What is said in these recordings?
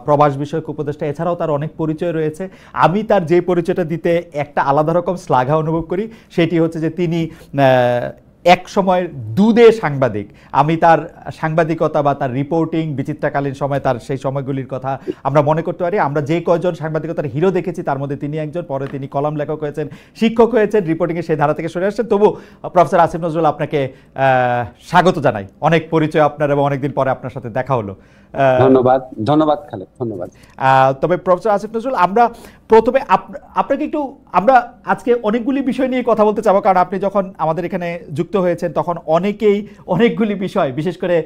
প্রবাস বিষয়ক উপদেষ্টা, এছাড়াও তার অনেক পরিচয় রয়েছে। আমি তার যে পরিচয়টা দিতে একটা আলাদা রকম শ্লাঘা অনুভব করি, সেটি হচ্ছে যে তিনি এক সময়ের দুধে সাংবাদিক। আমি তার সাংবাদিকতা বা তার রিপোর্টিং বিচিত্রাকালীন সময়, তার সেই সময়গুলির কথা আমরা মনে করতে পারি। আমরা যে কয়জন সাংবাদিকতার হিরো দেখেছি তার মধ্যে তিনি একজন। পরে তিনি কলাম লেখক হয়েছেন, শিক্ষক হয়েছেন, রিপোর্টিংয়ের সেই ধারা থেকে সরে আসছেন। তবু প্রফেসর আসিফ নজরুল, আপনাকে স্বাগত জানাই। অনেক পরিচয় আপনার এবং অনেকদিন পরে আপনার সাথে দেখা হলো। ধন্যবাদ। ধন্যবাদ খালেদ, ধন্যবাদ। তবে প্রফেসর আসিফ নজরুল, আমরা প্রথমে আপনাকে একটু, আমরা আজকে অনেকগুলি বিষয় নিয়ে কথা বলতে চাবো, কারণ আপনি যখন আমাদের এখানে যুক্ত হয়েছেন তখন অনেকগুলি বিষয়, বিশেষ করে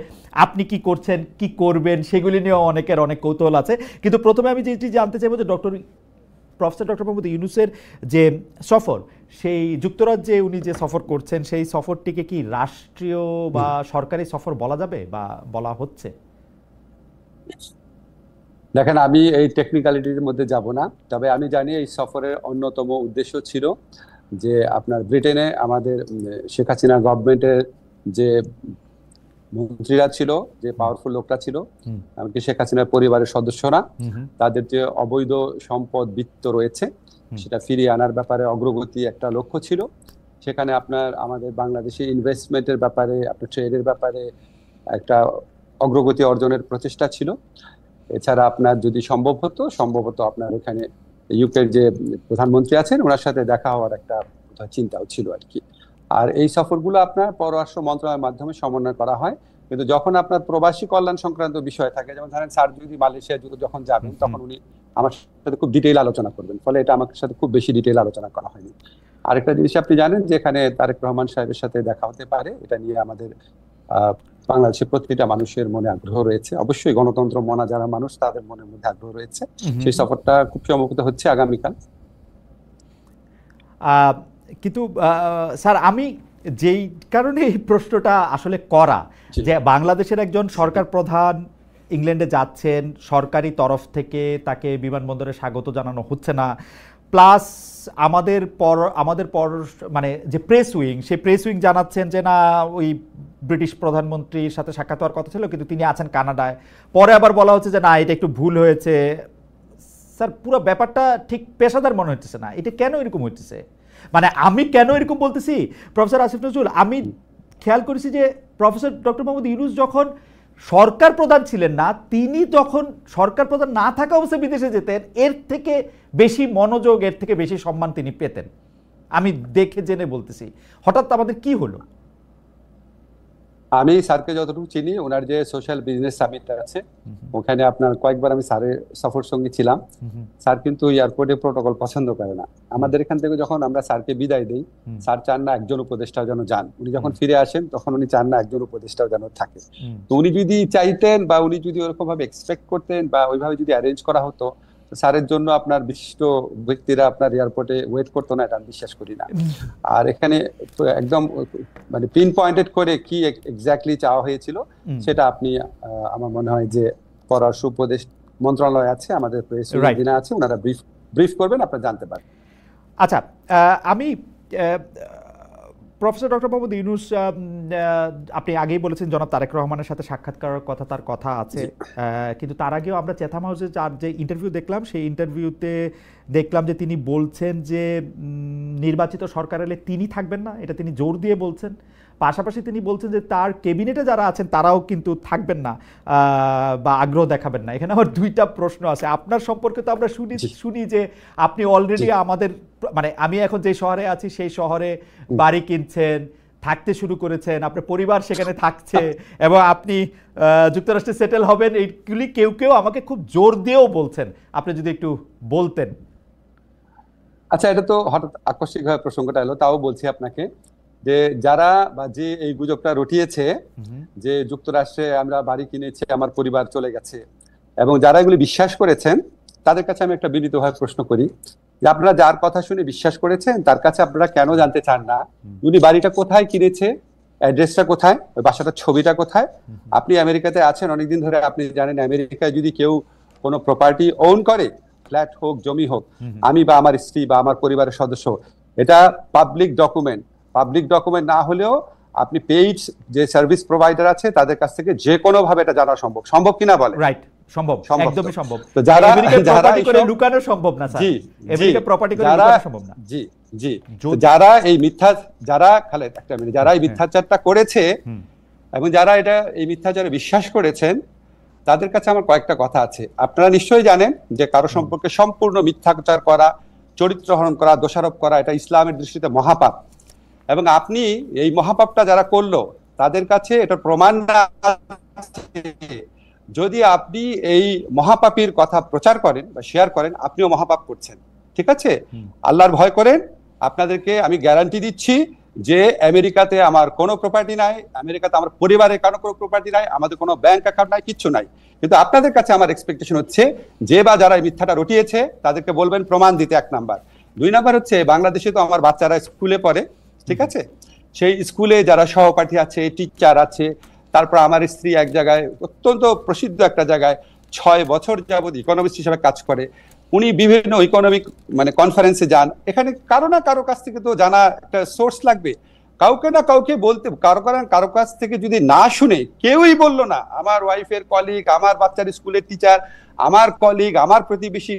আপনি কি করছেন, কি করবেন, সেগুলি নিয়েও অনেকের অনেক কৌতূহল আছে। কিন্তু প্রথমে আমি যেটি জানতে চাইবো যে প্রফেসর ডক্টর মোহাম্মদ ইউনূসের যে সফর, সেই যুক্তরাজ্যে উনি যে সফর করছেন, সেই সফরটিকে কি রাষ্ট্রীয় বা সরকারি সফর বলা যাবে বা বলা হচ্ছে? দেখেন, আমি এই টেকনিক্যালিটির মধ্যে যাব না, তবে আমি জানি এই সফরের অন্যতম উদ্দেশ্য ছিল যে আপনার ব্রিটেনে আমাদের শেখ হাসিনা গভর্নমেন্টের যে মন্ত্রীরা ছিল, যে পাওয়ারফুল লোকরা ছিল, এমনকি শেখ হাসিনার পরিবারের সদস্যরা, তাদের যে অবৈধ সম্পদ বিত্ত রয়েছে সেটা ফিরিয়ে আনার ব্যাপারে অগ্রগতি একটা লক্ষ্য ছিল। সেখানে আপনার আমাদের বাংলাদেশে ইনভেস্টমেন্টের ব্যাপারে, আপনার ট্রেডের ব্যাপারে একটা অগ্রগতি অর্জনের প্রচেষ্টা ছিল। এছাড়া আপনার যদি সম্ভবত আপনার এখানে ইউকের যে প্রধানমন্ত্রী আছেন ওনার সাথে দেখা হওয়ার একটা চিন্তাও ছিল আর কি। আর এই সফরগুলো আপনার পররাষ্ট্র মন্ত্রণালয়ের মাধ্যমে সমন্বয় করা হয়। কিন্তু যখন আপনার প্রবাসী কল্যাণ সংক্রান্ত বিষয় থাকে, যেমন ধরেন স্যার যদি মালয়েশিয়া যখন যাবেন তখন উনি আমার সাথে খুব ডিটেইল আলোচনা করবেন, ফলে এটা আমার সাথে খুব বেশি ডিটেইল আলোচনা করা হয়নি। আরেকটা জিনিস আপনি জানেন যে এখানে তারেক রহমান সাহেবের সাথে দেখা হতে পারে, এটা নিয়ে আমাদের বাংলাদেশের প্রতিটা মানুষের মনে আগ্রহ রয়েছে। অবশ্যই গণতন্ত্র মনা যারা মানুষ, তাদের মনের মধ্যে আগ্রহ রয়েছে। সেই সফরটা খুব সম্ভবত হচ্ছে আগামীকাল। কিন্তু স্যার, আমি যেই কারণে এই প্রশ্নটা আসলে করা, যে বাংলাদেশের একজন সরকার প্রধান ইংল্যান্ডে যাচ্ছেন, সরকারি তরফ থেকে তাকে বিমানবন্দরে স্বাগত জানানো হচ্ছে না, প্লাস আমাদের মানে যে প্রেস উইং, সেই প্রেস উইং জানাচ্ছেন যে না, ওই ব্রিটিশ প্রধানমন্ত্রীর সাথে সাক্ষাৎ হওয়ার কথা ছিল কিন্তু তিনি আছেন কানাডায়। পরে আবার বলা হচ্ছে যে না, এটা একটু ভুল হয়েছে। স্যার, পুরো ব্যাপারটা ঠিক পেশাদার মনে হচ্ছে না। এটা কেন এরকম হচ্ছে? মানে আমি কেন এরকম বলতেছি, প্রফেসর আসিফ নজরুল, আমি খেয়াল করেছি যে প্রফেসর ডক্টর মোহাম্মদ ইউনূস যখন সরকার প্রধান ছিলেন না, তিনি যখন সরকার প্রধান না থাকা অবস্থায় বিদেশে যেতেন, এর থেকে বেশি মনোযোগ, এর থেকে বেশি সম্মান তিনি পেতেন। আমি দেখে জেনে বলতেছি, হঠাৎ আমাদের কি হলো? আমি স্যারকে যতটুকু চিনি, ওনার যে সোশ্যাল বিজনেস সামিটটা আছে ওখানে আপনার কয়েকবার আমি স্যারের সফর সঙ্গী ছিলাম। স্যার কিন্তু এয়ারপোর্টে প্রোটোকল পছন্দ করে না। আমাদের এখান থেকে যখন আমরা স্যারকে বিদায় দিই, স্যার চান না একজন উপদেষ্টাও যেন যান। উনি যখন ফিরে আসেন তখন উনি চান না একজন উপদেষ্টাও যেন থাকে। তো উনি যদি চাইতেন বা উনি যদি ওরকম ভাবে এক্সপেক্ট করতেন বা ওইভাবে যদি অ্যারেঞ্জ করা হতো, স্যারের জন্য আপনার বিশিষ্ট ব্যক্তিরা আপনার এয়ারপোর্টে ওয়েট করতো না, এটা আমি বিশ্বাস করি না। আর এখানে একদম মানে পিন পয়েন্টেড করে কি এক্স্যাক্টলি চাওয়া হয়েছিল সেটা আপনি আমার মনে হয় যে পররাষ্ট্র উপদেশ মন্ত্রণালয় আছে, আমাদের প্রেস উইং আছে, ওনারা ব্রিফ করবেন, আপনারা জানতে পারবেন। আচ্ছা, আমি প্রফেসর ডক্টর মোহাম্মদ ইউনূস, আপনি আগেই বলেছেন জনাব তারেক রহমানের সাথে সাক্ষাৎ করার তার কথা আছে, কিন্তু তার আগেও আমরা চ্যাথাম হাউসে যে ইন্টারভিউ দেখলাম, সেই ইন্টারভিউতে দেখলাম যে তিনি বলছেন যে নির্বাচিত সরকার এলে তিনি থাকবেন না, এটা তিনি জোর দিয়ে বলছেন। পাশাপাশি তিনি বলছেন যে তার ক্যাবিনেটে যারা আছেন তারাও কিন্তু থাকবেন না বা আগ্রহ দেখাবেন না। এখানে আমার দুইটা প্রশ্ন আছে আপনার সম্পর্কে। তো আমরা শুনি যে আপনি অলরেডি আমাদের, মানে আমি এখন যে শহরে আছি সেই শহরে বাড়ি কিনছেন, থাকতে শুরু করেছেন, আপনার পরিবার সেখানে থাকছে এবং আপনি যুক্তরাষ্ট্রে সেটেল হবেন, এইগুলি কেউ কেউ আমাকে খুব জোর দিয়েও বলছেন। আপনি যদি একটু বলতেন। আচ্ছা, এটা তো হঠাৎ আকস্মিকভাবে প্রসঙ্গটা এলো, তাও বলছি আপনাকে যে যারা বা যে এই গুজবটা রটিয়েছে যে যুক্তরাষ্ট্রে আমরা বাড়ি কিনেছি, আমার পরিবার চলে গেছে, এবং যারা এগুলি বিশ্বাস করেছেন তাদের কাছে আমি একটা বিনীতভাবে প্রশ্ন করি যে আপনারা যার কথা শুনে বিশ্বাস করেছেন তার কাছে আপনারা কেন জানতে চান না উনি বাড়িটা কোথায় কিনেছে, অ্যাড্রেসটা কোথায়, ওই বাসাটার ছবিটা কোথায়? আপনি আমেরিকাতে আছেন অনেকদিন ধরে, আপনি জানেন আমেরিকায় যদি কেউ কোনো প্রপার্টি ওন করে, ফ্ল্যাট হোক, জমি হোক, আমি বা আমার স্ত্রী বা আমার পরিবারের সদস্য, এটা পাবলিক ডকুমেন্ট। পাবলিক ডকুমেন্ট না হলেও আপনি পেইড যে সার্ভিস প্রোভাইডার আছে তাদের কাছ থেকে যে কোনো ভাবে এটা জানা সম্ভব কিনা বলে। রাইট, সম্ভব, সম্ভব একদমই সম্ভব। তো যারা প্রপার্টি করে লুকানো সম্ভব না স্যার, আমেরিকা প্রপার্টি করে লুকানো সম্ভব না। জি জি, যারা এই মিথ্যা, যারা খালেদ একটা মিনিট, যারা এই মিথ্যাচারটা করেছে এবং যারা এই মিথ্যাচারে বিশ্বাস করেছেন, তাদের কাছে আমার কয়েকটা কথা আছে। আপনারা নিশ্চয়ই জানেন যে কারো সম্পর্কে সম্পূর্ণ মিথ্যাচার করা, চরিত্র হরণ করা, দোষারোপ করা, এটা ইসলামের দৃষ্টিতে মহাপাপ। এবং আপনি এই মহাপাপটা যারা করলো তাদের কাছে এটা প্রমাণ না, যদি আপনি এই মহাপাপীর কথা প্রচার করেন বা শেয়ার করেন, আপনিও মহাপাপ করছেন। ঠিক আছে, আল্লাহর ভয় করেন। আপনাদেরকে আমি গ্যারান্টি দিচ্ছি যে আমেরিকাতে আমার কোনো প্রপার্টি নাই, আমেরিকাতে আমার পরিবারের কারো কোনো প্রপার্টি নাই, আমাদের কোনো ব্যাংক অ্যাকাউন্ট নাই, কিচ্ছু নাই। কিন্তু আপনাদের কাছে আমার এক্সপেকটেশন হচ্ছে যে বা যারা এই মিথ্যাটা রটিয়েছে তাদেরকে বলবেন প্রমাণ দিতে, 1 নাম্বার। 2 নাম্বার হচ্ছে, বাংলাদেশে তো আমার বাচ্চারা স্কুলে পড়ে, ঠিক আছে, সেই স্কুলে যারা সহপাঠী আছে, টিচার আছে, তারপর আমার স্ত্রী এক জায়গায় অত্যন্ত প্রসিদ্ধ একটা জায়গায় 6 বছর যাবত ইকোনমিস্ট হিসেবে কাজ করে। উনি বিভিন্ন ইকোনমিক কনফারেন্সে যান, এখানে কারো না কারো কাছ থেকে তো জানা একটা সোর্স লাগবে, কাউকে না কাউকে বলতে, কারো কাছ থেকে যদি না শুনে, কেউই বললো না, আমার ওয়াইফের কলিগ, আমার বাচ্চার স্কুলের টিচার, আমার কলিগ, আমার প্রতিবেশী,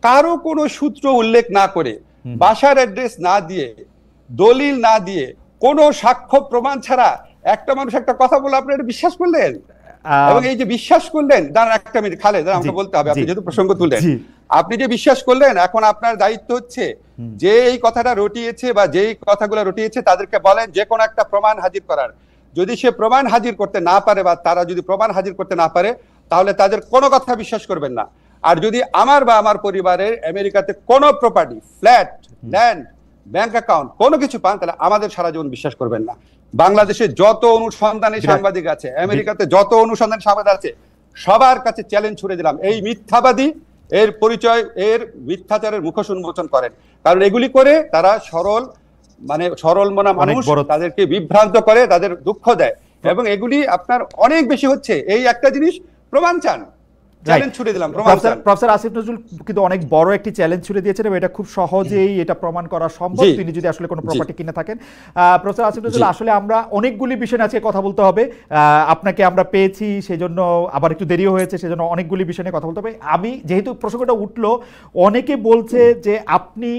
কারো কোনো সূত্র উল্লেখ না করে, বাসার অ্যাড্রেস না দিয়ে, দলিল না দিয়ে, কোনো সাক্ষ্য প্রমাণ ছাড়া একটা মানুষ একটা কথা বলে আপনি এটা বিশ্বাস করলেন? এবং এই যে বিশ্বাস করলেন, দাঁড়ান একটা মিনিট খালেদ, আমাকে বলতে হবে, আপনি যেহেতু প্রসঙ্গ তুললেন, আপনি যে বিশ্বাস করলেন, এখন আপনার দায়িত্ব হচ্ছে যে এই কথাটা রটিয়েছে বা যেই কথাগুলো রটিয়েছে তাদেরকে বলেন যে কোনো একটা প্রমাণ হাজির করার। যদি সে প্রমাণ হাজির করতে না পারে বা তারা যদি প্রমাণ হাজির করতে না পারে, তাহলে তাদের কোনো কথা বিশ্বাস করবেন না। আর যদি আমার বা আমার পরিবারের আমেরিকাতে কোনো property, flat, land, bank account কোনো কিছু পান, তাহলে আমাদের সারা জীবন বিশ্বাস করবেন না। বাংলাদেশে যত অনুসন্ধানী সাংবাদিক আছে, আমেরিকাতে যত অনুসন্ধানী সাংবাদিক আছে, সবার কাছে চ্যালেঞ্জ ছুড়ে দিলাম, এই মিথ্যাবাদী, এর পরিচয়, এর মিথ্যাচারের মুখোশ উন্মোচন করেন। কারণ এগুলি করে তারা সরল মনা মানুষ, তাদেরকে বিভ্রান্ত করে, তাদের দুঃখ দেয়, এবং এগুলি আপনার অনেক বেশি হচ্ছে। এই একটা জিনিস প্রমাণ চান, চ্যালেঞ্জ ছুড়ে দিলাম, প্রমাণ চান। প্রফেসর আসিফ নজরুল কিন্তু অনেক বড় একটি চ্যালেঞ্জ ছুড়ে দিয়েছেন এবং এটা খুব সহজেই এটা প্রমাণ করা সম্ভব, তিনি যদি আসলে কোনো প্রপার্টি কিনে থাকেন। প্রফেসর আসিফ নজরুল, আসলে আমরা অনেকগুলি বিষয় আছে কথা বলতে হবে, আপনাকে আমরা পেয়েছি সেজন্য, আবার একটু দেরিও হয়েছে সেজন্য অনেকগুলি বিষয় নিয়ে কথা বলতে হবে। আমি যেহেতু প্রসঙ্গটা উঠলো, অনেকে বলছে যে আপনি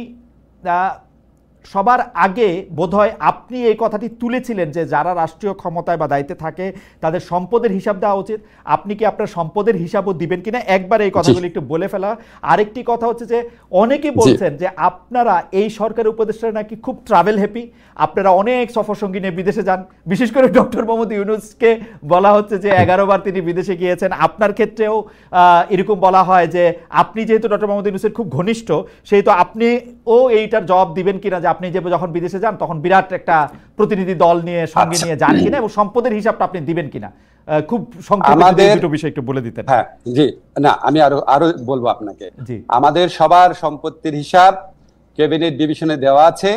সবার আগে বোধহয় আপনি এই কথাটি তুলেছিলেন যে যারা রাষ্ট্রীয় ক্ষমতায় বা দায়িত্বে থাকে তাদের সম্পদের হিসাব দেওয়া উচিত। আপনি কি আপনার সম্পদের হিসাবও দিবেন কিনা, একবার এই কথাগুলি একটু বলে ফেলা। আরেকটি কথা হচ্ছে যে অনেকে বলছেন যে আপনারা এই সরকারের উপদেষ্টারা নাকি খুব ট্রাভেল হ্যাপি, আপনারা অনেক সফর সঙ্গী নিয়ে বিদেশে যান, বিশেষ করে ডক্টর মোহাম্মদ ইউনূসকে বলা হচ্ছে যে 11 বার তিনি বিদেশে গিয়েছেন। আপনার ক্ষেত্রেও এরকম বলা হয় যে আপনি যেহেতু ডক্টর মোহাম্মদ ইউনূসের খুব ঘনিষ্ঠ, সেহেতু আপনিও এইটার জবাব দিবেন কিনা যে আপনি যে যখন বিদেশে যান তখন বিরাট একটা প্রতিনিধি দল নিয়ে সঙ্গে নিয়ে যান কিনা, এবং সম্পদের হিসাবটা আপনি দিবেন কিনা, খুব সংক্ষেপে দুটো বিষয় একটু বলে দিতেন। হ্যাঁ জি, না আমি আরো বলবো আপনাকে। আমাদের সবার সম্পত্তির হিসাব ক্যাবিনেট ডিভিশনে দেওয়া আছে।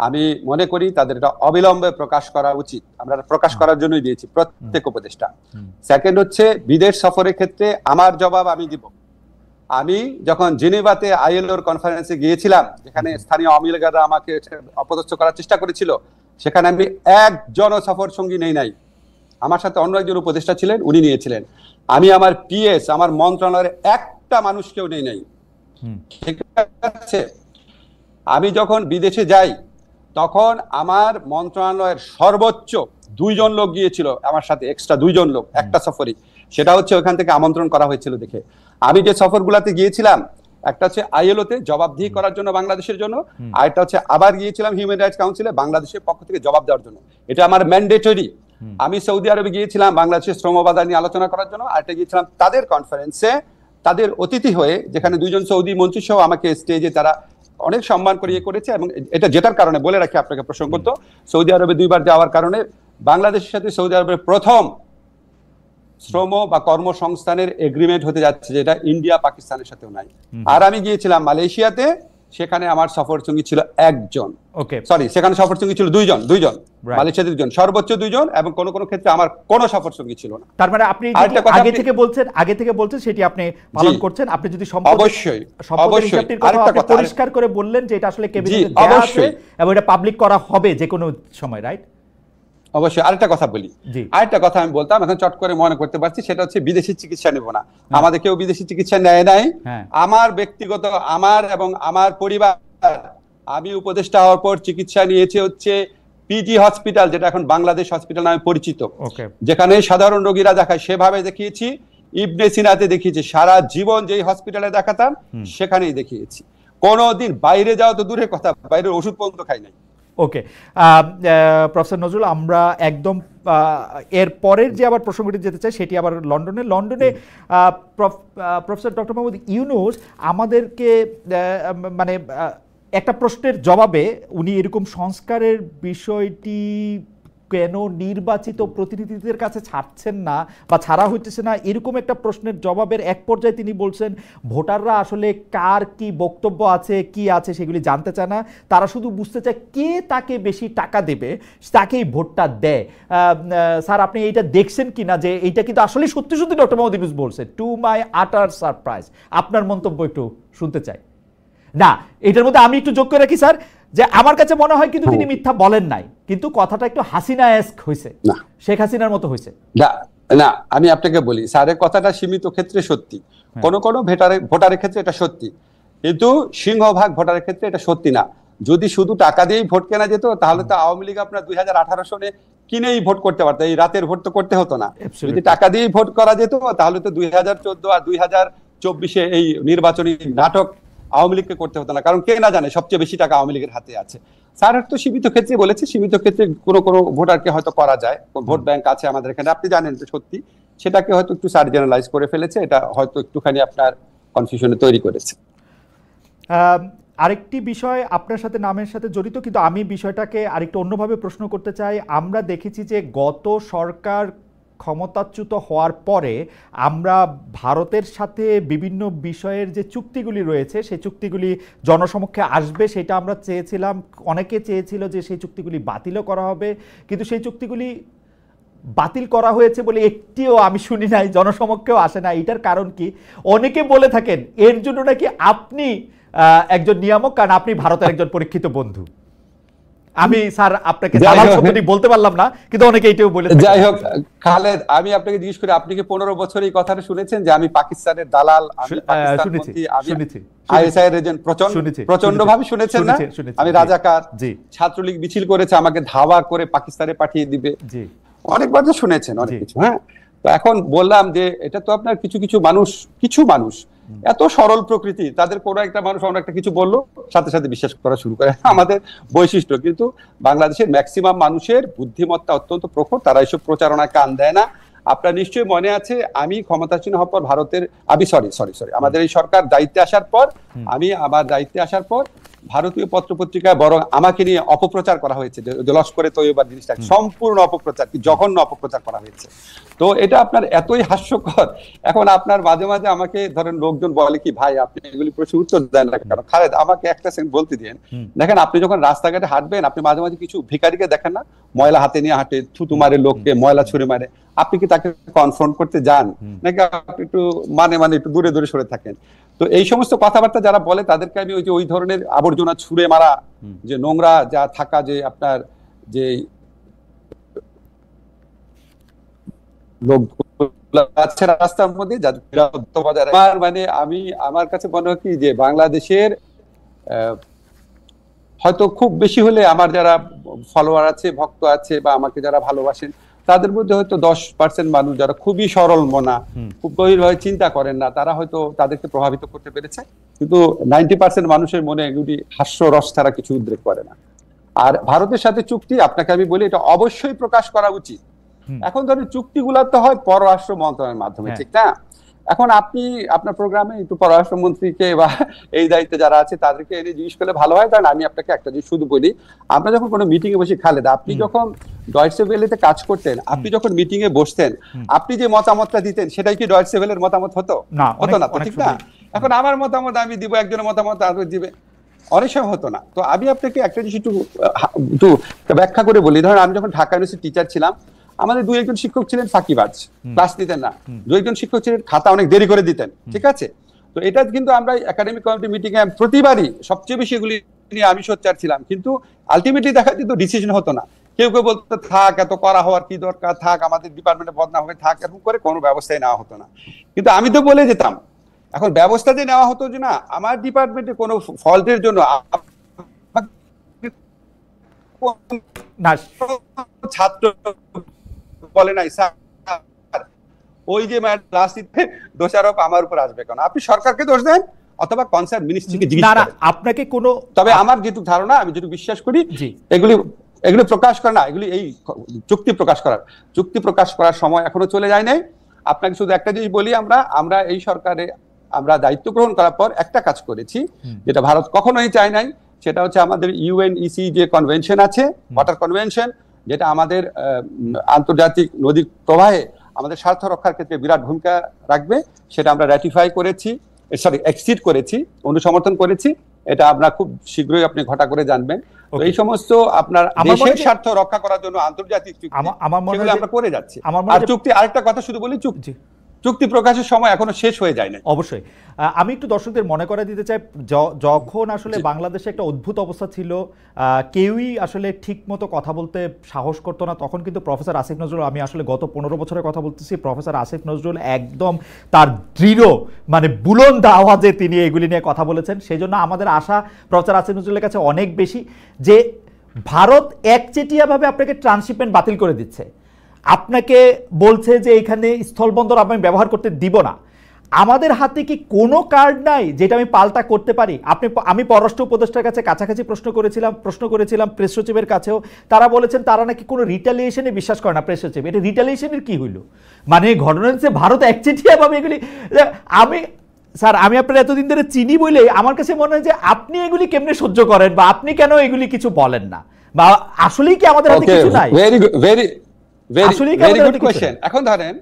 আমি মনে করি তাদের এটা অবিলম্বে প্রকাশ করা উচিত। আমরা প্রকাশ করার জন্যই দিয়েছি প্রত্যেক উপদেষ্টা। সেকেন্ড হচ্ছে বিদেশ সফরের ক্ষেত্রে আমার জবাব আমি দিব। আমি যখন জেনেভাতে আইএলওর কনফারেন্সে গিয়েছিলাম, যেখানে স্থানীয় আওয়ামী লীগরা আমাকে অপদস্থ করার চেষ্টা করেছিল, সেখানে আমি একজনও সফর সঙ্গী নেই নাই। আমার সাথে অন্য একজন উপদেষ্টা ছিলেন, উনি নিয়েছিলেন। আমি আমার পিএস, আমার মন্ত্রণালয়ের একটা মানুষকেও নেই নাই। ঠিক আছে, আমি যখন বিদেশে যাই তখন আমার মন্ত্রণালয়ের সর্বোচ্চ 2 জন লোক গিয়েছিল আমার সাথে, এক্সট্রা 2 জন লোক একটা সফরে। সেটা হচ্ছে ওখান থেকে আমন্ত্রণ করা হয়েছিল দেখে। আমি যে সফরগুলোতে গিয়েছিলাম, একটা হচ্ছে আইএলওতে জবাবদিহি করার জন্য বাংলাদেশের জন্য, আর একটা হচ্ছে আবার গিয়েছিলাম হিউম্যান রাইটস কাউন্সিলে বাংলাদেশের পক্ষ থেকে জবাব দেওয়ার জন্য। এটা আমার ম্যান্ডেটরি। আমি সৌদি আরবে গিয়েছিলাম বাংলাদেশের শ্রম বাজার নিয়ে আলোচনা করার জন্য, আর একটা গিয়েছিলাম তাদের কনফারেন্সে, তাদের অতিথি হয়ে, যেখানে 2 জন সৌদি মন্ত্রী সহ আমাকে স্টেজে তারা অনেক সম্মান করিয়ে করেছে। এবং এটা যেটার কারণে বলে রাখি আপনাকে প্রসঙ্গ, তো সৌদি আরবে 2 বার যাওয়ার কারণে বাংলাদেশের সাথে সৌদি আরবের প্রথম শ্রম বা কর্মসংস্থানের এগ্রিমেন্ট হতে যাচ্ছে, যেটা ইন্ডিয়া পাকিস্তানের সাথেও নাই। আর আমি গিয়েছিলাম মালয়েশিয়াতে, সেখানে আমার সফর সঙ্গী ছিল 1 জন, সেখানে সফর সঙ্গী ছিল 2 জন, মালয়েশিয়াতে 2 জন, সর্বোচ্চ 2 জন, এবং কোন কোন ক্ষেত্রে আমার কোনো সফর সঙ্গী ছিল না। তার মানে আপনি আগে থেকে বলছেন সেটি আপনি পালন করছেন। আপনি যদি অবশ্যই পরিষ্কার করে বললেন যে এটা আসলে ক্যাবিনেটে দেওয়া আছে এবং এটা পাবলিক করা হবে যে কোনো সময়, রাইট? অবশ্যই আরেকটা কথা বলি, আরেকটা কথা আমি বলতাম, এখন চট করে মনে করতে পারছি, সেটা হচ্ছে বিদেশি চিকিৎসা নেব না। আমাদের কেউ বিদেশি চিকিৎসা নেয় নাই। আমার ব্যক্তিগত, আমার এবং আমার পরিবার, আমি উপদেষ্টা হওয়ার পর চিকিৎসা নিয়েছি হচ্ছে পিজি হসপিটাল, যেটা এখন বাংলাদেশ হসপিটাল নামে পরিচিত, যেখানে সাধারণ রোগীরা দেখায়, সেভাবে দেখিয়েছি। ইবনে সিনাতে দেখিয়েছি, সারা জীবন যেই হসপিটালে দেখাতাম সেখানেই দেখিয়েছি। কোনোদিন বাইরে যাওয়া তো দূরের কথা, বাইরের ওষুধ পর্যন্ত খাই নাই। ওকে, প্রফেসর নজরুল, আমরা একদম এর পরের যে আবার প্রসঙ্গটি যেতে চাই সেটি আবার লন্ডনে প্রফেসর ডক্টর মোহাম্মদ ইউনূস আমাদেরকে মানে একটা প্রশ্নের জবাবে উনি এরকম সংস্কারের বিষয়টি কেন নির্বাচিত প্রতিনিধিদের কাছে ছাড়ছেন না বা ছাড়া হইতেছে না, এরকম একটা প্রশ্নের জবাবের এক পর্যায়ে তিনি বলছেন ভোটাররা আসলে কার কি বক্তব্য আছে, কি আছে সেগুলি জানতে চায় না, তারা শুধু বুঝতে চায় কে তাকে বেশি টাকা দেবে তাকেই ভোটটা দেয়। স্যার, আপনি এইটা দেখছেন কি না, যে এইটা কিন্তু আসলে সত্যি সত্যি ডক্টর মোহাম্মদ ইউনূস বলছে, টু মাই আটার সারপ্রাইজ। আপনার মন্তব্য একটু শুনতে চাই। না, এটার মধ্যে আমি একটু যোগ করে রাখি স্যার, যে আমার কাছে মনে হয় কিন্তু তিনি মিথ্যা বলেন নাই, কিন্তু কথাটা একটু হাসিনা-এস্ক হয়েছে, শেখ হাসিনার মতো হয়েছে। না, আমি আপনাকে বলি, স্যারের কথাটা সীমিত ক্ষেত্রে সত্যি, কোন ভোটারের ক্ষেত্রে এটা সত্যি, কিন্তু সিংহভাগ ভোটারের ক্ষেত্রে এটা সত্যি না। যদি শুধু টাকা দিয়েই ভোট কেনা যেত, তাহলে তো আওয়ামী লীগ আপনার 2018 সনে কিনেই ভোট করতে পারতো, এই রাতের ভোট তো করতে হতো না। যদি টাকা দিয়েই ভোট করা যেত, তাহলে তো 2014 আর 2024 এই নির্বাচনী নাটক আওয়ামী লীগকে করতে হতো না, কারণ কে না জানে সবচেয়ে বেশি টাকা আওয়ামী লীগের হাতে আছে। স্যার তো সীমিত ক্ষেত্রে বলেছে, সীমিত ক্ষেত্রে কোনো ভোটারকে হয়তো করা যায়, ভোট ব্যাংক আছে আমাদের এখানে, আপনি জানেন তো সত্যি, সেটাকে হয়তো একটু স্যার জেনারেলাইজ করে ফেলেছে, এটা হয়তো একটুখানি আপনার কনফিউশনে তৈরি করেছে। আরেকটি বিষয় আপনার সাথে নামের সাথে জড়িত, কিন্তু আমি বিষয়টাকে আরেকটু অন্যভাবে প্রশ্ন করতে চাই। আমরা দেখেছি যে গত সরকার ক্ষমতাচ্যুত হওয়ার পরে আমরা ভারতের সাথে বিভিন্ন বিষয়ের যে চুক্তিগুলি রয়েছে সেই চুক্তিগুলি জনসমক্ষে আসবে, সেটা আমরা চেয়েছিলাম, অনেকে চেয়েছিল যে সেই চুক্তিগুলি বাতিলও করা হবে, কিন্তু সেই চুক্তিগুলি বাতিল করা হয়েছে বলে একটিও আমি শুনি নাই, জনসমক্ষেও আসে না। এটার কারণ কি? অনেকে বলে থাকেন এর জন্য নাকি আপনি একজন নিয়ামক, কারণ আপনি ভারতের একজন পরীক্ষিত বন্ধু। আমি স্যার আপনাকে দালাল শব্দটি বলতে পারলাম না, কিন্তু অনেকে এটাও বলে। যাই হোক খালেদ, আমি আপনাকে জিজ্ঞেস করি, আপনি কি 15 বছর এই কথাটা শুনেছেন যে আমি পাকিস্তানের দালাল? শুনেছি, আইএসআই এর এজেন্ট, প্রচন্ড ভাবে শুনেছেন না? আমি রাজাকার, ছাত্রলীগ মিছিল করেছে আমাকে ধাওয়া করে পাকিস্তানে পাঠিয়ে দিবে, অনেকবার তো শুনেছেন অনেক কিছু। হ্যাঁ, তো এখন বললাম যে এটা তো আপনার কিছু মানুষ এত সরল প্রকৃতি, তাদের কোনো একটা মানুষ অন্য একটা কিছু বললো সাথে সাথে বিশ্বাস করা শুরু করে, আমাদের বৈশিষ্ট্য। কিন্তু বাংলাদেশের ম্যাক্সিমাম মানুষের বুদ্ধিমত্তা অত্যন্ত প্রখর, তারা এইসব প্রচারণায় কান দেয় না। আপনার নিশ্চয়ই মনে আছে, আমি ক্ষমতাসীন হওয়ার পর আমাদের এই সরকার দায়িত্বে আসার পর, আমার দায়িত্বে আসার পর ভারতীয় পত্রপত্রিকায় বরং আমাকে নিয়ে অপপ্রচার করা হয়েছে, যে লস্করে তৈয়বার জিনিসটা সম্পূর্ণ অপপ্রচার, কি জঘন্য অপপ্রচার করা হয়েছে। তো এটা আপনার এতই হাস্যকর। এখন আপনার মাঝে মাঝে আমাকে ধরেন লোকজন বলে কি, ভাই আপনি এগুলি প্রশ্ন উত্তর দেন না কেন? খালেদ, আমাকে একটা সেকেন্ড বলতে দিন। দেখেন, আপনি যখন রাস্তাঘাটে হাঁটবেন, আপনি মাঝে মাঝে কিছু ভিখারিকে দেখেন না, ময়লা হাতে নিয়ে হাঁটে, থুতু মারে লোককে, ময়লা ছুঁড়ে মারে, আপনি কি তাকে কনফ্রন্ট করতে যান নাকি আপনি একটু একটু দূরে দূরে সরে থাকেন? তো এই সমস্ত কথাবার্তা যারা বলে তাদেরকে আমি ওই ধরনের আবর্জনা ছুঁড়ে মারা, যে নোংরা যা থাকা, যে আপনার যে লোক আছে রাস্তার মধ্যে, মানে আমার কাছে মনে হয় কি, যে বাংলাদেশের হয়তো খুব বেশি হলে আমার যারা ফলোয়ার আছে, ভক্ত আছে, বা আমাকে যারা ভালোবাসেন, তাদের মধ্যে হয়তো 10% মানুষ যারা খুবই সরল মনা, খুব গভীরভাবে চিন্তা করেন না, তারা হয়তো তাদেরকে প্রভাবিত করতে পেরেছে। কিন্তু 90% মানুষের মনে এগুলি হাস্যরস ছাড়া কিছু উদ্রেক করে না। আর ভারতের সাথে চুক্তি, আপনাকে আমি বলি, এটা অবশ্যই প্রকাশ করা উচিত। এখন ধরেন চুক্তিগুলো তো হয় পররাষ্ট্র মন্ত্রণালয়ের মাধ্যমে, ঠিক না? এখন আপনি আপনার প্রোগ্রামে একটু পররাষ্ট্রমন্ত্রীকে বা এই দায়িত্বে যারা আছে তাদেরকে এনে জিজ্ঞেস করলে ভালো হয়। কারণ আমি আপনাকে একটা জিনিস শুধু বলি, আমরা যখন কোনো মিটিং এ বসে, খালেদ, আপনি যখন ডয়েচে ভেলেতে কাজ করতেন, আপনি যখন মিটিং এ বসতেন, আপনি যে মতামতটা দিতেন সেটাই কি ডয়েচে ভেলের মতামত হতো না? ঠিক না? এখন আমার মতামত আমি দিব, একজনের মতামত আর দিবে, অনেক সময় হতো না। তো আমি আপনাকে একটা জিনিস একটু ব্যাখ্যা করে বলি। ধরেন আমি যখন ঢাকা ইউনিভার্সিটির টিচার ছিলাম, আমাদের 2-1 শিক্ষক ছিলেন ফাঁকিবাজ, ক্লাস নিতেন না। 2-1 শিক্ষক ছিলেন খাতা অনেক দেরি করে দিতেন, ঠিক আছে? তো এটা কিন্তু আমরা একাডেমিক কমিটি মিটিং এ প্রতিবারই সবচেয়ে বেশি এগুলি নিয়ে আমি সোচ্চার ছিলাম, কিন্তু আলটিমেটলি দেখা যেত ডিসিশন হতো না। কেউ কেউ বলতো থাক, এত করা হওয়ার কি দরকার, থাক আমাদের ডিপার্টমেন্টে বদনাম হবে, থাক, এরকম করে কোনো ব্যবস্থাই নেওয়া হতো না। কিন্তু আমি তো বলে যেতাম, এখন ব্যবস্থা যে নেওয়া হতো যে না আমার ডিপার্টমেন্টে কোনো ফল্টের জন্য ছাত্র বলে নাই স্যার ওই যে রাজনীতিতে দোষারোপ আমার উপর আসবে কেন, আপনি সরকারকে দোষ দেন অথবা কনসার্ন মিনিস্ট্রিকে জিজ্ঞেস করেন। আপনাকে কোনো, তবে আমার যেটুকু ধারণা, আমি যেটুকু বিশ্বাস করি, এগুলি প্রকাশ করে না, এগুলি এই চুক্তি প্রকাশ করার সময় এখনো চলে যায় নাই। আপনাকে শুধু একটা জিনিস বলি, আমরা এই সরকারে আমরা দায়িত্ব গ্রহণ করার পর একটা কাজ করেছি যেটা ভারত কখনোই চায় নাই, সেটা হচ্ছে আমাদের ইউএনইসি যে কনভেনশন আছে, ওয়াটার কনভেনশন, যেটা আমাদের আন্তর্জাতিক নদীর প্রবাহে আমাদের স্বার্থ রক্ষার ক্ষেত্রে বিরাট ভূমিকা রাখবে, সেটা আমরা র্যাটিফাই করেছি, এক্সিড করেছি, অনুসমর্থন করেছি। এটা আমরা খুব শীঘ্রই আপনি ঘটা করে জানবেন। এই সমস্ত আপনার দেশের স্বার্থ রক্ষা করার জন্য আন্তর্জাতিক চুক্তি সেগুলো আমরা করে যাচ্ছি। আর চুক্তি, আরেকটা কথা শুধু বলি, চুক্তি প্রকাশের সময় এখনো শেষ হয়ে যায় না। অবশ্যই আমি একটু দর্শকদের মনে করে দিতে চাই, যখন আসলে বাংলাদেশে একটা অদ্ভুত অবস্থা ছিল, কেউই আসলে ঠিক মতো কথা বলতে সাহস করতো না, তখন কিন্তু প্রফেসর আসিফ নজরুল, আমি আসলে গত 15 বছরের কথা বলতেছি, প্রফেসর আসিফ নজরুল একদম তার দৃঢ় মানে বুলন্দ আওয়াজে তিনি এগুলি নিয়ে কথা বলেছেন। সেই জন্য আমাদের আশা প্রফেসর আসিফ নজরুলের কাছে অনেক বেশি যে ভারত একচেটিয়াভাবে আপনাকে ট্রান্সশিপমেন্ট বাতিল করে দিচ্ছে, আপনাকে বলছে যে এখানে স্থলবন্দর আমি ব্যবহার করতে দিব না। আমাদের হাতে কি কোনো কার্ড নাই যেটা আমি পাল্টা করতে পারি? আমি পররাষ্ট্র উপদেষ্টার কাছে কাছাকাছি প্রশ্ন করেছিলাম প্রেস সচিবের কাছেও, তারা বলেছেন তারা নাকি কোনো রিটালিয়েশনে বিশ্বাস করে না। প্রেস সচিব, এটা রিটালিয়েশনের কি হইল? মানে ঘটনা হচ্ছে ভারত একচেটিয়াভাবে এগুলি, স্যার আমি আপনার এতদিন ধরে চিনি বলে আমার কাছে মনে হয় যে আপনি এগুলি কেমনে সহ্য করেন, বা আপনি কেন এগুলি কিছু বলেন না, বা আসলেই কি আমাদের হাতে কিছু নাই? Very good question. এখন ধরেন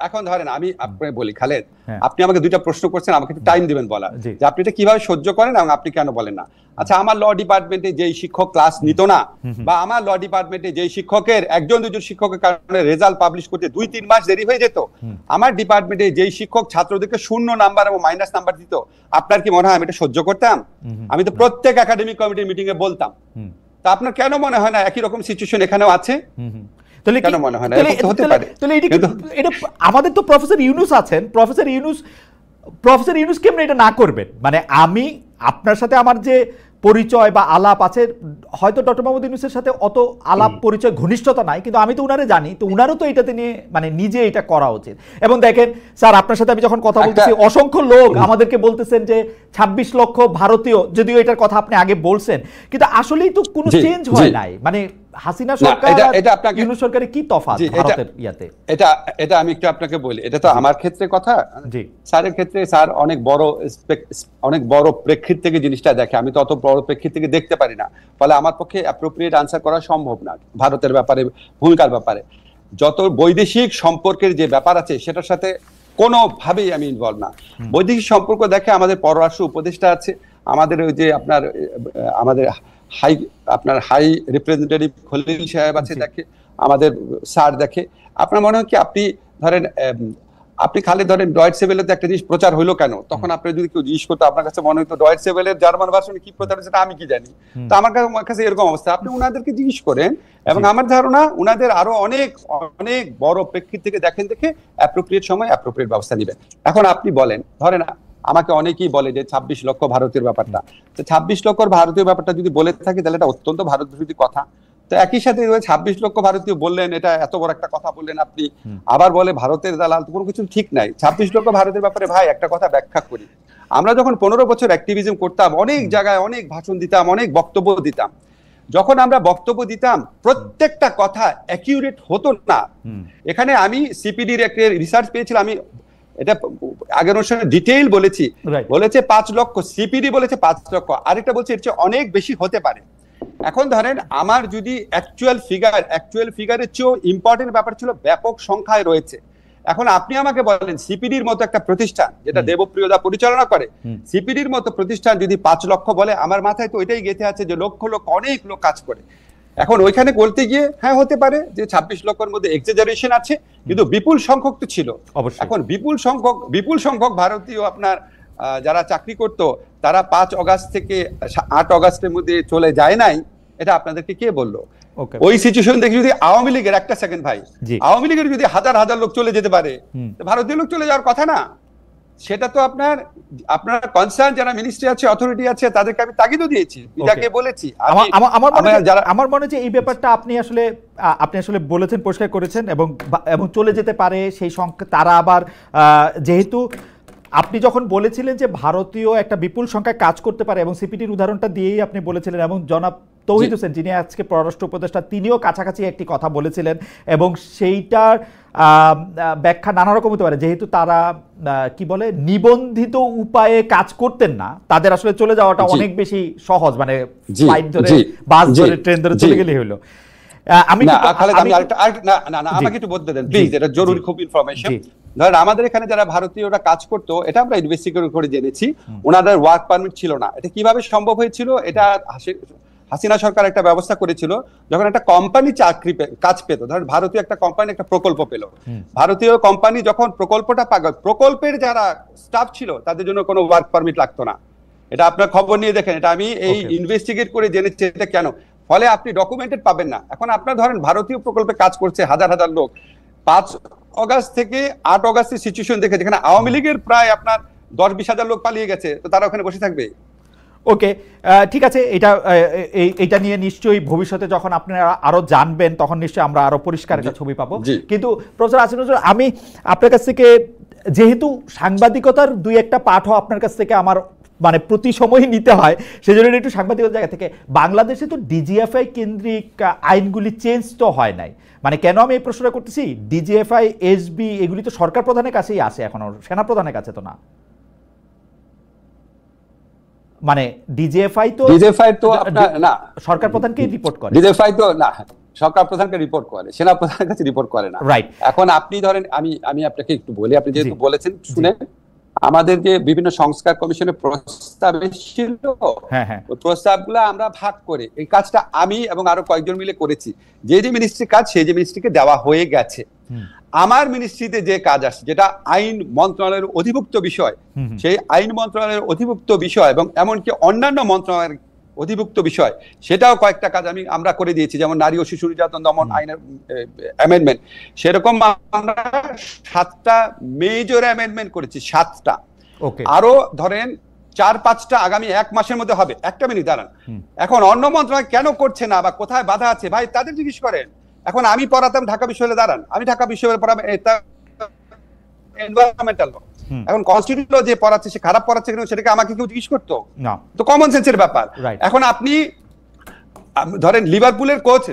এখন ধরেন আমি আপনাকে বলি, খালেদ আপনি আমাকে দুইটা প্রশ্ন করছেন, আমাকে একটু টাইম দিবেন বলা যে আপনি এটা কিভাবে সহ্য করেন এবং আপনি কেন বলেন না। আচ্ছা, আমার ল ডিপার্টমেন্টে যেই শিক্ষক ক্লাস নিত না, বা আমার ল ডিপার্টমেন্টে যেই শিক্ষকের একজন দুজন শিক্ষকের কারণে রেজাল্ট পাবলিশ করতে 2-3 মাস দেরি হয়ে যেত, আমার ডিপার্টমেন্টে যেই শিক্ষক ছাত্রদেরকে 0 নাম্বার এবং মাইনাস নাম্বার দিত, আপনার কি মনে হয় আমি এটা সহ্য করতাম? আমি তো প্রত্যেক একাডেমিক কমিটির মিটিং এ বলতাম। তা আপনার কেন মনে হয় না একই রকম সিচুয়েশন এখানেও আছে? আমাদের তো প্রফেসর ইউনুস আছেন, প্রফেসর ইউনুস কেমনে এটা না করবেন? মানে আমি আপনার সাথে আমার যে পরিচয় বা আলাপ আছে, হয়তো ডক্টর মোহাম্মদ ইউনুসের সাথে অত আলাপ পরিচয় ঘনিষ্ঠতা নাই, কিন্তু আমি তো উনারে জানি, তো উনারও তো এটাতে নিয়ে মানে নিজে এটা করা উচিত। এবং দেখেন স্যার, আপনার সাথে আমি যখন কথা বলতেছি, অসংখ্য লোক আমাদেরকে বলতেছেন যে 26 লক্ষ ভারতীয়, যদিও এটার কথা আপনি আগে বলছেন, কিন্তু আসলেই তো কোনো চেঞ্জ হয় নাই। মানে হাসিনা সরকার আর ইউনুস সরকারের কি তফাৎ ভারতের ইয়াতে? এটা আমি একটু আপনাকে বলি, এটা তো আমার ক্ষেত্রে কথা, স্যারের ক্ষেত্রে স্যার অনেক বড় প্রেক্ষিত থেকে জিনিসটা দেখে, আমি তো অত বড় প্রেক্ষিত থেকে দেখতে পারি না, ফলে আমার পক্ষে অ্যাপ্রোপ্রিয়েট আনসার করা সম্ভব না ভারতের ব্যাপারে, ভূমিকার ব্যাপারে। যত বৈদেশিক সম্পর্কের যে ব্যাপার আছে সেটার সাথে কোনোভাবেই আমি ইনভলভ না। বৈদেশিক সম্পর্ক দেখে আমাদের পররাষ্ট্র উপদেষ্টা আছে, আমাদের ওই যে আমাদের হাই রিপ্রেজেন্টেটিভ খলিল সাহেব আছে, দেখে আমাদের স্যার দেখে। আপনার মনে হয় কি আপনি খালি ধরেন ডয়েটসে ভেলেতে একটা জিনিস প্রচার হইলো কেন, তখন আপনি যদি কেউ জিজ্ঞেস করতো আপনার কাছে মনে হতো ডয়েটসে ভেলের জার্মান ভার্সনে কি প্রচার হয়েছে আমি কি জানি। তো আমার কাছে এরকম অবস্থা, আপনি উনাদেরকে জিজ্ঞেস করেন, এবং আমার ধারণা উনাদের আরো অনেক অনেক বড় প্রেক্ষিত থেকে দেখে অ্যাপ্রোপ্রিয়েট সময় অ্যাপ্রোপ্রিয়েট ব্যবস্থা নেবেন। এখন আপনি বলেন, ধরেন আমাকে অনেকেই বলে যে 26 লক্ষ ভারতীয় ব্যাপারটা, তো 26 লক্ষ ভারতীয় ব্যাপারটা যদি বলে থাকি তাহলে এটা অত্যন্ত ভারত বিরোধী কথা। তো একই সাথে 26 লক্ষ ভারতীয় বললেন, এটা এত বড় একটা কথা বললেন আপনি, আবার বলে ভারতের দালাল, কোনো কিছু ঠিক নাই। 26 লক্ষ ভারতের ব্যাপারে ভাই একটা কথা ব্যাখ্যা করি, আমরা যখন 15 বছর অ্যাক্টিভিজম করতাম, অনেক জায়গায় অনেক ভাষণ দিতাম, অনেক বক্তব্য দিতাম, যখন আমরা বক্তব্য দিতাম প্রত্যেকটা কথা অ্যাকিউরেট হতো না। এখানে আমি সিপিডির একটা রিসার্চ পেয়েছিলাম, আমি এটা আগের অনুষ্ঠানে ডিটেইল বলেছে 5 লক্ষ, সিপিডি বলেছে 5 লক্ষ, আরেকটা বলছে এর চেয়ে অনেক বেশি হতে পারে। এখন ধরেন আমার যদি অ্যাকচুয়াল ফিগারের চেয়েও ইম্পর্টেন্ট ব্যাপার ছিল ব্যাপক সংখ্যায় রয়েছে। এখন আপনি আমাকে বলেন, সিপিডির মতো একটা প্রতিষ্ঠান যেটা দেবপ্রিয়দা পরিচালনা করে, সিপিডির মতো প্রতিষ্ঠান যদি 5 লক্ষ বলে, আমার মাথায় তো এটাই গেঁথে আছে যে লক্ষ অনেক লোক কাজ করে। এখন ওইখানে বলতে গিয়ে হ্যাঁ হতে পারে যে 26 লক্ষের মধ্যে এক্সাজারেশন আছে, কিন্তু বিপুল সংখ্যক তো ছিল। এখন বিপুল সংখ্যক ভারতীয় আপনার যারা চাকরি করতো তারা 5 অগাস্ট থেকে 8 অগাস্টের মধ্যে চলে যায় নাই, এটা আপনাদেরকে কে বললো? ওকে, ওই সিচুয়েশন দেখে যদি আওয়ামী লীগের, একটা সেকেন্ড ভাই, জি, আওয়ামী লীগের যদি হাজার হাজার লোক চলে যেতে পারে, তো ভারতীয় লোক চলে যাওয়ার কথা না। সেটা তো আপনার কনসার্ন যারা মিনিস্ট্রি আছে, অথরিটি আছে, তাদেরকে আমি তাগিদও দিয়েছি, বিদাকে বলেছি। আমার মনে হয় যে এই ব্যাপারটা আপনি আসলে বলেছেন, পরিষ্কার করেছেন, এবং চলে যেতে পারে সেই সংখ্যা। তারা আবার যেহেতু আপনি যখন বলেছিলেন যে ভারতীয় একটা বিপুল সংখ্যায় কাজ করতে পারে, এবং সিপিটির উদাহরণটা দিয়েই আপনি বলেছিলেন, এবং জনাব তৌহিদ হোসেন যিনি আজকে পররাষ্ট্র উপদেষ্টা, তিনিও কাছাকাছি একটি কথা বলেছিলেন, এবং সেইটার ব্যাখ্যা নানা রকম হতে পারে। যেহেতু তারা কি বলে নিবন্ধিত উপায়ে কাজ করতেন না, তাদের আসলে চলে যাওয়াটা অনেক বেশি সহজ, মানে ফ্লাইট ধরে, বাস ধরে, ট্রেন ধরে চলে গেলেই হলো। আমাকে একটু বলতে দেন প্লিজ, এটা জরুরি খুব ইনফরমেশন। ধরেন আমাদের এখানে যারা ভারতীয়রা কাজ করতো, এটা আমরা ইনভেস্টিগেট করে জেনেছি, ওনাদের ওয়ার্ক পারমিট ছিল না। এটা কিভাবে সম্ভব হয়েছিল? এটা হাসিনা সরকার একটা ব্যবস্থা করেছিল, যখন একটা কোম্পানি কাজ পেত, ধরেন ভারতীয় একটা কোম্পানি একটা প্রকল্প পেল, ভারতীয় কোম্পানি যখন প্রকল্পটা পাবে, প্রকল্পের যারা স্টাফ ছিল তাদের জন্য কোনো ওয়ার্ক পারমিট লাগতো না। এটা আপনার খবর নিয়ে দেখেন, এটা আমি এই ইনভেস্টিগেট করে জেনেছি এটা কেন। ফলে আপনি ডকুমেন্টেড পাবেন না। এখন আপনার ধরেন ভারতীয় প্রকল্পে কাজ করছে হাজার হাজার লোক, 5 অগাস্ট থেকে 8 অগাস্টের সিচুয়েশন দেখে, যেখানে আওয়ামী লীগের প্রায় আপনার 10-20 হাজার লোক পালিয়ে গেছে, তো তারা ওখানে বসে থাকবে? ওকে, ঠিক আছে। এটা নিয়ে নিশ্চয়ই ভবিষ্যতে যখন আপনারা আরো জানবেন, তখন নিশ্চয়ই আমরা আরো পরিষ্কার একটা ছবি পাবো। কিন্তু প্রফেসর আসিফ নজরুল, আমি আপনার কাছ থেকে, যেহেতু সাংবাদিকতার 2-1টা পাঠও আপনার কাছ থেকে আমার মানে প্রতি সময়ই নিতে হয়, সেজন্য একটু সাংবাদিকতার জায়গা থেকে, বাংলাদেশে তো ডিজিএফআই কেন্দ্রিক আইনগুলি চেঞ্জ তো হয় নাই। মানে কেন আমি এই প্রশ্নটা করতেছি, ডিজিএফআই, এসবি এগুলি তো সরকার প্রধানের কাছেই আসে, এখনো সেনা প্রধানের কাছে তো না। মানে ডিজিএফআই তো আপনার না, সরকার প্রধানকে রিপোর্ট করে। ডিজিএফআই তো না, সরকার প্রধানকে রিপোর্ট করে, সেনা প্রধানের কাছে রিপোর্ট করে না। রাইট। এখন আপনি ধরেন, আমি আপনাকে একটু বলি, আপনি যেহেতু বলেছেন শুনে, আমাদের যে বিভিন্ন সংস্কার কমিশনের প্রস্তাব এসেছিল, ওই প্রস্তাবগুলো আমরা ভাগ করে এই কাজটা আমি এবং আরো কয়েকজন মিলে করেছি। যে মিনিস্ট্রির কাজ সেই মিনিস্ট্রিকে দেওয়া হয়ে গেছে। আমার মিনিস্ট্রিতে যে কাজ আসছে, যেটা আইন মন্ত্রণালয়ের অধিভুক্ত বিষয়, সেই আইন মন্ত্রণালয়ের অধিভুক্ত বিষয় এবং এমনকি অন্যান্য মন্ত্রণালয়ের অধিভুক্ত বিষয়, সেটাও কয়েকটা কাজ আমরা করে দিয়েছি। যেমন নারী ও শিশু নির্যাতন দমন আইনের অ্যামেন্ডমেন্ট, সেরকম আমরা 7টা মেজর অ্যামেন্ডমেন্ট করেছি, 7টা। আরো ধরেন 4-5টা আগামী 1 মাসের মধ্যে হবে। একটা মিনিট দাঁড়ান। এখন অন্য মন্ত্রণালয় কেন করছে না বা কোথায় বাধা আছে, ভাই তাদের জিজ্ঞেস করেন। এখন আমি পড়াতাম ঢাকা বিশ্ববিদ্যালয়ে, দাঁড়ান, আমি ঢাকা বিশ্ববিদ্যালয়ে পড়াবো এনভায়রনমেন্টাল ল। এখন কনস্টিটিউশন ল যে পড়াচ্ছে, সে খারাপ পড়াচ্ছে কেন, সেটাকে আমাকে কেউ জিজ্ঞেস করতো না? তো কমন সেন্সের ব্যাপার। এখন আপনি ধরেন লিভারপুলের কোচ,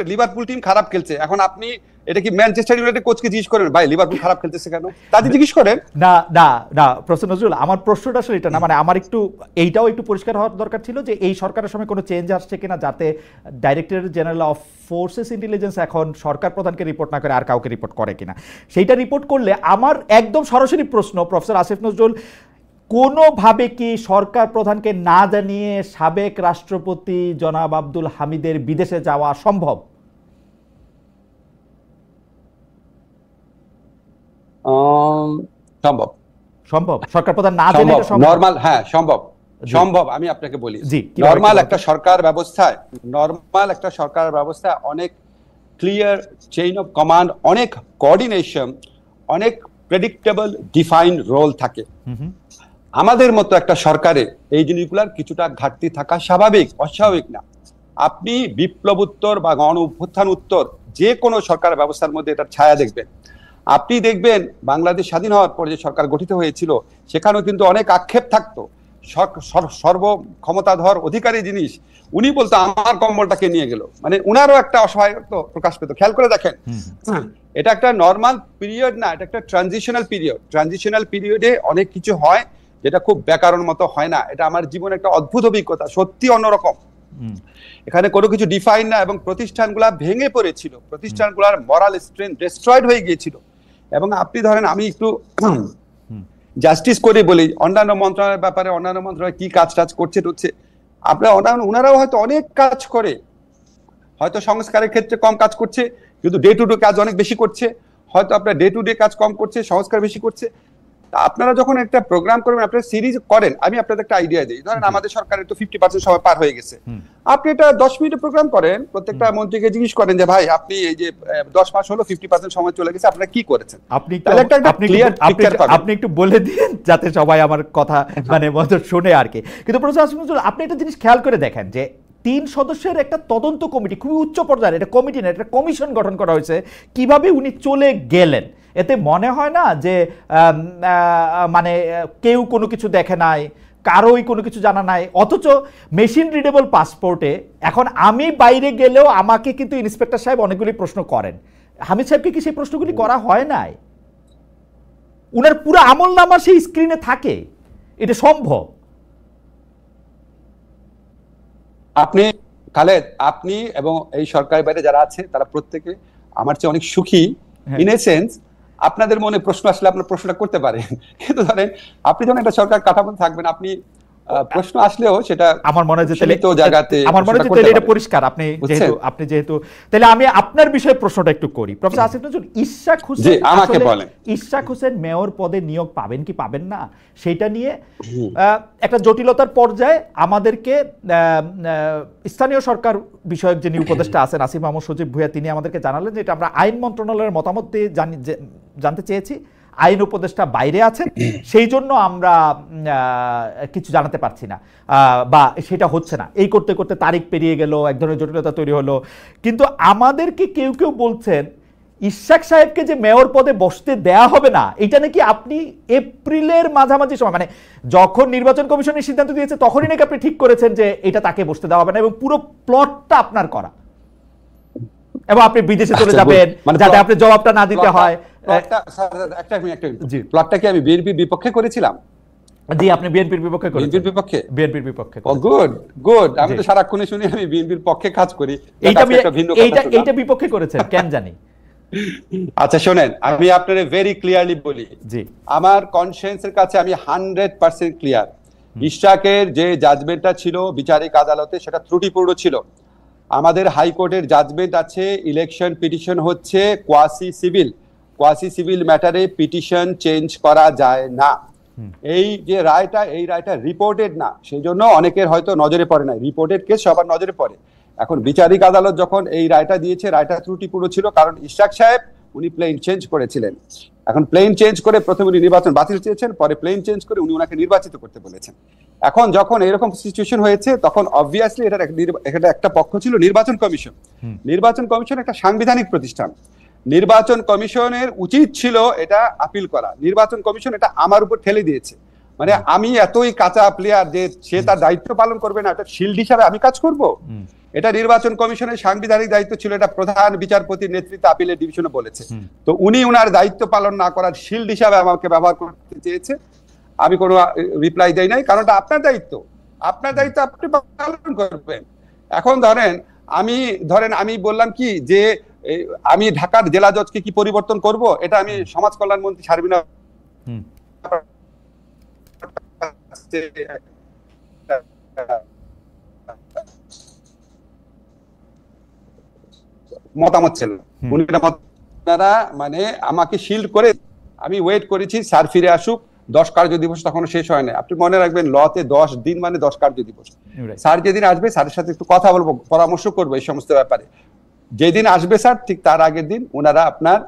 লিভারপুল টিম খারাপ খেলছে, এখন আপনি এটা কি ম্যানচেস্টার ইউনাইটেড কোচকে জিজ্ঞেস করেন, ভাই লিভারপুল খারাপ খেলতেছে কেন? তাদের জিজ্ঞেস করেন না। না না প্রফেসর নজরুল, আমার প্রশ্নটা আসলে এটা না, মানে আমার এইটাও একটু পরিষ্কার হওয়ার দরকার ছিল যে এই সরকারের সময় কোনো চেঞ্জ আসছে কিনা, যাতে director general of forces intelligence এখন সরকার প্রধানকে রিপোর্ট না করে আর কাউকে রিপোর্ট করে কিনা। সেইটা রিপোর্ট করলে আমার একদম সরাসরি প্রশ্ন, প্রফেসর আসিফ নজরুল, কোনোভাবে কি সরকার প্রধানকে না জানিয়ে সাবেক রাষ্ট্রপতি জনাব আব্দুল হামিদের বিদেশে যাওয়া সম্ভব? সম্ভব। সরকার প্রধান না জেনে নরমাল, হ্যাঁ সম্ভব। আমি আপনাকে বলি, নরমাল একটা সরকার ব্যবস্থা অনেক ক্লিয়ার চেইন অফ কমান্ড, অনেক কোঅর্ডিনেশন, অনেক প্রেডিক্টেবল ডিফাইন্ড রোল থাকে। আমাদের মতো একটা সরকারে এই জিনিসগুলোর কিছুটা ঘাটতি থাকা স্বাভাবিক, অস্বাভাবিক না। আপনি বিপ্লব উত্তর বা গণ অভ্যুত্থান উত্তর যে কোনো সরকার ব্যবস্থার মধ্যে এটার ছায়া দেখবেন। আপনি দেখবেন বাংলাদেশ স্বাধীন হওয়ার পর যে সরকার গঠিত হয়েছিল, সেখানেও কিন্তু অনেক আক্ষেপ থাকতো। সর্ব ক্ষমতাধর অধিকারী জিনিস, উনি বলতো আমার কম্বলটাকে নিয়ে গেল, মানে উনারও একটা অসহায়ত্ব প্রকাশ পেত। খেয়াল করে দেখেন, এটা একটা নর্মাল পিরিয়ড না, এটা একটা ট্রানজিশনাল পিরিয়ড। ট্রানজিশনাল পিরিয়ডে অনেক কিছু হয় যেটা খুব ব্যাকরণ মতো হয় না। এটা আমার জীবনে একটা অদ্ভুত অভিজ্ঞতা, সত্যি অন্যরকম। এখানে কোনো কিছু ডিফাইন না, এবং প্রতিষ্ঠানগুলা ভেঙে পড়েছিল, প্রতিষ্ঠানগুলার মরাল স্ট্রেংথ ডিস্ট্রয়েড হয়ে গিয়েছিল। এবং আপনি ধরেন, আমি একটু জাস্টিস করে বলি, অন্যান্য মন্ত্রণালয়ের ব্যাপারে অন্যান্য মন্ত্রণালয় কি কাজ করছে আপনার ওনারাও হয়তো অনেক কাজ করে, হয়তো সংস্কারের ক্ষেত্রে কম কাজ করছে, কিন্তু ডে টু ডে কাজ অনেক বেশি করছে। হয়তো আপনার ডে টু ডে কাজ কম করছে, সংস্কার বেশি করছে। আপনারা যখন একটা প্রোগ্রাম করবেন, আপনারা সিরিজ করেন, আমি আপনাদের একটা আইডিয়া দিই। ধরেন আমাদের সরকারের তো 50% সময় পার হয়ে গেছে, আপনি এটা 10 মিনিটের প্রোগ্রাম করেন, প্রত্যেকটা মন্ত্রীকে জিজ্ঞেস করেন যে ভাই আপনি এই যে 10 মাস হলো 50% সময় চলে গেছে, আপনারা কি করেছেন? আপনি একটু বলে দিন যাতে সবাই আমার কথা মানে মতো শুনে আর কি। কিন্তু প্রফেসর আসিফ নজরুল, আপনি একটা জিনিস খেয়াল করে দেখেন যে 3 সদস্যের একটা তদন্ত কমিটি, খুবই উচ্চ পর্যায়ের, এটা কমিটি না, এটা কমিশন গঠন করা হয়েছে, কিভাবে উনি চলে গেলেন এতে মনে হয় না যে মানে কেউ কোনো কিছু দেখে নাই, কারোই কোনো কিছু জানা নাই, অথচ মেশিন রিডেবল পাসপোর্টে এখন আমি বাইরে গেলেও আমাকে কিন্তু ইন্সপেক্টর সাহেব অনেকগুলি প্রশ্ন করেন। হামিদ সাহেবকে কি সেই প্রশ্নগুলি করা হয় নাই? উনার পুরো আমল নামা সেই স্ক্রিনে থাকে, এটা সম্ভব? আপনি খালেদ, আপনি এবং এই সরকারের বাইরে যারা আছে তারা প্রত্যেকে আমার চেয়ে অনেক সুখী, ইন এ সেন্স আপনাদের মনে প্রশ্ন আসলে আপনার প্রশ্নটা করতে পারেন, কিন্তু ধরেন আপনি যখন একটা সরকার কাঠামো থাকবেন, আপনি প্রশ্ন আসলেও সেটা আমার মনে হয় সীমিত জায়গাতে, আমার মনে হয় এটা পরিষ্কার। আপনি যেহেতু তাহলে আমি আপনার বিষয়ে প্রশ্নটা একটু করি। প্রফেসর আসিফ নজরুল, ইশরাক হোসেন মেয়র পদে নিয়োগ পাবেন কি পাবেন না সেটা নিয়ে একটা জটিলতার পর্যায়ে আমাদেরকে স্থানীয় সরকার বিষয়ক যিনি উপদেষ্টা আছেন আসিফ মাহমুদ সজীব ভুঁইয়া, তিনি আমাদেরকে জানালেন যে এটা আমরা আইন মন্ত্রণালয়ের মতামত দিয়ে জানতে চেয়েছি, আইন উপদেষ্টা বাইরে আছেন, সেই জন্য আমরা কিছু জানাতে পারছি না বা সেটা হচ্ছে না। এই করতে করতে তারিখ পেরিয়ে গেল, এক ধরনের জটিলতা তৈরি হলো। কিন্তু আমাদেরকে কেউ কেউ বলছেন ইশরাক সাহেবকে যে মেয়র পদে বসতে দেয়া হবে না, এটা নাকি আপনি এপ্রিলের মাঝামাঝি সময়, মানে যখন নির্বাচন কমিশনের সিদ্ধান্ত দিয়েছে তখনই নাকি আপনি ঠিক করেছেন যে এটা তাকে বসতে দেওয়া হবে না, এবং পুরো প্লটটা আপনার করা, এবং আপনি বিদেশে চলে যাবেন যাতে আপনি জবাবটা না দিতে হয়। প্লটটা কি আমি বিএনপির বিপক্ষে করেছিলাম? জি, আপনি বিএনপির বিপক্ষে করেছেন। বিএনপির বিপক্ষে। ও গুড গুড, আমি তো সারাক্ষণ শুনি আমি বিএনপির পক্ষে কাজ করি, এইটা বিপক্ষে করেছেন কেন জানি। আচ্ছা শোনেন, আমি আপনারে ভেরি ক্লিয়ারলি বলি, জি আমার কনসিয়েন্সের কাছে আমি 100% ক্লিয়ার। ইশরাকের যে জাজমেন্টটা ছিল বিচারিক আদালতে সেটা ত্রুটিপূর্ণ ছিল। আমাদের হাইকোর্টের জাজমেন্ট আছে, ইলেকশন পিটিশন হচ্ছে কোয়াসি সিভিল ম্যাটারে পিটিশন চেঞ্জ করা যায় না। এই যে রায়টা, এই রায়টা রিপোর্টেড না, সেই জন্য অনেকের হয়তো নজরে পড়ে না। রিপোর্টেড কেস সবার নজরে পড়ে। এখন বিচারিক আদালত যখন এই রায়টা দিয়েছে, রায়টা ত্রুটিপূর্ণ ছিল, কারণ ইশরাক সাহেব উনি প্লেন চেঞ্জ করেছিলেন। এখন প্লেন চেঞ্জ করে প্রথমে উনি নির্বাচন বাতিল চেয়েছেন, পরে প্লেন চেঞ্জ করে উনি ওনাকে নির্বাচিত করতে বলেছেন। এখন যখন এরকম সিচুয়েশন হয়েছে তখন অবভিয়াসলি এটা একটা পক্ষ ছিল নির্বাচন কমিশন। নির্বাচন কমিশন একটা সাংবিধানিক প্রতিষ্ঠান। নির্বাচন কমিশনের উচিত ছিল এটা আপিল করা। নির্বাচন কমিশন এটা আমার উপর ঠেলে দিয়েছে, মানে আমি এতই কাঁচা প্লেয়ার যে সে তার দায়িত্ব পালন করবে না, এটা শিল্ড হিসাবে আমি কাজ করব। এটা নির্বাচন কমিশনের সাংবিধানিক দায়িত্ব ছিল, এটা প্রধান বিচারপতির নেতৃত্বে আপিলের ডিভিশনে বলেছে। তো উনি উনার দায়িত্ব পালন না করার শিল্ড হিসাবে আমাকে ব্যবহার করতে চেয়েছে। আমি কোনো রিপ্লাই দেই নাই, কারণ এটা আপনার দায়িত্ব, আপনার দায়িত্ব আপনি পালন করবেন। এখন ধরেন আমি বললাম কি যে আমি ঢাকার জেলা জজকে কি পরিবর্তন করব, এটা আমি সমাজ কল্যাণ মন্ত্রী সার্বিনা মতামত ছিল, আপনারা মানে আমাকে শিল্ড করে আমি ওয়েট করেছি স্যার ফিরে আসুক, 10 কার্য দিবস তখনো শেষ হয় না। আপনি মনে রাখবেন লতে 10 দিন মানে 10 কার্য দিবস। স্যার যেদিন আসবে স্যারের সাথে একটু কথা বলবো, পরামর্শ করবো এই সমস্ত ব্যাপারে। যেদিন আসবে স্যার ঠিক তার আগের দিন ওনারা আপনার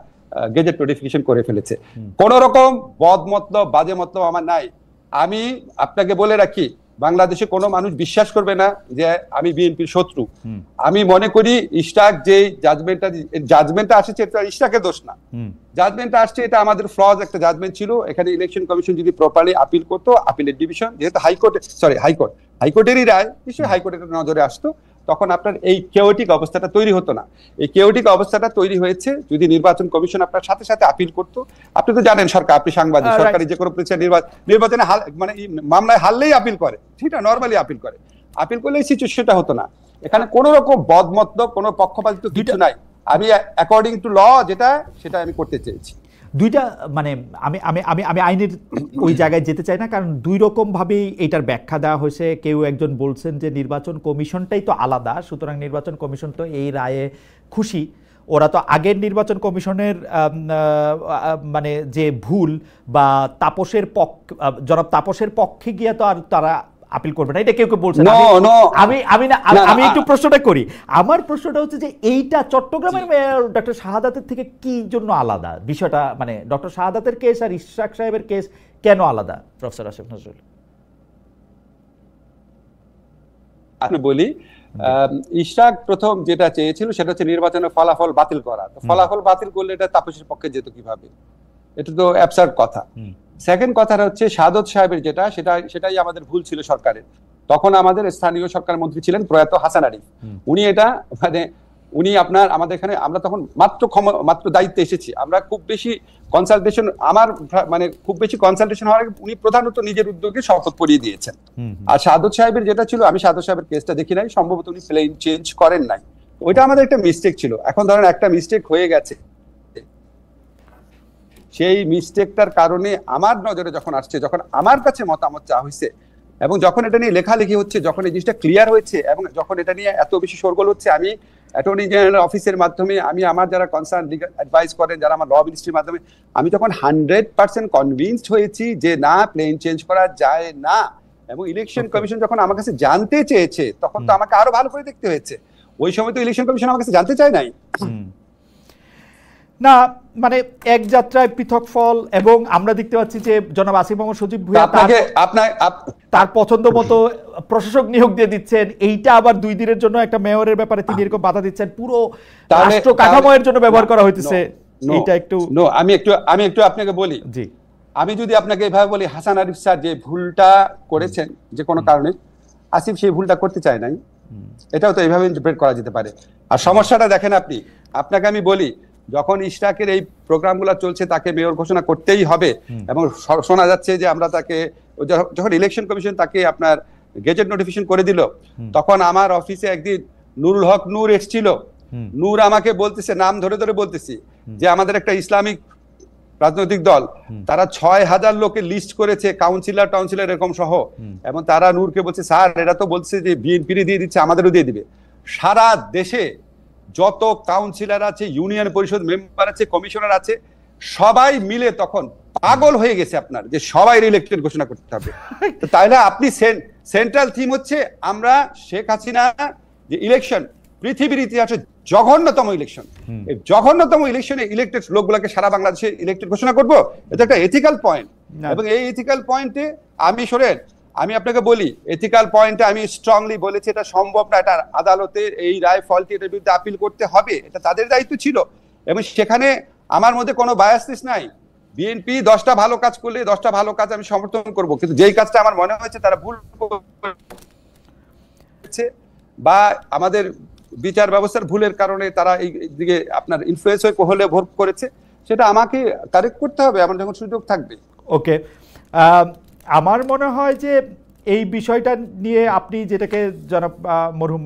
গেজেট নোটিফিকেশন করে ফেলেছে। কোন রকম বদমতলব বাজে মতলব আমার নাই। আমি আপনাকে বলে রাখি, বাংলাদেশে কোনো মানুষ বিশ্বাস করবে না যে আমি বিএনপির শত্রু। আমি মনে করি ইশরাক যে জাজমেন্টটা আসছে এটা ইশরাকের দোষ না, জাজমেন্টটা আসছে এটা আমাদের ফ্লজ একটা জাজমেন্ট ছিল। এখানে ইলেকশন কমিশন যদি প্রপারলি আপিল করতো, আপিলের ডিভিশন যেহেতু হাইকোর্টেরই রায়, নিশ্চয়ই হাইকোর্টের নজরে আসতো, তখন আপনার এই কেওটিক অবস্থাটা তৈরি হতো না। এই কেওটিক অবস্থাটা তৈরি হয়েছে যদি নির্বাচন কমিশন আপনার সাথে সাথে আপিল করতো। আপনি তো জানেন সরকার, আপনি সাংবাদিক, সরকারি যে কোনো নির্বাচনে মানে মামলায় হারলেই আপিল করে, সেটা নর্মালি আপিল করে। আপিল করলে এই সিচুয়েশনটা হতো না। এখানে কোন রকম বদমতলব, কোনো পক্ষপাতিত্ব কিছু নাই। আমি অ্যাকর্ডিং টু ল সেটা আমি করতে চেয়েছি। দুইটা মানে আমি আমি আমি আমি আইনের ওই জায়গায় যেতে চাই না, কারণ দুই রকম ভাবেই এটার ব্যাখ্যা দেওয়া হয়েছে। কেউ একজন বলছেন যে নির্বাচন কমিশনটাই তো আলাদা, সুতরাং নির্বাচন কমিশন তো এই রায়ে খুশি। ওরা তো আগের নির্বাচন কমিশনের মানে যে ভুল বা জনাব তাপসের পক্ষে গিয়ে তো আর তারা আপিল করবে না, এটা কেউ কেউ বলছে। আমি একটু প্রশ্নটা করি। আমার প্রশ্নটা হচ্ছে যে এইটা চট্টগ্রামের মেয়র ডক্টর শাহাদাতের থেকে কি জন্য আলাদা বিষয়টা, মানে ডক্টর শাহাদাতের কেস আর ইশরাক সাহেবের কেস কেন আলাদা প্রফেসর আসিফ নজরুল? আমি বলি, ইশরাক প্রথম যেটা চেয়েছিল সেটা হচ্ছে নির্বাচনের ফলাফল বাতিল করা। তো ফলাফল বাতিল করলে এটা তাপসের পক্ষে যেত কিভাবে? এটা তো অ্যাবসার্ড কথা। সেকেন্ড কথাটা হচ্ছে শাহাদত সাহেবের সেটাই আমাদের ভুল ছিল সরকারের। তখন আমাদের স্থানীয় সরকার মন্ত্রী ছিলেন প্রয়াত হাসান আরিফ। উনি আমাদের এখানে, আমরা তখন মাত্র দায়িত্বে এসেছি, আমরা খুব বেশি কনসালটেশন হওয়ার আগে উনি প্রধানত নিজের উদ্যোগে শপথ পড়িয়ে দিয়েছেন। আর শাহাদত সাহেবের যেটা ছিল, আমি শাহাদত সাহেবের কেসটা দেখি নাই, সম্ভবত উনি প্লেন চেঞ্জ করেন নাই, ওইটা আমাদের একটা মিস্টেক ছিল। এখন ধরেন একটা মিস্টেক হয়ে গেছে, সেই মিস্টেকটার কারণে আমার নজরে যখন আসছে, যখন আমার কাছে মতামত চাওয়া হয়েছে এবং যখন এটা নিয়ে লেখালেখি হচ্ছে, যখন এই জিনিসটা ক্লিয়ার হয়েছে এবং যখন এটা নিয়ে এত বেশি শোরগোল হচ্ছে, আমি অ্যাটর্নি জেনারেল অফিসের মাধ্যমে, আমি আমার যারা কনসার্ন লিগ্যাল অ্যাডভাইস করেন, যারা আমার ল মিনিস্ট্রির মাধ্যমে, আমি যখন 100% কনভিন্সড হয়েছি যে না, প্লেন চেঞ্জ করা যায় না, এবং ইলেকশন কমিশন যখন আমার কাছে জানতে চেয়েছে, তখন তো আমাকে আরো ভালো করে দেখতে হয়েছে। ওই সময় তো ইলেকশন কমিশন আমার কাছে জানতে চায় নাই না, মানে এক যাত্রায় পৃথক ফল। এবং আমরা দেখতে পাচ্ছি যে জনাব আসিফ মোহাম্মদ সজীব ভুঁইয়া তার পছন্দ মতো প্রশাসক নিয়োগ দিয়ে দিচ্ছেন, এইটা আবার 2 দিনের জন্য একটা মেয়রের ব্যাপারে তিনি এরকম বাধা দিচ্ছেন, পুরো রাষ্ট্র কাঠামোর জন্য ব্যবহার করা হইতেছে। এটা একটু আমি একটু আপনাকে বলি, জি, আমি যদি আপনাকে এভাবে বলি, হাসান আরিফ স্যার যে ভুলটা করেছেন যে কোনো কারণে, আসিফ সেই ভুলটা করতে চায় নাই, এটাও তো এইভাবে ইন্টারপ্রেট করা যেতে পারে। আর সমস্যাটা দেখেন, আপনাকে আমি বলি, যখন ইশরাকের এই প্রোগ্রামগুলো চলছে, তাকে মেয়র ঘোষণা করতেই হবে, এবং শোনা যাচ্ছে যে আমরা তাকে, যখন ইলেকশন কমিশন তাকে আপনার গেজেট নোটিফিকেশন করে দিল, তখন আমার অফিসে একদিন নুরুল হক নূর এসেছিল। নূর আমাকে বলতেছে, নাম ধরে ধরে বলতেছি, যে আমাদের একটা ইসলামিক রাজনৈতিক দল, তারা 6000 লোকের লিস্ট করেছে, কাউন্সিলর এরকম সহ, এবং তারা নূরকে বলছে, স্যার এরা তো বলছে যে বিএনপি দিয়ে দিচ্ছে, আমাদেরও দিয়ে দিবে। সারা দেশে যত কাউন্সিলর আছে, ইউনিয়ন পরিষদ মেম্বার আছে, কমিশনার আছে, সবাই মিলে তখন পাগল হয়ে গেছে আপনার, যে সবাই ইলেকটেড ঘোষণা করতে হবে। তাহলে আপনি সেন্ট্রাল থিম হচ্ছে, আমরা শেখ হাসিনা যে ইলেকশন, পৃথিবীর ইতিহাসে জঘন্যতম ইলেকশন, এই জঘন্যতম ইলেকশনে ইলেকটেড লোকগুলোকে সারা বাংলাদেশে ইলেকটেড ঘোষণা করবো, এটা একটা এথিক্যাল পয়েন্ট। এবং এই এথিক্যাল পয়েন্টে আমি আপনাকে বলি, এথিক্যাল পয়েন্টে আমি স্ট্রংলি বলেছি এটা সম্ভব না, এটা আদালতের এই রায় ফলটি এটার বিরুদ্ধে আপিল করতে হবে, এটা তাদের দায়িত্ব ছিল। এবং সেখানে আমার মধ্যে কোনো বায়াসনেস নাই। বিএনপি 10টা ভালো কাজ করলে 10টা ভালো কাজ আমি সমর্থন করব, কিন্তু যেই কাজটা আমার মনে হয়েছে তারা ভুল করছে বা আমাদের বিচার ব্যবস্থার ভুলের কারণে তারা এই দিকে আপনার ইনফ্লুয়েন্স হলে ভোট করেছে, সেটা আমাকে কারেক্ট করতে হবে আমার যখন সুযোগ থাকবে। ওকে, আমার মনে হয় যে এই বিষয়টা নিয়ে আপনি যেটাকে জনাব মরহুম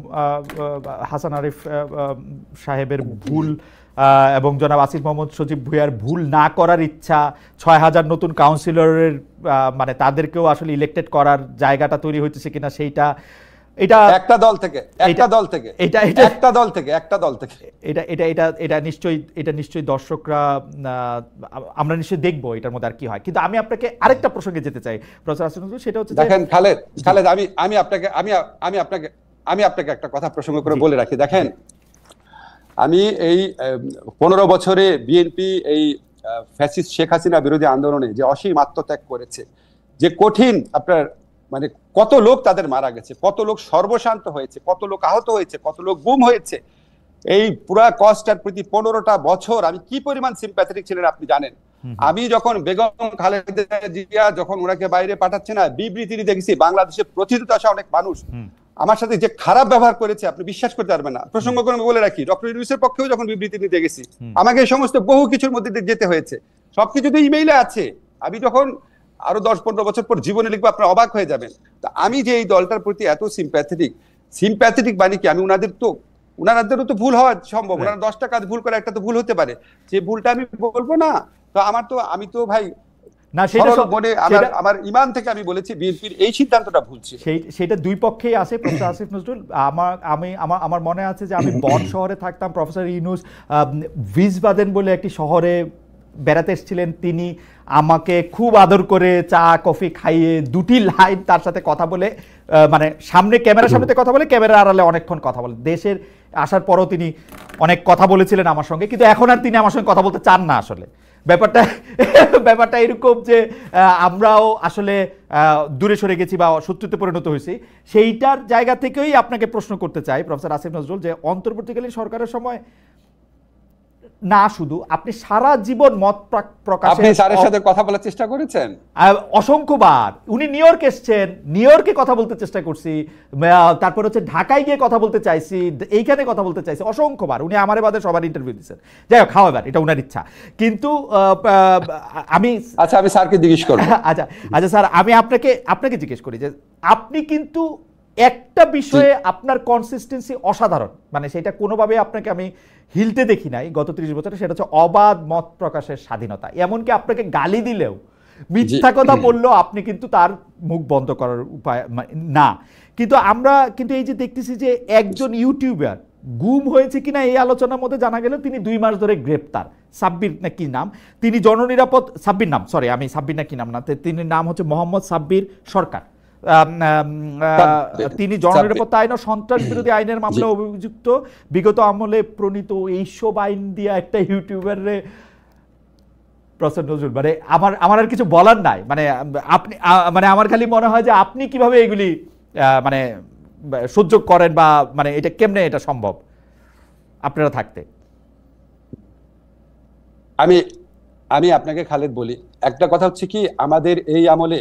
হাসান আরিফ সাহেবের ভুল এবং জনাব আসিফ মোহাম্মদ সজীব ভুঁইয়ার ভুল না করার ইচ্ছা, 6000 নতুন কাউন্সিলরের মানে তাদেরকেও আসলে ইলেক্টেড করার জায়গাটা তৈরি হইতেছে কিনা, সেইটা একটা দল থেকে এটা নিশ্চয়ই দর্শকরা, আমরা নিশ্চয়ই দেখবো এটার মধ্যে আর কি হয়। কিন্তু আমি আপনাকে আরেকটা প্রসঙ্গে যেতে চাই প্রফেসর আসিফ নজরুল, সেটা হচ্ছে দেখেন খালেদ, আমি আপনাকে একটা কথা প্রসঙ্গ করে বলে রাখি। দেখেন, আমি এই 15 বছরে বিএনপি এই ফ্যাসিস্ট শেখ হাসিনা বিরোধী আন্দোলনে যে অসীম আত্মত্যাগ করেছে, যে কঠিন আপনার মানে কত লোক তাদের মারা গেছে, কত লোক সর্বশান্ত হয়েছে, কত লোক আহত হয়েছে, কত লোক গুম হয়েছে, এই পুরা কস্টার প্রতি 15টা বছর আমি কি পরিমাণ সিম্প্যাথেটিক ছিলেন আপনি জানেন। আমি যখন বেগম খালেদা জিয়া যখন ওনাকে বাইরে পাঠাচ্ছে না, বিবৃতি দেখেছি, বাংলাদেশের প্রতিনিধিত আসা অনেক মানুষ আমার সাথে যে খারাপ ব্যবহার করেছে আপনি বিশ্বাস করতে পারবেন না। প্রসঙ্গ করে বলে রাখি, ডক্টর ইউনূসের পক্ষেও যখন বিবৃতি নিতে গেছি, আমাকে এই সমস্ত বহু কিছুর মধ্যে যেতে হয়েছে, সবকিছু তো ইমেইলে আছে। আমি যখন আরো 10-15 বছর পর জীবনে লিখবো, আপনারা অবাক হয়ে যাবেন। তা আমি যে এই দলটার প্রতি এত সিম্প্যাথেটিক মানে কি, আমি ওনাদেরও তো ভুল হওয়া সম্ভব, ওনারা 10টা কাজ ভুল করে একটা তো ভুল হতে পারে, যে ভুলটা আমি বলবো না। তো আমি তো ভাই না, সেটা মনে আমার ঈমান থেকে আমি বলেছি বিএনপির এই সিদ্ধান্তটা ভুল ছিল। সেটা দুই পক্ষেই আছে প্রফেসর আসিফ নজরুল। আমার মনে আছে যে আমি বন শহরে থাকতাম, প্রফেসর ইউনূস ভিসবাদেন বলে একটি শহরে বেড়াতে এসেছিলেন, তিনি আমাকে খুব আদর করে চা কফি খাইয়ে দুটি লাইন তার সাথে কথা বলে, মানে সামনে ক্যামেরার সামনে কথা বলে, ক্যামেরার আড়ালে অনেকক্ষণ কথা বলে। দেশের আসার পরও তিনি অনেক কথা বলেছিলেন আমার সঙ্গে, কিন্তু এখন আর তিনি আমার সঙ্গে কথা বলতে চান না। আসলে ব্যাপারটা এরকম যে আমরাও আসলে দূরে সরে গেছি বা শত্রুতে পরিণত হয়েছি। সেইটার জায়গা থেকেই আপনাকে প্রশ্ন করতে চাই প্রফেসর আসিফ নজরুল, যে অন্তর্বর্তীকালীন সরকারের সময় না শুধু আপনি সারা জীবন মত প্রকাশে, আপনি স্যারের সাথে কথা বলার চেষ্টা করেছেন অসংখ্যবার। উনি নিউ ইয়র্ক এসেছেন, নিউ ইয়র্কে কথা বলতে চেষ্টা করছি, তারপর হচ্ছে ঢাকায় গিয়ে কথা বলতে চাইছি, এইখানে কথা বলতে চাইছি অসংখ্যবার। উনি আমার বাদে সবার ইন্টারভিউ দিচ্ছেন। যাই হোক, হাওয়েভার এটা উনার ইচ্ছা। কিন্তু আমি স্যারকে জিজ্ঞেস করব। আচ্ছা স্যার, আমি আপনাকে জিজ্ঞেস করি যে আপনি কিন্তু একটা বিষয়ে আপনার কনসিস্টেন্সি অসাধারণ, মানে সেটা কোনোভাবে আপনাকে আমি হিলতে দেখি নাই গত 30 বছরে। সেটা হচ্ছে অবাধ মত প্রকাশের স্বাধীনতা। এমনকি আপনাকে গালি দিলেও, মিথ্যা কথা বললেও আপনি কিন্তু তার মুখ বন্ধ করার উপায় না। কিন্তু আমরা কিন্তু এই যে দেখতেছি যে একজন ইউটিউবার গুম হয়েছে কিনা এই আলোচনার মধ্যে জানা গেল তিনি 2 মাস ধরে গ্রেপ্তার। সাব্বির না কি নাম, তিনি জননিরাপদ, সাব্বির নাম, সরি আমি সাব্বির না কি নাম না, তিনি নাম হচ্ছে মোহাম্মদ সাব্বির সরকার। তিনি জননিরাপত্তা আইন ও সন্ত্রাস বিরোধী আইনের মামলায় অভিযুক্ত। বিগত আমলে প্রণীত এইসব আইন দিয়ে একটা ইউটিউবারে প্রফেসর নজরুল, মানে আমার আর কিছু বলার নাই। মানে আপনি, মানে আমার খালি মনে হয় যে আপনি কিভাবে এগুলি মানে সহ্য করেন, বা মানে এটা কেমনে এটা সম্ভব আপনারা থাকতে। আমি আপনাকে খালেদ বলি, একটা কথা হচ্ছে কি, আমাদের এই আমলে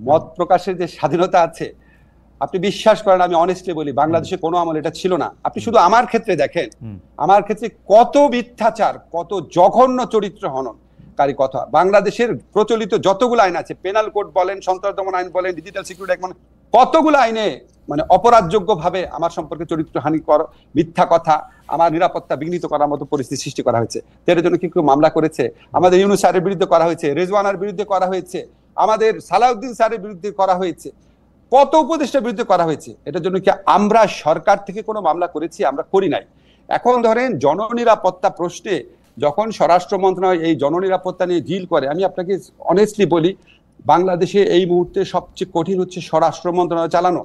মত প্রকাশের যে স্বাধীনতা আছে, আপনি বিশ্বাস করেন, আমি অনেস্টলি বলি, বাংলাদেশে কোনো আমল এটা ছিল না। আপনি শুধু আমার ক্ষেত্রে দেখেন, আমার ক্ষেত্রে কত মিথ্যাচার, কত জঘন্য চরিত্র হননকারী কথা। বাংলাদেশের প্রচলিত যতগুলো আইন আছে, পেনাল কোড বলেন, সন্ত্রাস দমন আইন বলেন, ডিজিটাল সিকিউরিটি অ্যাক্ট, মানে কতগুলো আইনে মানে অপরাধযোগ্য ভাবে আমার সম্পর্কে চরিত্রহানি মিথ্যা কথা, আমার নিরাপত্তা বিঘ্নিত করার মতো পরিস্থিতি সৃষ্টি করা হয়েছে। এর জন্য কি কেউ মামলা করেছে? আমাদের ইউনূস স্যারের বিরুদ্ধে করা হয়েছে, রেজওয়ানার বিরুদ্ধে করা হয়েছে, আমাদের সালাউদ্দিন স্যারের বিরুদ্ধে করা হয়েছে, কত উপদেষ্টার বিরুদ্ধে করা হয়েছে। এটার জন্য কি আমরা সরকার থেকে কোনো মামলা করেছি? আমরা করি নাই। এখন ধরেন জননিরাপত্তা প্রশ্নে যখন স্বরাষ্ট্র মন্ত্রণালয় এই জননিরাপত্তা নিয়ে ডিল করে, আমি আপনাকে অনেস্টলি বলি, বাংলাদেশে এই মুহূর্তে সবচেয়ে কঠিন হচ্ছে স্বরাষ্ট্র মন্ত্রণালয় চালানো।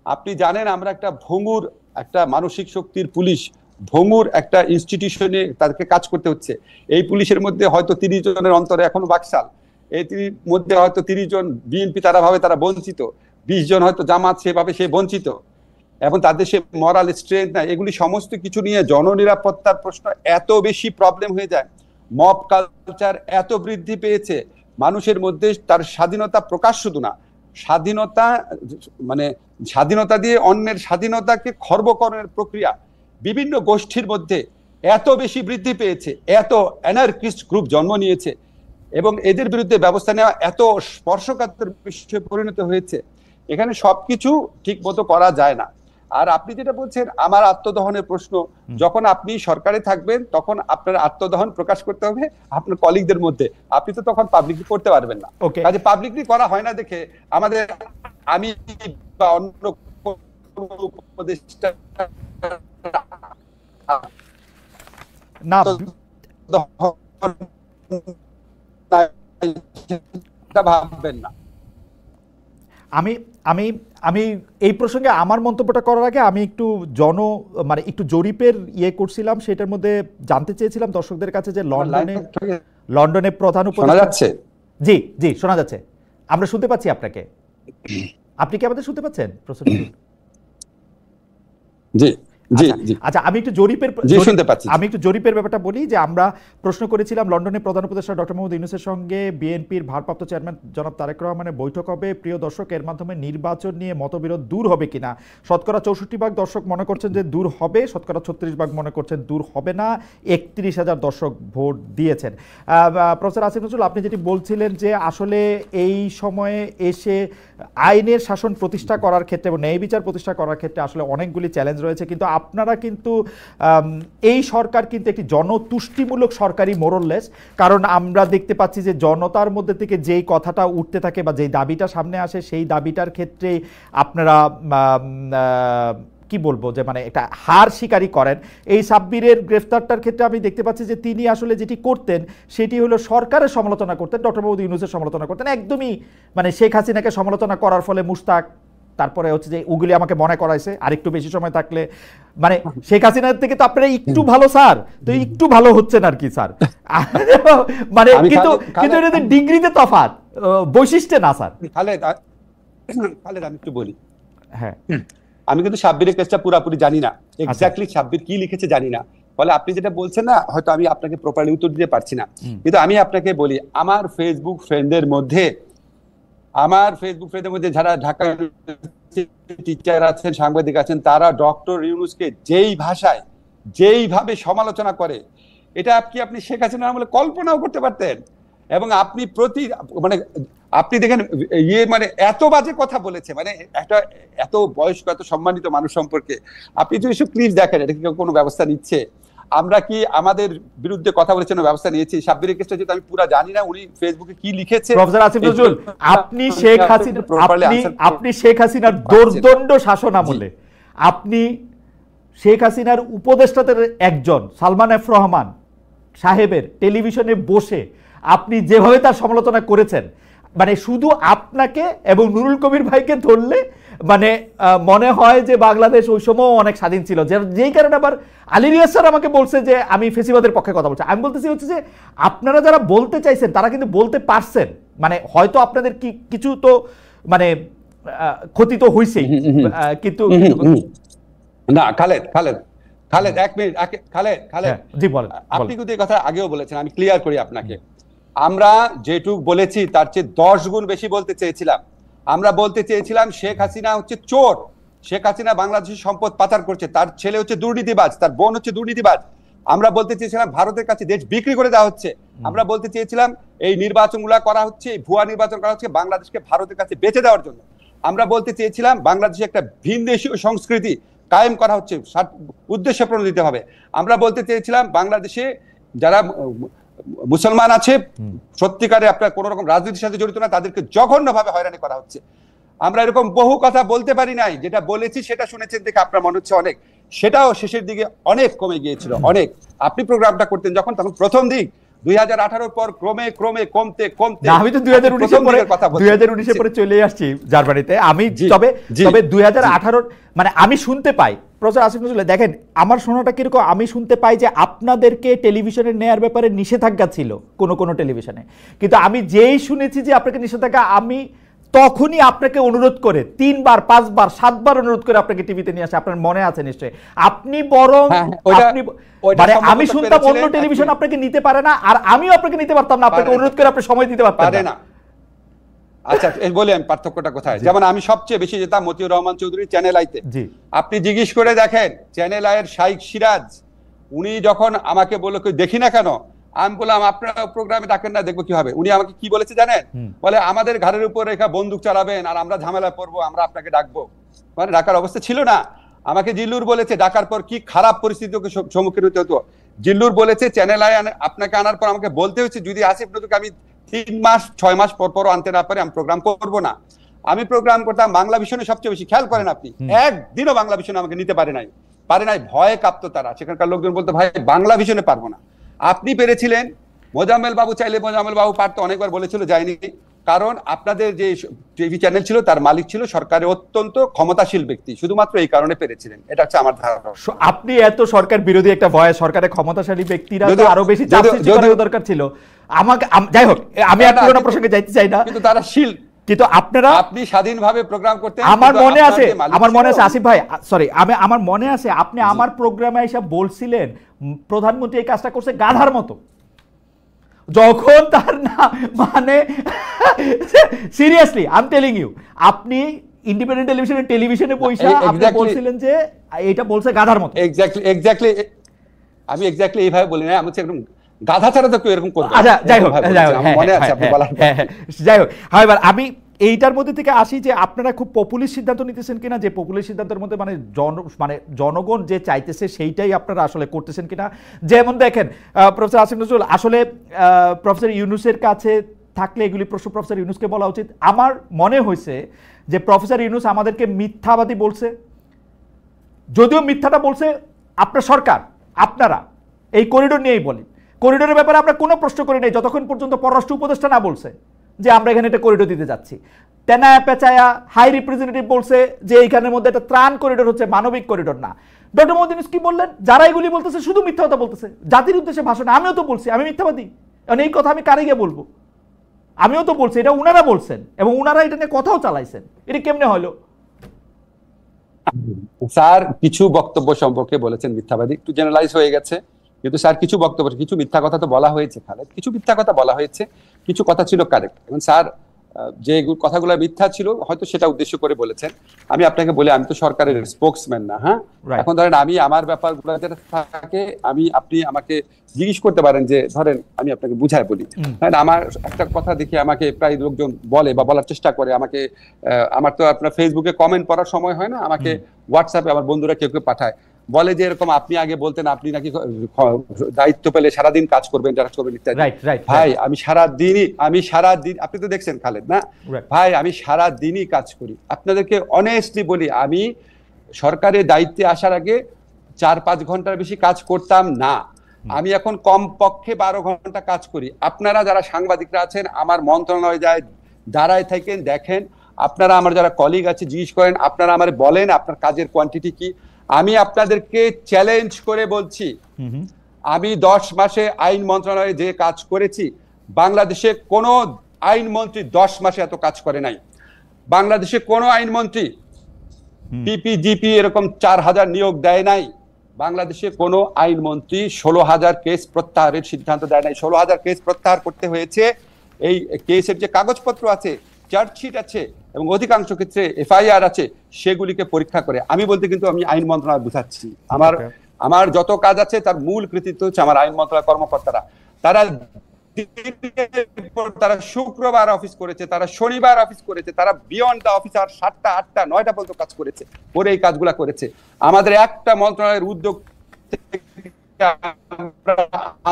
আপনি জানেন, আমরা একটা ভঙ্গুর, একটা মানসিক শক্তির পুলিশ, ভঙ্গুর একটা ইনস্টিটিউশনে তাদেরকে কাজ করতে হচ্ছে। এই পুলিশের মধ্যে হয়তো 30 জনের অন্তরে এখনো বাকশাল, এই মধ্যে হয়তো 30 জন বিএনপি তারা ভাবে তারা বঞ্চিত, 20 জন হয়তো জামাত সেভাবে সে বঞ্চিত, এবং তাদের সে মরাল স্ট্রেংথ নাই। এগুলি সমস্ত কিছু নিয়ে জননিরাপত্তার প্রশ্ন এত বেশি প্রবলেম হয়ে যায়, মব কালচার এত বৃদ্ধি পেয়েছে, মানুষের মধ্যে তার স্বাধীনতা প্রকাশ শুধু না, স্বাধীনতা মানে স্বাধীনতা দিয়ে অন্যের স্বাধীনতাকে খর্বকরণের প্রক্রিয়া বিভিন্ন গোষ্ঠীর মধ্যে এত বেশি বৃদ্ধি পেয়েছে, এত অ্যানার্কিস্ট গ্রুপ জন্ম নিয়েছে, এবং এদের বিরুদ্ধে ব্যবস্থা নেওয়া এত স্পর্শকাতর বিষয়ে পরিণত হয়েছে। এখানে সবকিছু ঠিক মতো করা যায় না। আর আপনি যেটা বলছেন আমার আত্মদহনের প্রশ্ন, যখন আপনি সরকারে থাকবেন তখন আপনার আত্মদহন প্রকাশ করতে হবে আপনার কলিগদের মধ্যে, আপনি তো তখন পাবলিকলি করতে পারবেন না। কাজে পাবলিকলি করা হয় না দেখে আমাদের, আমি বা অন্য উপদেষ্টা না ভাববেন না। আমি আমি আমি এই প্রসঙ্গে আমার মন্তব্যটা করার আগে আমি একটু মানে একটু জরিপের করছিলাম, সেটার মধ্যে জানতে চেয়েছিলাম দর্শকদের কাছে যে লন্ডনে প্রধান উপদেষ্টা, জি জি শোনা যাচ্ছে, আমরা শুনতে পাচ্ছি আপনাকে, আপনি কি আমাদের শুনতে পাচ্ছেন? জি আচ্ছা, আমি একটু জরিপের ব্যাপারটা বলি যে আমরা প্রশ্ন করেছিলাম লন্ডনে প্রধান উপদেষ্টা ডক্টর মোহাম্মদ ইউনূসের সঙ্গে বিএনপির ভারপ্রাপ্ত চেয়ারম্যান জনাব তারেক রহমানের বৈঠক হবে। প্রিয় দর্শক, এর মাধ্যমে নির্বাচন নিয়ে মতবিরোধ দূর হবে কিনা? শতকরা 64% দর্শক মনে করছেন যে দূর হবে, শতকরা 36% মনে করছেন দূর হবে না। 31,000 দর্শক ভোট দিয়েছেন। প্রফেসর আসিফ নজরুল, আপনি যেটি বলছিলেন যে আসলে এই সময়ে এসে আইনের শাসন প্রতিষ্ঠা করার ক্ষেত্রে এবং ন্যায় বিচার প্রতিষ্ঠা করার ক্ষেত্রে আসলে অনেকগুলি চ্যালেঞ্জ রয়েছে, কিন্তু আপনারা কিন্তু এই সরকার কিন্তু একটি জনতুষ্টিমূলক সরকারি মোরললেস, কারণ আমরা দেখতে পাচ্ছি যে জনতার মধ্যে থেকে যেই কথাটা উঠতে থাকে বা যেই দাবিটা সামনে আসে সেই দাবিটার ক্ষেত্রে আপনারা কি বলবো যে মানে একটা হার স্বীকারই করেন। এই সাব্বিরের গ্রেফতারটার ক্ষেত্রে আমি দেখতে পাচ্ছি যে তিনি আসলে যেটি করতেন সেটি হলো সরকারের সমালোচনা করতেন, ডক্টর মোহাম্মদ ইউনূসের সমালোচনা করতেন, একদমই মানে শেখ হাসিনাকে সমালোচনা করার ফলে মুশতাক, তারপরে হচ্ছে যে ওগুলি আমাকে মনে করাইছে আরেকটু বেশি সময় থাকলে মানে শেখ হাসিনার থেকে তো আপনারা একটু ভালো স্যার, তো একটু ভালো হচ্ছেন আর কি স্যার, মানে কিন্তু কিন্তু এটা ডিগ্রিতে তফাৎ, বৈশিষ্ট্যে না স্যার। খালেদ আমি একটু বলি, হ্যাঁ আমি কিন্তু সাব্বিরের কেসটা পুরোপুরি জানি না, এক্স্যাক্টলি সাব্বির কি লিখেছে জানি না, ফলে আপনি যেটা বলছেন না হয়তো আমি আপনাকে প্রপারলি উত্তর দিতে পারছি না। কিন্তু আমি আপনাকে বলি, আমার ফেসবুক ফ্রেন্ডদের মধ্যে যারা ঢাকা টিচার আছেন, সাংবাদিক আছেন, তারা ডক্টর ইউনূসকে যেই ভাষায় যেইভাবে সমালোচনা করে, এটা আপনি শেখ হাসিনার আমলে কল্পনাও করতে পারতেন। এবং আপনি আপনি দেখেন মানে এত বাজে কথা বলেছে, মানে একটা এত বয়স্ক এত সম্মানিত মানুষ সম্পর্কে আপনি যদি এসব ক্লিপ দেখেন, এটা কি কোনো ব্যবস্থা নিচ্ছে? আমরা কি আমাদের বিরুদ্ধে কথা বলেছেন, ব্যবস্থা নিয়েছি? সাব্বিরের কেসটা যেটা আমি পুরো জানি না, উনি ফেসবুকে কি লিখেছে। প্রফেসর আসিফ নজরুল, আপনি শেখ হাসিনার দোর্দণ্ড শাসন আমলে আপনি শেখ হাসিনার উপদেষ্টাদের একজন সালমান এফ রহমান সাহেবের টেলিভিশনে বসে আপনি যেভাবে তার সমালোচনা করেছেন, মানে শুধু আপনাকে এবং নুরুল কবির ভাইকে ধরলে মানে মনে হয় যে বাংলাদেশ ওই সময় অনেক স্বাধীন ছিল, যেই কারণে আবার আলী রিয়াজ স্যার আমাকে বলছে যে আমি ফেসিবাদের পক্ষে কথা বলছি। আমি বলতেছি হচ্ছে যে আপনারা যারা বলতে চাইছেন তারা কিন্তু বলতে পারছেন, মানে হয়তো আপনাদের কিছু তো মানে ক্ষতি তো হইছেই, কিন্তু না খালেদ এক মিনিট, খালেদ জি বলেন। আপনি কিন্তু এই কথা আগেও বলেছেন, আমি ক্লিয়ার করি আপনাকে। আমরা যেটুক বলেছি তার চেয়ে 10 গুণ বেশি বলতে চেয়েছিলাম। আমরা বলতে চেয়েছিলাম শেখ হাসিনা হচ্ছে চোর, শেখ হাসিনা বাংলাদেশের সম্পদ পাচার করছে, তার ছেলে হচ্ছে দুর্নীতিবাজ, তার বোন হচ্ছে দুর্নীতিবাজ। আমরা বলতে চেয়েছিলাম ভারতের কাছে দেশ বিক্রি করে দেওয়া হচ্ছে। আমরা বলতে চেয়েছিলাম এই নির্বাচনগুলো করা হচ্ছে, এই ভুয়া নির্বাচন করা হচ্ছে বাংলাদেশকে ভারতের কাছে বেচে দেওয়ার জন্য। আমরা বলতে চেয়েছিলাম বাংলাদেশে একটা ভিনদেশীয় সংস্কৃতি কায়েম করা হচ্ছে, উদ্দেশ্য প্রণোদিত হবে। আমরা বলতে চেয়েছিলাম বাংলাদেশে যারা মুসলমান আছে সত্যিকারে আপনার কোন রকম রাজনীতির সাথে জড়িত না, তাদেরকে জঘন্যভাবে হয়রানি করা হচ্ছে। আমরা এরকম বহু কথা বলতে পারি নাই, যেটা বলেছি সেটা শুনেছেন দেখে আপনার মনে হচ্ছে অনেক, সেটাও শেষের দিকে অনেক কমে গিয়েছিল অনেক। আপনি প্রোগ্রামটা করতেন যখন, তখন প্রথম দিক 2018 পর ক্রমে ক্রমে কমতে আমি তো 2019 পরে চলে আসছি জার্মানিতে। আমি তবে 2018 মানে আমি শুনতে পাই, প্রফেসর আসিফ নজরুল দেখেন আমার শোনাটা কিরকম, আমি শুনতে পাই যে আপনাদেরকে টেলিভিশনে নেয়ার ব্যাপারে নিষেধাজ্ঞা ছিল কোন টেলিভিশনে, কিন্তু আমি যেই শুনেছি যে আপনাকে নিষেধাজ্ঞা, আমি তখনই আপনাকে অনুরোধ করে 3 বার 5 বার 7 বার অনুরোধ করে আপনাকে টিভিতে নিয়ে আসে, আপনার মনে আছে নিশ্চয়ই। আপনি বরং মানে আমি শুনতাম অন্য টেলিভিশন আপনাকে নিতে পারে না, আর আমিও আপনাকে নিতে পারতাম না, আপনাকে অনুরোধ করে আপনি সময় দিতে পারতেন না। আচ্ছা বলি আমি পার্থক্যটা কোথায়। যেমন আমি সবচেয়ে বেশি যেতাম মতিউর রহমান চৌধুরী চ্যানেল আইতে। আপনি জিজ্ঞেস করে দেখেন চ্যানেল আইয়ের শাইখ সিরাজ, উনি যখন আমাকে বললো দেখি না কেন, আমি বললাম আপনারা প্রোগ্রামে ডাকেন না, দেখবো কি হবে। উনি আমাকে কি বলেছে জানেন? বলে আমাদের ঘরের উপর রেখা বন্দুক চালাবেন আর আমরা ঝামেলা পড়বো, আমরা আপনাকে ডাকবো। মানে ডাকার অবস্থা ছিল না। আমাকে জিল্লুর বলেছে ডাকার পর কি খারাপ পরিস্থিতিকে সম্মুখীন হতে হতো। জিল্লুর বলেছে চ্যানেল আই আপনাকে আনার পর আমাকে বলতে হচ্ছে যদি আসিফ নজরুলকে আমি 3 মাস 6 মাস পর আনতে না পারে আমি প্রোগ্রাম করবো না। আমি প্রোগ্রাম করতাম বাংলা ভিশনে সবচেয়ে বেশি। খেয়াল করেন আপনি, একদিনও বাংলা ভিশনে আমাকে নিতে পারে নাই, ভয়ে কাঁপতো তারা। সেখানকার লোকজন বলতো ভাই বাংলা ভিশনে পারবো না। আপনি পেরেছিলেন, মোজাম্মেল বাবু চাইলে মোজাম্মেল বাবু পারতো, অনেকবার বলেছিল যায়নি, কারণ আপনাদের যে টিভি চ্যানেল ছিল তার মালিক ছিল সরকারের অত্যন্ত ক্ষমতাশীল ব্যক্তি, শুধুমাত্র এই কারণে পেরেছিলেন। এটা হচ্ছে আমার ধারণা। আপনি এত সরকার বিরোধী একটা ভয়, সরকারের ক্ষমতাশালী ব্যক্তিরা আরো বেশি চাপ সৃষ্টি করার দরকার ছিল। আমাকে যাই হোক, আমি আর পুরোনো প্রসঙ্গে যাইতে চাই না, কিন্তু তারা শিল, কিন্তু আপনারা আপনি স্বাধীনভাবে প্রোগ্রাম করতে, আমার মনে আছে আসিফ ভাই, সরি আমার মনে আছে আপনি আমার প্রোগ্রামে এসে বলছিলেন প্রধানমন্ত্রী এই কাজটা করছে গাধার মতো, যখন তার না মানে seriously I am telling you, আপনি ইন্ডিপেন্ডেন্ট টেলিভিশনে পয়সা আপনি বলছিলেন যে এটা বলছে গাধার মতো। এক্স্যাক্টলি আমি এক্স্যাক্টলি এইভাবে বলি না, আমি হচ্ছে একদম গাধা ছাড়া তো কেউ এরকম করবে। আচ্ছা যাই হোক, মনে আছে আপনি বলার। যাই হোক, হাওয়েভার আমি এইটার মধ্যে থেকে আসি যে আপনারা খুব পপুলিস্ট সিদ্ধান্ত নিতেছেন কিনা, যে পপুলিস্ট সিদ্ধান্তের মধ্যে মানে জনগণ যে চাইতেছে সেইটাই আপনারা আসলে করতেছেন কিনা। যেমন দেখেন প্রফেসর আসিফ নজরুল, আসলে প্রফেসর ইউনূসের কাছে থাকলে এগুলি প্রশ্ন প্রফেসর ইউনূসকে বলা উচিত। আমার মনে হয়েছে যে প্রফেসর ইউনূস আমাদেরকে মিথ্যাবাদী বলছে, যদিও মিথ্যাটা বলছে আপনার সরকার, আপনারা এই করিডোর নিয়েই বলি, করিডোরের ব্যাপারে আমরা কোনো প্রশ্ন করি নাই যতক্ষণ পর্যন্ত পররাষ্ট্র উপদেষ্টা না বলছে যে আমরা এখানে একটা করিডোর দিতে যাচ্ছি। তেনায়া পেঁচায়া হাই রিপ্রেজেন্টেটিভ বলছে যে এইখানের মধ্যে একটা ত্রাণ করিডোর হচ্ছে, মানবিক করিডোর না। ডক্টর মোহাম্মদ ইউনূস কি বললেন? যারা এগুলি বলতেছে শুধু মিথ্যা কথা বলতেছে, জাতির উদ্দেশ্যে ভাষণ। আমিও তো বলছি আমি মিথ্যাবাদী, কারণ এই কথা আমি কারে গিয়ে বলবো? আমিও তো বলছি, এটা উনারা বলছেন এবং উনারা এটা নিয়ে কথাও চালাইছেন। এটা কেমনে হলো? স্যার কিছু বক্তব্য সম্পর্কে বলেছেন মিথ্যাবাদী, একটু জেনারেলাইজ হয়ে গেছে, কিন্তু স্যার কিছু বক্তব্য, কিছু মিথ্যা কথা তো বলা হয়েছে খালেদ, কিছু মিথ্যা কথা বলা হয়েছে, কিছু কথা ছিল কারেক্ট। এবং স্যার যে কথাগুলো মিথ্যা ছিল হয়তো সেটা উদ্দেশ্য করে বলেছেন। আমি আপনাকে বলি, আমি তো সরকারের স্পোকসম্যান না। হ্যাঁ, এখন ধরেন আমি আমার ব্যাপারগুলো যেটা থাকে, আপনি আমাকে জিজ্ঞেস করতে পারেন যে ধরেন আমি আপনাকে বুঝায় বলি। হ্যাঁ, আমার একটা কথা দেখে আমাকে প্রায় লোকজন বলে বা বলার চেষ্টা করে, আমাকে আমার তো আপনার ফেসবুকে কমেন্ট পড়ার সময় হয় না, আমাকে হোয়াটসঅ্যাপে আমার বন্ধুরা কেউ কেউ পাঠায়, বলে যে এরকম আপনি আগে বলতেন আপনি নাকি দায়িত্ব পেলে সারাদিন কাজ করবেন, কাজ করবেন ইত্যাদি। ভাই আমি সারাদিন আপনি তো দেখছেন খালেদ না ভাই, আমি সারাদিনই কাজ করি। আপনাদেরকে অনেস্টলি বলি, আমি সরকারের দায়িত্বে আসার আগে 4-5 ঘন্টার বেশি কাজ করতাম না। আমি এখন কমপক্ষে 12 ঘন্টা কাজ করি। আপনারা যারা সাংবাদিকরা আছেন আমার মন্ত্রণালয়ে যায় দাঁড়ায় থাকেন, দেখেন, আপনারা আমার যারা কলিগ আছে জিজ্ঞেস করেন, আপনারা আমার বলেন আপনার কাজের কোয়ান্টিটি কি। আমি আপনাদেরকে চ্যালেঞ্জ করে বলছি, আমি 10 মাসে আইন মন্ত্রণালয়ে যে কাজ করেছি, বাংলাদেশে কোনো আইনমন্ত্রী 10 মাসে এত কাজ করে নাই। বাংলাদেশে কোনো আইনমন্ত্রী পিপিজিপি এরকম 4000 নিয়োগ দেয় নাই। বাংলাদেশে কোনো আইনমন্ত্রী 16,000 কেস প্রত্যাহারের সিদ্ধান্ত দেয় নাই। 16,000 কেস প্রত্যাহার করতে হয়েছে। এই কেসের যে কাগজপত্র আছে, চার্জশিট আছে এবং অধিকাংশ ক্ষেত্রে এফআইআর আছে, সেগুলিকে পরীক্ষা করে। আমি বলতে কিন্তু আমি আইন মন্ত্রণালয় বুঝাচ্ছি, আমার যত কাজ আছে তার মূল কৃতিত্ব হচ্ছে আমার আইন মন্ত্রণালয় কর্মকর্তারা। তারা শুক্রবার অফিস করেছে, তারা শনিবার অফিস করেছে, তারা বিয়ন্ড দ্য অফিস আর 7টা 8টা 9টা পর্যন্ত কাজ করেছে, পরে এই কাজগুলা করেছে। আমাদের একটা মন্ত্রণালয়ের উদ্যোগ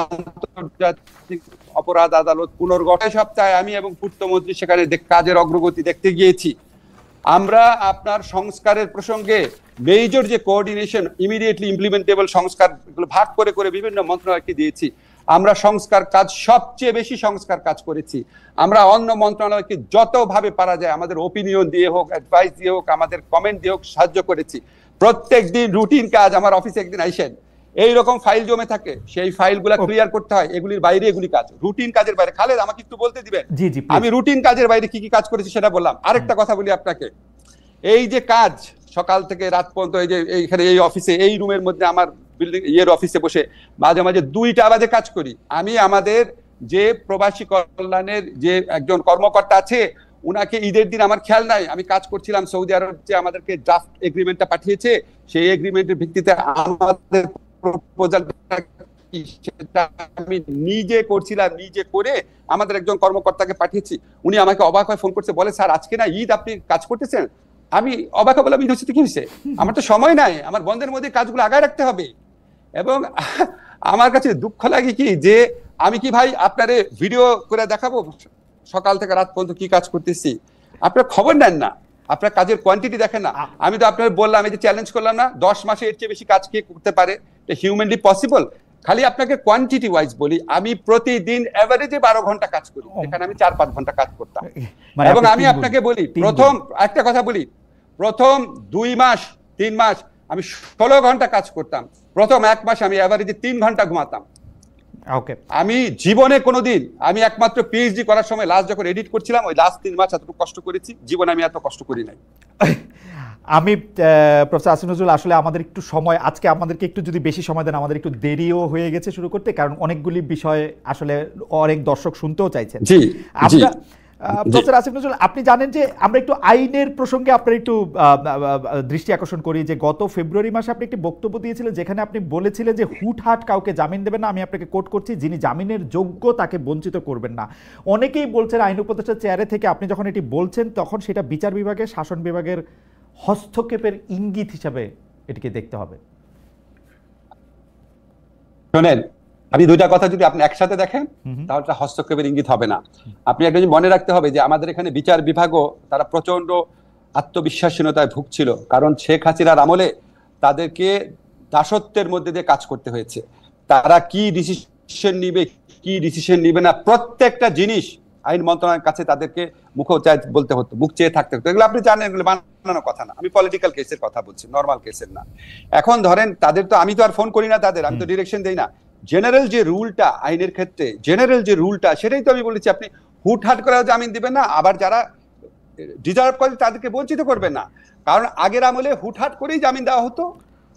আন্তর্জাতিক অপরাধ আদালত পুনর্গঠন সপ্তাহে আমি এবং পূর্তমন্ত্রী সেখানে কাজের অগ্রগতি দেখতে গিয়েছি। আমরা আপনার সংস্কারের প্রসঙ্গে মেজর যে কোঅর্ডিনেশন, ইমিডিয়েটলি ইমপ্লিমেন্টেবল সংস্কার ভাগ করে করে বিভিন্ন মন্ত্রণালয়কে দিয়েছি। আমরা সংস্কার কাজ, সবচেয়ে বেশি সংস্কার কাজ করেছি। আমরা অন্য মন্ত্রণালয়কে যতভাবে পারা যায় আমাদের ওপিনিয়ন দিয়ে হোক, অ্যাডভাইস দিয়ে হোক, আমাদের কমেন্ট দিয়ে হোক সাহায্য করেছি। প্রত্যেক দিন রুটিন কাজ, আমার অফিসে একদিন আইসেন, এইরকম ফাইল জমে থাকে, সেই ফাইলগুলা ক্লিয়ার করতে হয়, এগুলির বাইরে এগুলি কাজ, রুটিন কাজের বাইরে। খালেদ আমাকে একটু বলতে দিবেন, আমি রুটিন কাজের বাইরে কি কি কাজ করেছি সেটা বললাম। আরেকটা কথা বলি আপনাকে, এই যে কাজ সকাল থেকে রাত পর্যন্ত, এই যে এইখানে এই অফিসে এই রুমের মধ্যে আমার বিল্ডিং অফিসে বসে মাঝে মাঝে 2টা বাজে কাজ করি। আমি আমাদের যে প্রবাসী কল্যাণের যে একজন কর্মকর্তা আছে, উনাকে ঈদের দিন আমার খেয়াল নাই, আমি কাজ করছিলাম সৌদি আরব, যে আমাদেরকে ড্রাফট এগ্রিমেন্টটা পাঠিয়েছে, সেই এগ্রিমেন্টের ভিত্তিতে আমাদের প্রপোজালটা সেটা আমি নিজে করছিলাম, নিজে করে আমাদের একজন কর্মকর্তাকে পাঠিয়েছি। উনি আমাকে অবাক হয়ে ফোন করছে, বলে স্যার আজকে না ঈদ, আপনি কাজ করতেছেন? আমি অবাক বললাম ইউনিভার্সিটি কি হয়েছে, আমার তো সময় নাই, আমার বন্ধের মধ্যে কাজগুলো আগায় রাখতে হবে। এবং আমার কাছে দুঃখ লাগে কি, যে আমি কি ভাই আপনারে ভিডিও করে দেখাবো সকাল থেকে রাত পর্যন্ত কি কাজ করতেছি? আপনার খবর নেন না, আপনার কাজের কোয়ান্টিটি দেখেন না। আমি তো আপনার বললাম, এই যে চ্যালেঞ্জ করলাম না, 10 মাসে এর চেয়ে বেশি কাজ কে করতে পারে? এটা হিউম্যানলি পসিবল? খালি আপনাকে কোয়ান্টিটি ওয়াইজ বলি, আমি প্রতিদিন এভারেজে 12 ঘন্টা কাজ করি, এখানে আমি 4-5 ঘন্টা কাজ করতাম। এবং আমি আপনাকে বলি, প্রথম একটা কথা বলি, প্রথম 2 মাস 3 মাস আমি 16 ঘন্টা কাজ করতাম, প্রথম 1 মাস আমি এভারেজে 3 ঘন্টা ঘুমাতাম। আমি জীবনে কোনোদিন, আমি একমাত্র পিএইচডি করার সময় লাস্ট যখন এডিট করছিলাম, ওই লাস্ট 3 মাস এতটুকু কষ্ট করেছি, জীবনে আমি এত কষ্ট করি নাই। আমি প্রফেসর আসিফ নজরুল, আসলে আমাদের একটু সময়, আজকে আমাদেরকে একটু যদি বেশি সময় দেন, আমাদের একটু দেরিও হয়ে গেছে শুরু করতে, কারণ অনেকগুলি বিষয় আসলে অনেক দর্শক শুনতেও চাইছেন। প্রফেসর আসিফ নজরুল, আপনি জানেন যে আমরা একটু আইনের প্রসঙ্গে আপনার একটু দৃষ্টি আকর্ষণ করি যে গত ফেব্রুয়ারি মাসে আপনি একটি বক্তব্য দিয়েছিলেন যেখানে আপনি বলেছিলেন যে হুটহাট কাউকে জামিন দেবেন না। আমি আপনাকে কোট করছি, যিনি জামিনের যোগ্য তাকে বঞ্চিত করবেন না। অনেকেই বলছেন আইন উপদেষ্টার চেয়ারে থেকে আপনি যখন এটি বলছেন তখন সেটা বিচার বিভাগের, শাসন বিভাগের হস্তক্ষেপের ইঙ্গিত হিসাবে এটিকে দেখতে হবে। শোনেন, আমি দুইটা কথা যদি আপনি একসাথে দেখেন তাহলে হস্তক্ষেপের ইঙ্গিত হবে না। আপনি একটা জিনিস মনে রাখতে হবে যে আমাদের এখানে বিচার বিভাগও তারা প্রচন্ড আত্মবিশ্বাসহীনতায় ভুগছিল, কারণ শেখ হাসিনার আমলে তাদেরকে দাসত্বের মধ্যে দিয়ে কাজ করতে হয়েছে। তারা কি ডিসিশন নিবে কি ডিসিশন নিবে না প্রত্যেকটা জিনিস আইন মন্ত্রণালয়ের কাছে তাদেরকে বলতে হতো, মুখ চেয়ে থাকতে হতো। এগুলো আপনি জানেন, এগুলো বানানো কথা না। আমি পলিটিক্যাল কেসের কথা বলছি, নর্মাল কেসের না। এখন ধরেন তাদের তো আমি তো আর ফোন করি না তাদের, আমি তো ডিরেকশন দেই না। জেনারেল যে রুলটা আইনের ক্ষেত্রে, জেনারেল যে রুলটা সেটাই তো আমি বলেছি, আপনি হুটহাট করে জামিন দিবেন না, আবার যারা ডিজার্ভ করে তাদেরকে বঞ্চিত করবেন না। কারণ আগের আমলে হুটহাট করেই জামিন দেওয়া হতো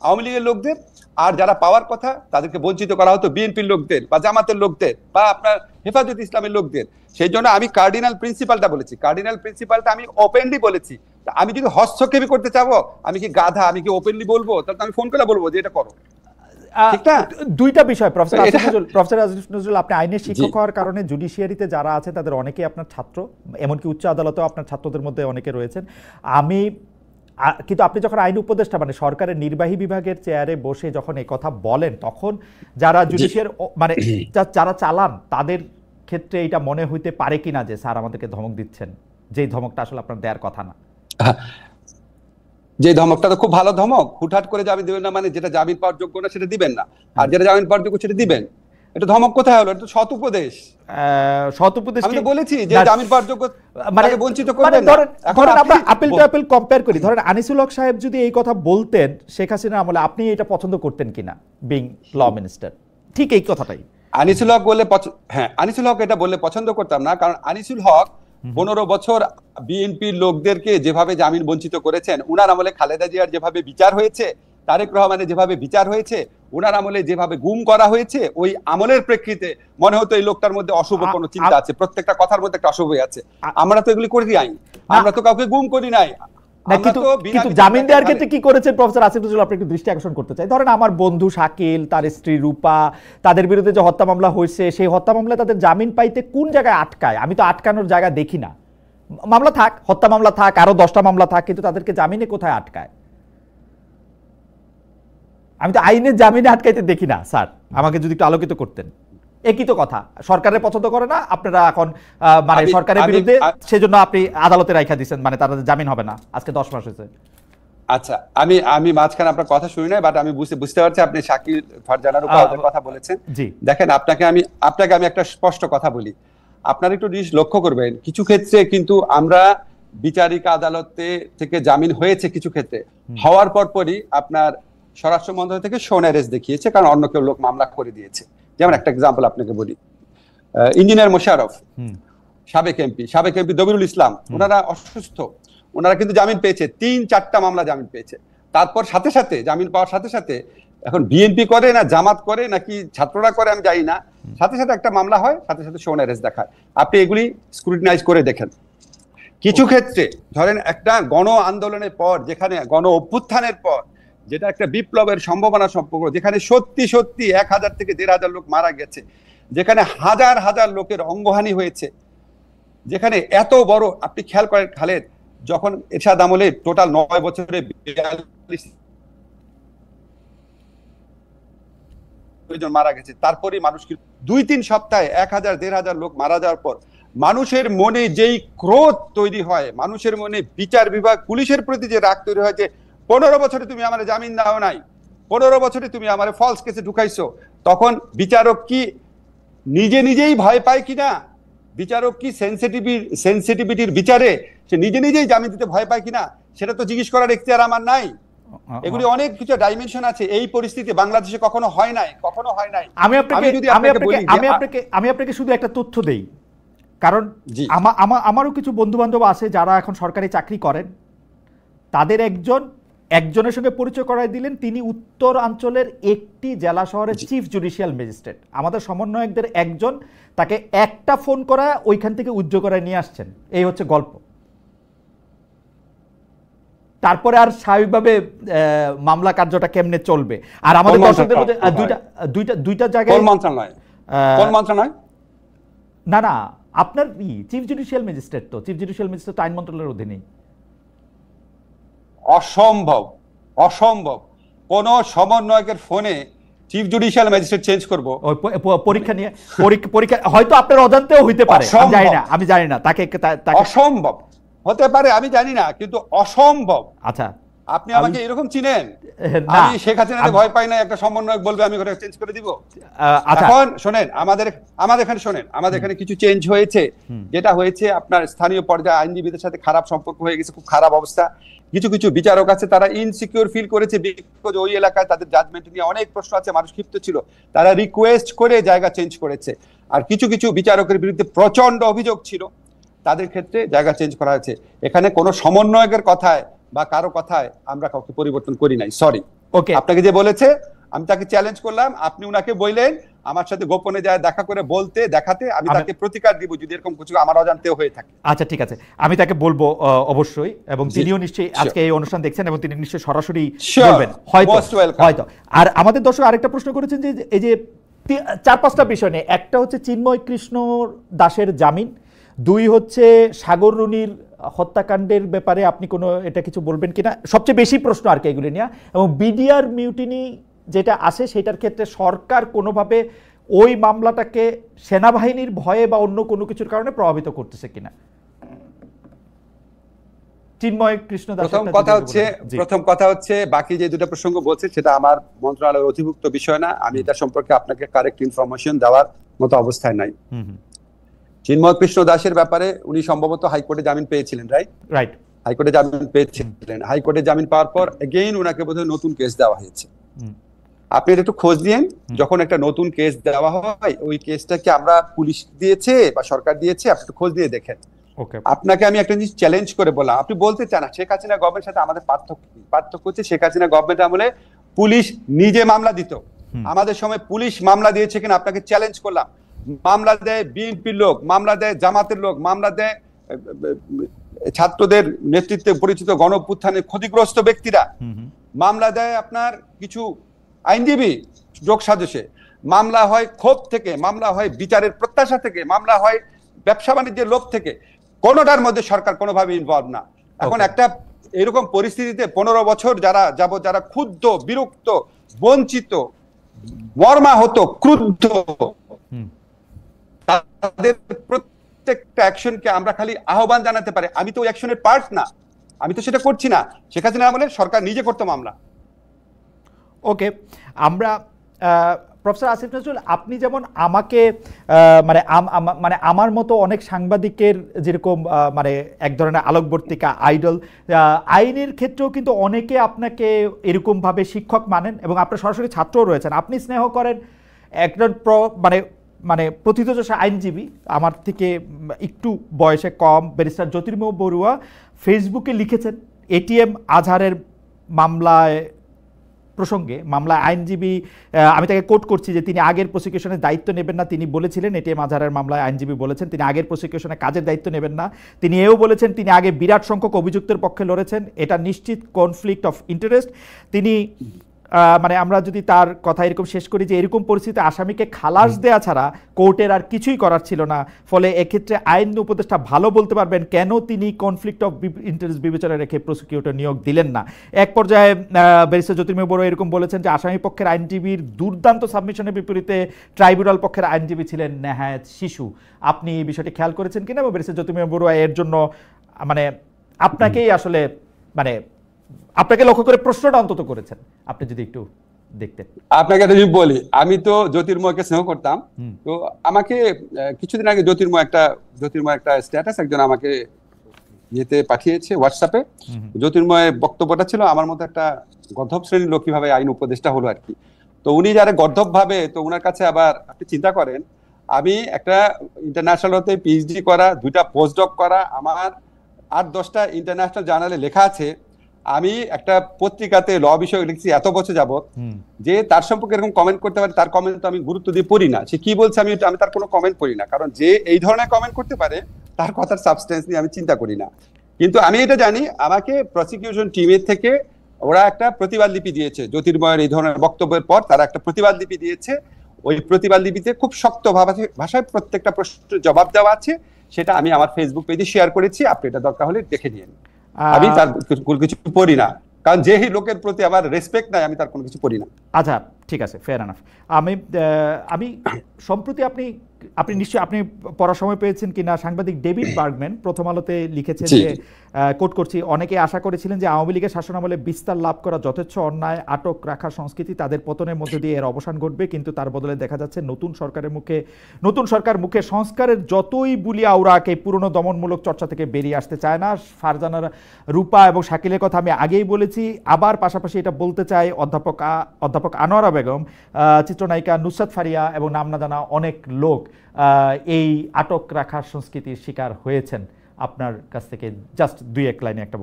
আওয়ামী লীগের লোকদের, আর যারা পাওয়ার কথা তাদেরকে বঞ্চিত করা হতো বিএনপির লোকদের বা জামাতের লোকদের বা আপনার হেফাজত ইসলামের লোকদের। সেই জন্য আমি কার্ডিনাল প্রিন্সিপালটা বলেছি, কার্ডিনাল প্রিন্সিপালটা আমি ওপেনলি বলেছি। আমি যদি হস্তক্ষেপই করতে চাবো, আমি কি গাধা? আমি কি ওপেনলি বলবো? তাহলে আমি ফোন করে বলবো যে এটা করো। দুইটা বিষয় প্রফেসর আসিফ নজরুল, আপনি আইনের শিক্ষক হওয়ার কারণে জুডিশিয়ারিতে যারা আছে তাদের অনেকেই আপনার ছাত্র, এমনকি উচ্চ আদালতেও আপনার ছাত্রদের মধ্যে অনেকে রয়েছেন। কিন্তু আপনি যখন আইন উপদেষ্টা মানে সরকারের নির্বাহী বিভাগের চেয়ারে বসে যখন এই কথা বলেন, তখন যারা জুডিশিয়ারি মানে যারা চালান তাদের ক্ষেত্রে এটা মনে হইতে পারে কিনা যে স্যার আমাদেরকে ধমক দিচ্ছেন, যেই ধমকটা আসলে আপনার দেওয়ার কথা না। যে ধমকটা তো খুব ভালো ধমক, হুটহাট করে জামিন দিবেন না মানে যেটা জামিন পাওয়ার যোগ্য না সেটা দিবেন না, আর যেটা জামিন পাওয়ার যোগ্য সেটা দিবেন। এটা ধমক কোথায় হলো? এটা তো সৎ উপদেশ। আমি তো বলেছি যে জামিন পাওয়ার যোগ্য মানে বঞ্চিত করবেন না। এখন আমরা আপিল টু আপিল কম্পেয়ার করি, ধরেন আনিসুল হক সাহেব যদি এই কথা বলতেন শেখ হাসিনার আমলে, আপনি এটা পছন্দ করতেন কিনা বিং ল মিনিস্টার? ঠিক এই কথাটাই আনিসুল হক বললে, হ্যাঁ আনিসুল হক এটা বললে পছন্দ করতাম না, কারণ আনিসুল হক 15 বছর বিএনপির লোকদেরকে যেভাবে জামিন বঞ্চিত করেছেন, উনার আমলে খালেদা জিয়ার যেভাবে বিচার হয়েছে, তারেক রহমানের যেভাবে বিচার হয়েছে, উনার আমলে যেভাবে গুম করা হয়েছে, ওই আমলের প্রেক্ষিতে মনে হতো এই লোকটার মধ্যে অশুভ কোনো চিন্তা আছে, প্রত্যেকটা কথার মধ্যে একটা অশুভই আছে। আমরা তো এগুলি করি নাই, আমরা তো কাউকে গুম করি নাই। কিন্তু জামিন দেওয়ার ক্ষেত্রে কি করেছেন প্রফেসর আসিফ নজরুল, আপনি একটু দৃষ্টি আকর্ষণ করতে চাই। ধরেন আমার বন্ধু শাকিল, তার স্ত্রী রূপা, তাদের বিরুদ্ধে যে হত্যা মামলা হয়েছে, সেই হত্যা মামলায় তাদের জামিন পাইতে কোন জায়গায় আটকায়? আমি তো আটকানোর জায়গা দেখি না। মামলা থাক, হত্যা মামলা থাক, আরো 10টা মামলা থাক, কিন্তু তাদেরকে জামিনে কোথায় আটকায়? আমি তো আইনের জামিনে আটকাইতে দেখি না স্যার, আমাকে যদি একটু আলোকিত করতেন। একই তো কথা, সরকারের পছন্দ করে না আপনারা এখন মানে সরকারের বিরুদ্ধে, সেজন্য আপনি আদালতে রাইখা দিচ্ছেন, মানে তাদের জামিন হবে না। আজকে 10 মাস হয়েছে। আচ্ছা, আমি মাঝখানে আপনার কথা শুনি নাই, বাট আমি বুঝতে পারছি আপনি শাকিল ফারজানার উপর কথা বলেছেন। দেখেন, আপনাকে আমি একটা স্পষ্ট কথা বলি, আপনারা একটু জিনিস লক্ষ্য করবেন, কিছু ক্ষেত্রে কিন্তু আমরা বিচারিক আদালতে থেকে জামিন হয়েছে, কিছু ক্ষেত্রে হওয়ার পরপরই আপনার স্বরাষ্ট্র মন্ত্রণালয় থেকে শোন অ্যারেস্ট দেখিয়েছে, কারণ অন্য কেউ লোক মামলা করে দিয়েছে। যেমন একটা এক্সাম্পল আপনাকে বলি, ইঞ্জিনিয়ার মোশাররফ, সাবেক এমপি দবিরুল ইসলাম, ওনারা অসুস্থ, ওনারা কিন্তু জামিন পেয়েছে, 3-4টা মামলা জামিন পেয়েছে। তারপর সাথে সাথে জামিন পাওয়ার সাথে সাথে, এখন বিএনপি করে না জামাত করে নাকি ছাত্ররা করে আমি জানি না, সাথে সাথে একটা মামলা হয়, সাথে সাথে শোন অ্যারেস্ট দেখায়। আপনি এগুলি স্ক্রুটিনাইজ করে দেখেন। কিছু ক্ষেত্রে ধরেন একটা গণ আন্দোলনের পর, যেখানে গণ অভ্যুত্থানের পর, যেটা একটা বিপ্লবের সম্ভাবনা সম্পর্ক, যেখানে সত্যি 1000 থেকে 1500 লোক মারা গেছে, যেখানে হাজার হাজার লোকের অঙ্গহানি হয়েছে, যেখানে এত বড়, আপনি খেয়াল করেন খালেদ, যখন এরশাদ আমলে টোটাল 9 বছরে 42 জন মারা গেছে, তারপরে মানুষ 2-3 সপ্তাহে 1000-1500 লোক মারা যাওয়ার পর মানুষের মনে যেই ক্রোধ তৈরি হয়, মানুষের মনে বিচার বিভাগ পুলিশের প্রতি যে রাগ তৈরি হয়, যে 15 বছরে তুমি আমার জামিন দাও নাই, 15 বছরে তুমি আমার ফলস কেসে ঢুকাইছো, তখন বিচারক কি নিজেই ভয় পায় কিনা, বিচারক কি সেনসিটিভিটির বিচারে সে নিজেই জামিন দিতে ভয় পায় কিনা, সেটা তো জিজ্ঞেস করার এখতিয়ার আমার নাই। এগুলি অনেক কিছু ডাইমেনশন আছে। এই পরিস্থিতি বাংলাদেশে কখনো হয় নাই। আমি আপনাকে শুধু একটা তথ্য দেই, কারণ আমারও কিছু বন্ধু বান্ধব আছে যারা এখন সরকারি চাকরি করেন, তাদের একজন একজনের সঙ্গে পরিচয় করাই দিলেন, তিনি উত্তরাঞ্চলের একটি জেলা শহরের চিফ জুডিশিয়াল ম্যাজিস্ট্রেট, আমাদের সমন্বয়কদের একজন, তাকে একটা ফোন করা ওইখান থেকে উজ্জ্ব করায় নিয়ে আসছেন। এই হচ্ছে গল্প। তারপরে আর স্বাভাবিকভাবে মামলা কার্যটা কেমনে চলবে? আর আমাদের দর্শকদের মধ্যে দুইটা জায়গায় না না, আপনার চিফ জুডিশিয়াল ম্যাজিস্ট্রেট, তো চিফ জুডিশিয়াল ম্যাজিস্ট্রেট আইন মন্ত্রণালয়ের অধীনেই। অসম্ভব, অসম্ভব কোন সমন্বয়কের ফোনে চিফ জুডিশিয়াল ম্যাজিস্ট্রেট চেঞ্জ করব। পরীক্ষা নিয়ে পরীক্ষা হয়তো আপনার অজান্তেও হইতে পারে, আমি জানি না, তাকে অসম্ভব হতে পারে, আমি জানি না, কিন্তু অসম্ভব। আচ্ছা, আপনি আমাকে এরকম চিনেন? আমি শেখ হাসিনাকে ভয় পাই না, একটা সমন্বয়ক বলবে আমি ওটা চেঞ্জ করে দিব। এখন শোনেন, আমাদের এখানে শোনেন, আমাদের এখানে কিছু চেঞ্জ হয়েছে। যেটা হয়েছে, আপনার স্থানীয় পর্যায়ে আইনজীবীদের সাথে খারাপ সম্পর্ক হয়ে গেছে, খুব খারাপ অবস্থা। কিছু কিছু বিচারক আছে, তারা ইনসিকিউর ফিল করেছে, বিকজ ওই এলাকায় তাদের জাজমেন্ট নিয়ে অনেক প্রশ্ন আছে, মানুষ ক্ষিপ্ত ছিল, তারা রিকোয়েস্ট করে জায়গা চেঞ্জ করেছে। আর কিছু কিছু বিচারকের বিরুদ্ধে প্রচন্ড অভিযোগ ছিল, তাদের ক্ষেত্রে জায়গা চেঞ্জ করা হয়েছে। এখানে কোনো সমন্বয়কের কথায় বা কারো কথায় আমরা কাউকে পরিবর্তন করি নাই। সরি, ওকে, আপনাকে যে বলেছে আমি তাকে চ্যালেঞ্জ করলাম, আপনি উনাকে বললেন আমার সাথে গোপনে যায় দেখা করে বলতে দেখাতে, আমি তাকে প্রতিকার দিব যদি এরকম কিছু আমার অজান্তেও হয়ে থাকে। আচ্ছা ঠিক আছে, আমি তাকে বলবো অবশ্যই, এবং তিনিও নিশ্চয়ই আজকে এই অনুষ্ঠান দেখছেন এবং তিনি নিশ্চয়ই সরাসরি বলবেন হয়তো। আর আমাদের দর্শক আরেকটা প্রশ্ন করেছেন যে এই যে 4-5টা বিষয় নিয়ে, একটা হচ্ছে চিন্ময় কৃষ্ণ দাসের জামিন, 2 হচ্ছে সাগর রুনির হত্যাকাণ্ডের ব্যাপারে আপনি কোনো এটা কিছু বলবেন কিনা, সবচেয়ে বেশি প্রশ্ন আর কি এগুলি নিয়ে, এবং বিডিআর মিউটিনি যেটা আসে সেটার ক্ষেত্রে সরকার কোনোভাবে ওই মামলাটাকে সেনাবাহিনীর ভয়ে বা অন্য কোনো কিছুর কারণে প্রভাবিত করতেছে কিনা। চিন্ময় কৃষ্ণ দাস, প্রথম কথা হচ্ছে বাকি যে দুটো প্রসঙ্গ বলছে সেটা আমার মন্ত্রণালয়ের অধিভুক্ত বিষয় না, আমি এটা সম্পর্কে আপনাকে কারেক্ট ইনফরমেশন দেওয়ার মতো অবস্থায় নাই। চিন্ময় কৃষ্ণ দাসের ব্যাপারে উনি সম্ভবত হাইকোর্টে জামিন পেয়েছিলেন, রাইট? হাইকোর্টে জামিন পেয়েছিলেন, হাইকোর্টে জামিন পাওয়ার পর এগেইন উনাকে বোধহয় নতুন কেস দেওয়া হয়েছে। আপনি একটু খোঁজ দিয়েন, যখন একটা নতুন কেস দেওয়া হয় ওই কেসটা কি আমরা পুলিশ দিয়েছে বা সরকার দিয়েছে, আপনি একটু খোঁজ দিয়ে দেখেন। আপনাকে আমি একটা জিনিস চ্যালেঞ্জ করে বললাম, আপনি বলতে চান না শেখ হাসিনা গভর্নমেন্টের সাথে আমাদের পার্থক্য হচ্ছে শেখ হাসিনা গভর্নমেন্ট আমলে পুলিশ নিজে মামলা দিত, আমাদের সময় পুলিশ মামলা দিয়েছে কিনা আপনাকে চ্যালেঞ্জ করলাম। মামলা দেয় বিএনপির লোক, মামলা দেয় জামাতের লোক, মামলা দেয় ছাত্রদের নেতৃত্বে পরিচিত গণঅভ্যুত্থানের ক্ষতিগ্রস্ত ব্যক্তিরা, মামলা দেয় আপনার কিছু আইনজীবী যোগ সাজসে, মামলা হয় ক্ষোভ থেকে, মামলা হয় বিচারের প্রত্যাশা থেকে, মামলা হয় ব্যবসা বাণিজ্যের লোভ থেকে, কোনোটার মধ্যে সরকার কোনোভাবে ইনভলভ না। এখন একটা এরকম পরিস্থিতিতে 15 বছর যারা ক্ষুব্ধ, বিরক্ত, বঞ্চিত, মর্মাহত, ক্রুদ্ধ, তাদের প্রত্যেকটা অ্যাকশনকে আমরা খালি আহ্বান জানাতে পারি। আমি তো ওই অ্যাকশনের পার্ট না, আমি তো সেটা করছি না। শেখ হাসিনা আমলে সরকার নিজে করতো মামলা। ওকে, আমরা প্রফেসর আসিফ নজরুল, আপনি যেমন আমাকে মানে আমার মতো অনেক সাংবাদিকের যেরকম মানে এক ধরনের আলোকবর্তিকা আইডল, আইনের ক্ষেত্রেও কিন্তু অনেকে আপনাকে এরকমভাবে শিক্ষক মানেন এবং আপনার সরাসরি ছাত্রও রয়েছেন। আপনি স্নেহ করেন একজন মানে প্রথিতযশা আইনজীবী, আমার থেকে একটু বয়সে কম, ব্যারিস্টার জ্যোতির্ময় বড়ুয়া ফেসবুকে লিখেছেন এটিএম আজহারের প্রসঙ্গে মামলায় আইনজীবী, আমি তাকে কোট করছি, যে তিনি আগের প্রসিকিউশনের দায়িত্ব নেবেন না। তিনি বলেছিলেন, এটিএম আজহারের মামলায় আইনজীবী বলেছেন তিনি আগের প্রসিকিউশনে কাজের দায়িত্ব নেবেন না। তিনি এও বলেছেন তিনি আগে বিরাট সংখ্যক অভিযুক্তের পক্ষে লড়েছেন, এটা নিশ্চিত কনফ্লিক্ট অফ ইন্টারেস্ট। তিনি মানে আমরা যদি তার কথা এরকম শেষ করি যে এরকম পরিস্থিতিতে আসামিকে খালাস দেয়া ছাড়া কোর্টের আর কিছুই করার ছিল না, ফলে এক্ষেত্রে আইন উপদেষ্টা ভালো বলতে পারবেন কেন তিনি কনফ্লিক্ট অফ ইন্টারেস্ট বিবেচনা রেখে প্রসিকিউটর নিয়োগ দিলেন না। এক পর্যায়ে ব্যারিস্টার জ্যোতির্ময় বড়ুয়া এরকম বলেছেন যে আসামি পক্ষের আইনজীবীর দুর্দান্ত সাবমিশনের বিপরীতে ট্রাইব্যুনাল পক্ষের আইনজীবী ছিলেন নেহায়েত শিশু। আপনি এই বিষয়টি খেয়াল করেছেন কিনা, এবং ব্যারিস্টার জ্যোতির্ময় বড়ুয়া এর জন্য মানে আপনাকেই আসলে মানে আপনাকে লক্ষ্য করে প্রশ্নটা অন্তত করেছেন, আপনি যদি একটু দেখতেন। আপনাকে একটা জিনিস বলি, আমি তো জ্যোতির্ময়কে স্নেহ করতাম, তো আমাকে কিছুদিন আগে জ্যোতির্ময় একটা স্ট্যাটাস একজন আমাকে ইয়েতে পাঠিয়েছে হোয়াটসঅ্যাপে। জ্যোতির্ময়ের বক্তব্যটা ছিল আমার মতো একটা গর্ধব শ্রেণীর লোক কিভাবে আইন উপদেষ্টা হলো আর কি। তো উনি যারা গর্ধব ভাবে, তো ওনার কাছে আবার আপনি চিন্তা করেন, আমি একটা ইন্টারন্যাশনাল হতে পিএইচডি করা, 2টা পোস্টডক করা, আমার 8-10টা ইন্টারন্যাশনাল জার্নালে লেখা আছে, আমি একটা পত্রিকাতে ল বিষয়ে লিখছি এত বছর যাবত, যে তার সম্পর্কে এরকম কমেন্ট করতে পারে, তার কমেন্ট তো আমি গুরুত্ব দিয়ে পড়ি না। সে কি বলছে আমি তার কোনো কমেন্ট পড়ি না, কারণ যে এই ধরনের কমেন্ট করতে পারে তার কথার সাবস্টেন্স নিয়ে আমি চিন্তা করি না। কিন্তু আমি এটা জানি, আমাকে প্রসিকিউশন টিমের থেকে ওরা একটা প্রতিবাদ লিপি দিয়েছে জ্যোতির্ময়ের এই ধরনের বক্তব্যের পর। তারা একটা প্রতিবাদ লিপি দিয়েছে, ওই প্রতিবাদ লিপিতে খুব শক্ত ভাষায় প্রত্যেকটা প্রশ্নের জবাব দেওয়া আছে। সেটা আমি আমার ফেসবুক পেজে শেয়ার করেছি, আপনি এটা দরকার হলে দেখে নিন। আমি তার কোনো কিছু পড়ি না, কারণ যে লোকের প্রতি আমার রেসপেক্ট নাই আমি তার কোনো কিছু পড়ি না। আচ্ছা ঠিক আছে, ফেয়ার এনাফ। আমি সম্প্রতি আপনি নিশ্চয়ই আপনি পড়ার সময় পেয়েছেন কিনা, সাংবাদিক ডেভিড বার্গম্যান প্রথম আলোতে লিখেছেন যে, কোট করছি, অনেকে আশা করেছিলেন যে আওয়ামী লীগের শাসনামলে বিস্তার লাভ করা যথেচ্ছ অন্যায়, আটক রাখা সংস্কৃতি তাদের পতনের মধ্য দিয়ে এর অবসান ঘটবে, কিন্তু তার বদলে দেখা যাচ্ছে নতুন সরকার মুখে সংস্কারের যতই বুলি আওরাক এই পুরনো দমনমূলক চর্চা থেকে বেরিয়ে আসতে চায় না। ফারজানা রূপা এবং শাকিলের কথা আমি আগেই বলেছি, আবার পাশাপাশি এটা বলতে চাই অধ্যাপক আনোয়ারা বেগম, চিত্রনায়িকা নুসরাত ফারিয়া এবং নাম না জানা অনেক লোক এই আটক রাখার সংস্কৃতির শিকার হয়েছেন। আপনার কাছ থেকে জাস্ট দুই এক লাইনে একটা,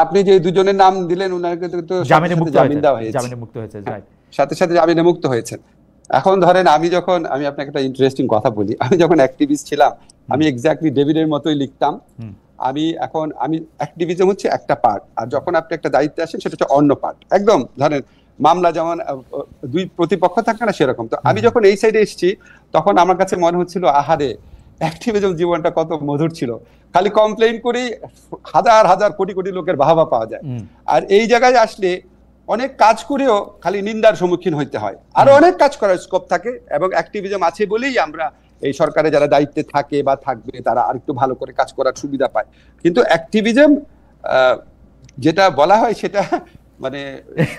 আপনি যে দুজনের নাম দিলেন ওনাকে তো জামিনে মুক্ত হয়েছে, সাথে সাথে জামিনে মুক্ত হয়েছেন। এখন ধরেন আমি আপনাকে একটা ইন্টারেস্টিং কথা বলি, আমি যখন অ্যাক্টিভিস্ট ছিলাম আমি এক্স্যাক্টলি ডেভিডের মতোই লিখতাম। আমি অ্যাক্টিভিজম হচ্ছে একটা পার্ট, আর যখন আপনি একটা দায়িত্বে আসেন সেটা হচ্ছে অন্য পার্ট। একদম ধরেন মামলা যেমন দুই প্রতিপক্ষ থাকে না, সেরকম। তো আমি যখন এই সাইডে এসেছি তখন আমার কাছে মনে হচ্ছিল, আহারে অ্যাক্টিভিজম জীবনটা কত মধুর ছিল, খালি কমপ্লেইন করি, হাজার হাজার কোটি কোটি লোকের বাহবা পাওয়া যায়। আর এই জায়গায় আসলে অনেক কাজ করেও খালি নিন্দার সম্মুখীন হইতে হয়, আরো অনেক কাজ করার স্কোপ থাকে। এবং অ্যাক্টিভিজম আছে বলেই আমরা এই সরকারে যারা দায়িত্বে থাকে বা থাকবে তারা আরেকটু ভালো করে কাজ করার সুবিধা পায়। কিন্তু অ্যাক্টিভিজম যেটা বলা হয় সেটা মানে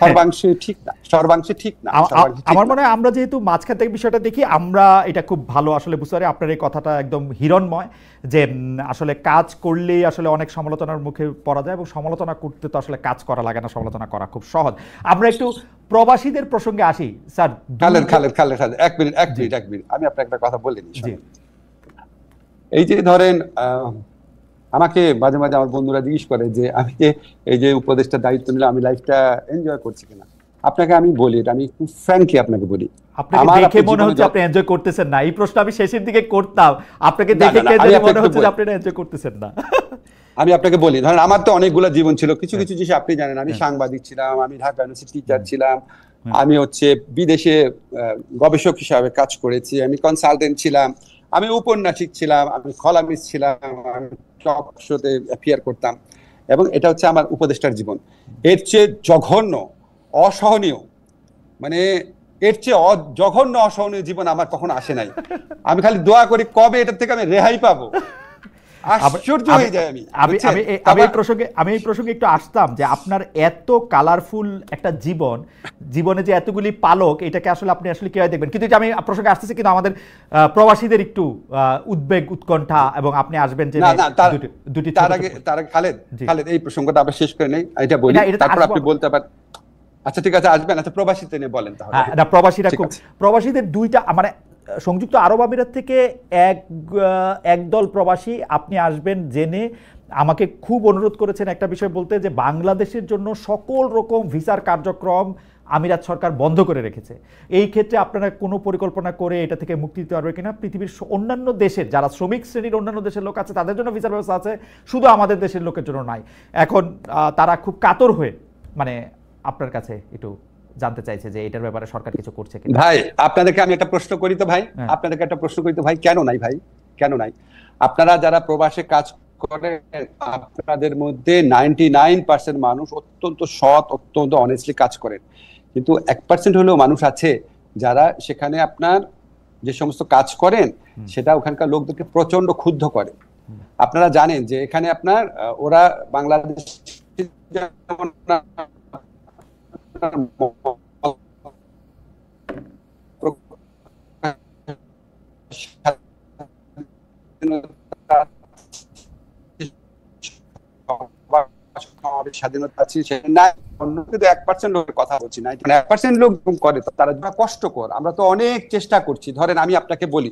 সর্বাংশে ঠিক না। আমার মনে হয় আমরা যেহেতু মাঝখান থেকে বিষয়টা দেখি, আমরা এটা খুব ভালো আসলে বুঝতে পারি। আপনার এই কথাটা একদম হিরণময়, যে আসলে কাজ করলেই আসলে অনেক সমালোচনার মুখে পড়া যায়, এবং সমালোচনা করতে তো আসলে কাজ করা লাগে না, সমালোচনা করা খুব সহজ। আমরা একটু প্রবাসীদের প্রসঙ্গে আসি। স্যার খালেদ এক মিনিট আমি আপনাকে একটা কথা বলে নিই। এই যে ধরেন আমাকে মাঝে মাঝে আমার বন্ধুরা জিজ্ঞেস করে যে আমি যে এই যে উপদেষ্টার দায়িত্ব নিলাম আমি লাইফটা এনজয় করছি কিনা। আপনাকে আমি বলি, এটা আমি খুব ফ্র্যাঙ্কলি আপনাকে বলি, আপনাকে দেখে মনে হচ্ছে আপনি এনজয় করতেছেন না। এই প্রশ্ন আমি শেষের দিকে করতাম, আপনাকে দেখে মনে হচ্ছে যে আপনি এনজয় করতেছেন না। আমি আপনাকে বলি, ধরেন আমার তো অনেকগুলো জীবন ছিল, কিছু কিছু জিনিস আপনি জানেন। আমি সাংবাদিক ছিলাম, আমি ঢাকা ইউনিভার্সিটি টিচার ছিলাম, আমি বিদেশে গবেষক হিসাবে কাজ করেছি, আমি কনসালটেন্ট ছিলাম, আমি উপন্যাসিক ছিলাম, আমি কলামিস্ট ছিলাম, আমি টক শোতে অ্যাপিয়ার করতাম। এবং এটা হচ্ছে আমার উপদেষ্টার জীবন। এর চেয়ে জঘন্য, অসহনীয়, মানে এর চেয়ে জঘন্য অসহনীয় জীবন আমার কখনো আসে নাই। আমি খালি দোয়া করি কবে এটা থেকে আমি রেহাই পাবো। আশ্চর্য হয়ে যায় আমি এই প্রসঙ্গে একটু আসতাম, যে আপনার এত কালারফুল একটা জীবনে যে এতগুলি পালক, এটাকে আসলে আপনি আসলে কিভাবে দেখবেন। কিন্তু আমি প্রসঙ্গে আসতেছি, কিন্তু আমাদের প্রবাসীদের একটু উদ্বেগ উৎকণ্ঠা, এবং আপনি আসবেন যে দুটি। তার আগে খালেদ এই প্রসঙ্গটা আবার শেষ করে নেই, এটা বলি, তারপর আপনি বলতে পারেন। আচ্ছা ঠিক আছে, আসবেন। আচ্ছা প্রবাসীতে নিয়ে বলেন তাহলে। না, প্রবাসীদের দুইটা, মানে সংযুক্ত আরব আমিরাত থেকে একদল প্রবাসী আপনি আসবেন জেনে আমাকে খুব অনুরোধ করেছেন একটা বিষয় বলতে, যে বাংলাদেশের জন্য সকল রকম ভিসার কার্যক্রম আমিরাত সরকার বন্ধ করে রেখেছে। এই ক্ষেত্রে আপনারা কোনো পরিকল্পনা করে এটা থেকে মুক্তি দিতে পারবে কিনা? পৃথিবীর অন্যান্য দেশের যারা শ্রমিক শ্রেণীর অন্যান্য দেশের লোক আছে তাদের জন্য ভিসার ব্যবস্থা আছে, শুধু আমাদের দেশের লোকের জন্য নাই। এখন তারা খুব কাতর হয়ে মানে আপনার কাছে একটু জানতে চাইছে যে এটার ব্যাপারে সরকার কিছু করছে কিনা। ভাই আপনাদেরকে আমি একটা প্রশ্ন করি তো ভাই, কেন নাই ভাই, কেন নাই? আপনারা যারা প্রবাসে কাজ করে আপনাদের মধ্যে 99% মানুষ অত্যন্ত সৎ, অত্যন্ত অনেস্টলি কাজ করেন, কিন্তু 1% হলেও মানুষ আছে যারা সেখানে আপনার যে সমস্ত কাজ করেন সেটা ওখানকার লোকদেরকে প্রচন্ড ক্ষুব্ধ করে। আপনারা জানেন যে এখানে আপনার ওরা বাংলাদেশ স্বাধীনতা আছে না, অন্য কিন্তু 1% লোকের কথা বলছি না, 1% লোক করে, তারা কষ্টকর। আমরা তো অনেক চেষ্টা করছি। ধরেন আমি আপনাকে বলি,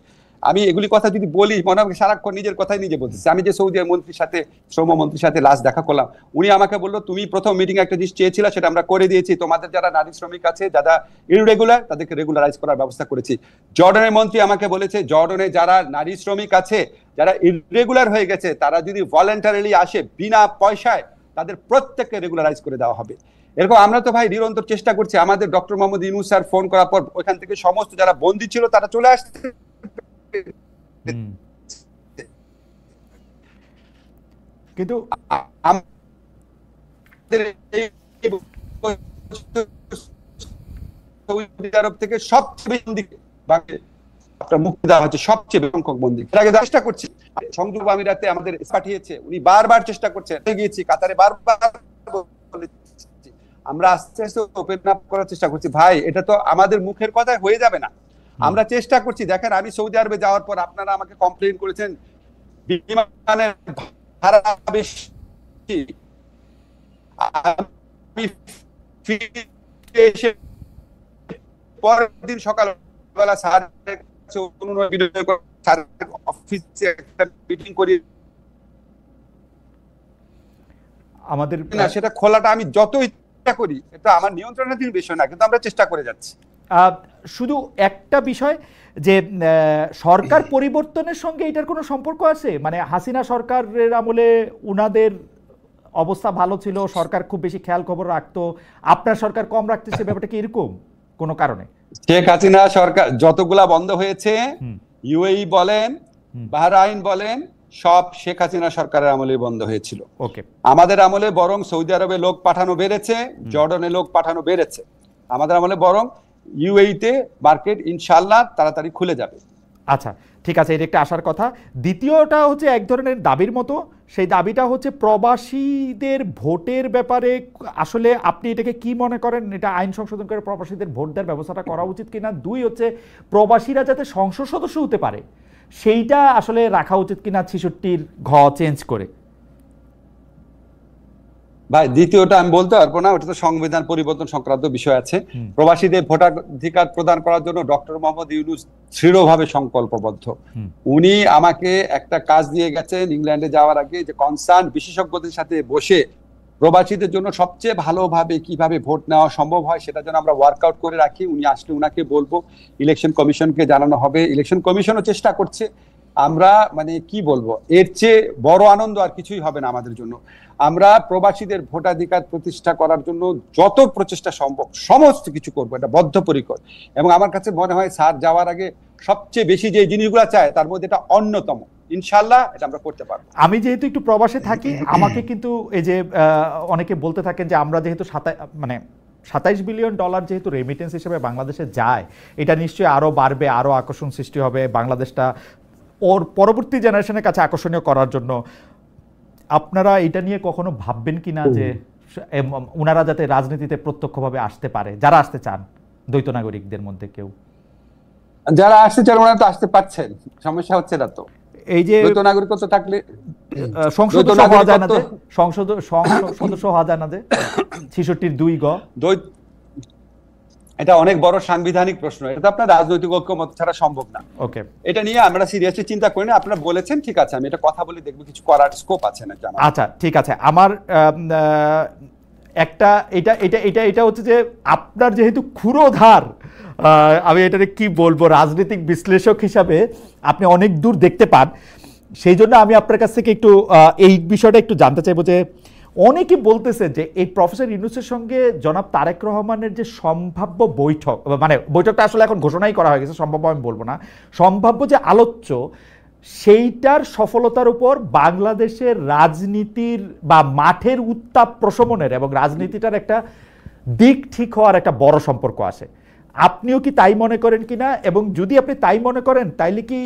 আমি এগুলি কথা যদি বলি মনে হয় সারাক্ষণ নিজের কথাই নিজে বলতেছি। আমি যে সৌদি মন্ত্রীর সাথে, শ্রমমন্ত্রীর সাথে লাস্ট দেখা করলাম, উনি আমাকে বললো তুমি প্রথম মিটিং একটা জিনিস চেয়েছিল, সেটা আমরা করে দিয়েছি, তোমাদের যারা নারী শ্রমিক আছে, যারা ইররেগুলার, তাদেরকে রেগুলারাইজ করার ব্যবস্থা করেছি। জর্ডানের মন্ত্রী আমাকে বলেছে জর্ডনে যারা নারী শ্রমিক আছে, যারা ইররেগুলার হয়ে গেছে, তারা যদি ভলেন্টারিলি আসে বিনা পয়সায়, তাদের প্রত্যেককে রেগুলারাইজ করে দেওয়া হবে। এরকম আমরা তো ভাই নিরন্তর চেষ্টা করছি। আমাদের doctor Mohammad Yunus sir phone করার পর ওইখান থেকে সমস্ত যারা বন্দী ছিল তারা চলে আসছে। কিন্তু সৌদি আরব থেকে সবচেয়ে বেশি মুক্তি দেওয়া হচ্ছে, সবচেয়ে বেশি সংখ্যক বন্দী। এর আগে চেষ্টা করছি, সংযুক্ত আমিরাতে আমাদের পাঠিয়েছে, উনি বারবার চেষ্টা করছেন, গিয়েছি কাতারে, বারবার আমরা আস্তে আস্তে ওপেন আপ করার চেষ্টা করছি। ভাই এটা তো আমাদের মুখের কথায় হয়ে যাবে না, আমরা চেষ্টা করছি। দেখেন আমি সৌদি আরবে যাওয়ার পর আপনারা আমাকে কমপ্লেইন করেছেন বিমানের ভাড়া বেশি, আমি এসে পরের দিন সকালবেলা স্যারের অফিসে একটা মিটিং করি, আমাদের না সেটা খোলাটা আমি যত ইচ্ছা করি, এটা আমার নিয়ন্ত্রণাধীন বিষয় না, কিন্তু আমরা চেষ্টা করে যাচ্ছি। শুধু একটা বিষয় যে সরকার পরিবর্তনের সঙ্গে এটার কোনো সম্পর্ক আছে? মানে হাসিনা সরকারের আমলে উনাদের অবস্থা ভালো ছিল, সরকার খুব বেশি খেয়াল খবর রাখতো, আপনার সরকার কম রাখতেছে, ব্যাপারটা কি এরকম কোনো কারণে? শেখ হাসিনা সরকার যতগুলা বন্ধ হয়েছে, ইউএই বলেন, বাহরাইন বলেন, সব শেখ হাসিনা সরকারের আমলে বন্ধ হয়েছিল। ওকে, আমাদের আমলে বরং সৌদি আরবে লোক পাঠানো বেড়েছে, জর্ডনে লোক পাঠানো বেড়েছে। আমাদের আমলে বরং ইউএইতে মার্কেট ইনশাআল্লাহ তাড়াতাড়ি খুলে যাবে। আচ্ছা ঠিক আছে, এটা একটা আসার কথা। দ্বিতীয়টা হচ্ছে এক ধরনের দাবির মতো, সেই দাবিটা হচ্ছে প্রবাসীদের ভোটের ব্যাপারে। আসলে আপনি এটাকে কি মনে করেন? এটা আইন সংশোধন করে প্রবাসীদের ভোট দেওয়ার ব্যবস্থাটা করা উচিত কিনা? দুই হচ্ছে প্রবাসীরা যাতে সংসদ সদস্য হতে পারে, সেইটা আসলে রাখা উচিত কিনা 66 ঘ চেঞ্জ করে? ভাই দ্বিতীয়টা আমি বলতে পারবো না, ওটা তো সংবিধান পরিবর্তন সংক্রান্ত বিষয় আছে। প্রবাসীদের ভোটাধিকার প্রদান করার জন্য ডক্টর মোহাম্মদ ইউনূস দৃঢ়ভাবে সংকল্পবদ্ধ। উনি আমাকে একটা কাজ দিয়ে গেছেন ইংল্যান্ডে যাওয়ার আগে, যে কনসার্ন বিশেষজ্ঞদের সাথে বসে প্রবাসীদের জন্য সবচেয়ে ভালোভাবে কিভাবে ভোট নেওয়া সম্ভব হয় সেটা যেন আমরা ওয়ার্কআউট করে রাখি। উনি আসলে উনাকে বলবো, ইলেকশন কমিশনকে জানানো হবে, ইলেকশন কমিশনও চেষ্টা করছে। আমরা মানে কি বলবো, এর চেয়ে বড় আনন্দ আর কিছুই হবে না আমাদের জন্য। আমরা প্রবাসীদের ভোটাধিকার প্রতিষ্ঠা করার জন্য যত প্রচেষ্টা সম্ভব সমস্ত কিছু করবো, এটা বদ্ধপরিকর। এবং আমার কাছে মনে হয় স্যার যাওয়ার আগে সবচেয়ে বেশি যে জিনিসগুলো চায় তার মধ্যে এটা অন্যতম। ইনশাআল্লাহ এটা আমরা করতে পারবো। আমি যেহেতু একটু প্রবাসে থাকি, আমাকে কিন্তু এই যে অনেকে বলতে থাকেন যে আমরা যেহেতু 27 বিলিয়ন ডলার যেহেতু রেমিটেন্স হিসেবে বাংলাদেশে যায়, এটা নিশ্চয়ই আরো বাড়বে, আরো আকর্ষণ সৃষ্টি হবে বাংলাদেশটা ওর পরবর্তী জেনারেশনের কাছে আকর্ষণীয় করার জন্য। আপনারা এটা নিয়ে কখনো ভাববেন কিনা যে ওনারা যাতে রাজনীতিতে প্রত্যক্ষভাবে আসতে পারে, যারা আসতে চান দ্বৈত নাগরিকদের মধ্যে কেউ? যারা আসতে চান ওনারা তো আসতে পারছেন, সমস্যা হচ্ছে না তো। এই যে দ্বৈত নাগরিকত্ব থাকলে সংসদ হওয়া যায় না, যে সংসদ সদস্য হওয়া যায় না, যে 66(2) গ। এটা অনেক বড় সাংবিধানিক প্রশ্ন, এটা তো আপনার রাজনৈতিক ঐক্যমত ছাড়া সম্ভব না। ওকে, এটা নিয়ে আমরা সিরিয়াসলি চিন্তা করি না। আপনারা বলেছেন, ঠিক আছে, আমি এটা কথা বলে দেখব কিছু করার স্কোপ আছে নাকি। আচ্ছা ঠিক আছে। আমার একটা এটা হচ্ছে যে আপনার যেহেতু ক্ষুরোধার, আমি এটাকে কি বলবো, রাজনৈতিক বিশ্লেষক হিসাবে আপনি অনেক দূর দেখতে পান, সেই জন্য আমি আপনার কাছ থেকে একটু এই বিষয়টা একটু জানতে চাইবো যে অনেকে বলতেছে যে এই প্রফেসর ইউনূসের সঙ্গে জনাব তারেক রহমানের যে সম্ভাব্য বৈঠক, মানে বৈঠকটা আসলে এখন ঘোষণাই করা হয়ে গেছে, সম্ভাব্য আমি বলবো না, সম্ভাব্য যে আলোচ্য, সেইটার সফলতার উপর বাংলাদেশের রাজনীতির বা মাঠের উত্তাপ প্রশমনের এবং রাজনীতিটার একটা দিক ঠিক হওয়ার একটা বড় সম্পর্ক আছে। আপনিও কি তাই মনে করেন কিনা? এবং যদি আপনি তাই মনে করেন, তাইলে কি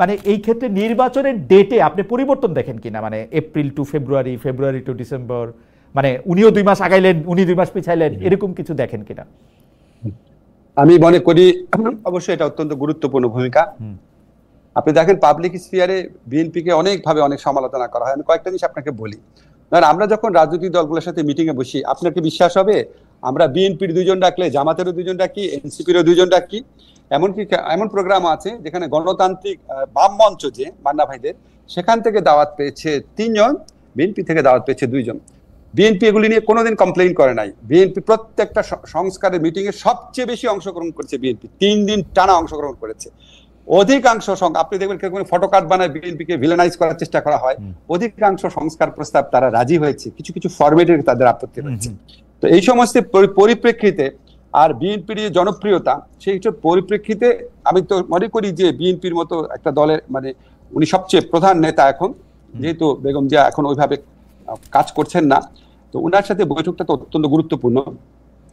মানে এই ক্ষেত্রে নির্বাচনের ডেটে আপনি পরিবর্তন দেখেন কিনা? মানে April two February, February to December, মানে উনিও 2 মাস আগাইলেন, উনি 2 মাস পিছাইলেন, এরকম কিছু দেখেন কিনা? আমি মনে করি অবশ্যই এটা অত্যন্ত গুরুত্বপূর্ণ ভূমিকা। আপনি দেখেন পাবলিক স্ফিয়ারে বিএনপিকে অনেকভাবে অনেক সমালোচনা করা হয়। আমি কয়েকটা জিনিস আপনাকে বলি। আমরা যখন রাজনৈতিক দলগুলোর সাথে মিটিং এ বসি, আপনাকে বিশ্বাস হবে আমরা বিএনপির 2 জন ডাকলে জামাতেরও 2 জন ডাকি, এনসিপিরও 2 জন ডাকি। এমনকি এমন প্রোগ্রাম আছে যেখানে গণতান্ত্রিক বাম মঞ্চ যে মান্না ভাইদের, সেখান থেকে দাওয়াত পেয়েছে 3 জন, বিএনপি থেকে দাওয়াত পেয়েছে 2 জন। বিএনপি এগুলি নিয়ে কোনোদিন কমপ্লেইন করে নাই। বিএনপি প্রত্যেকটা সংস্কারের মিটিং এ সবচেয়ে বেশি অংশগ্রহণ করেছে বিএনপি, 3 দিন টানা অংশগ্রহণ করেছে। অধিকাংশ আপনি দেখবেন ফটো কার্ড বানায় বিএনপিকে ভিলেনাইজ করার চেষ্টা করা হয়, অধিকাংশ সংস্কার প্রস্তাব তারা রাজি হয়েছে, কিছু কিছু ফরম্যাটের তাদের আপত্তি রয়েছে। তো এই সমস্ত পরিপ্রেক্ষিতে আর বিএনপির যে জনপ্রিয়তা, সেই পরিপ্রেক্ষিতে আমি তো মনে করি যে বিএনপির মতো একটা দলের মানে উনি সবচেয়ে প্রধান নেতা এখন, যেহেতু বেগম জিয়া এখন ওইভাবে কাজ করছেন না, তো ওনার সাথে বৈঠকটা তো অত্যন্ত গুরুত্বপূর্ণ।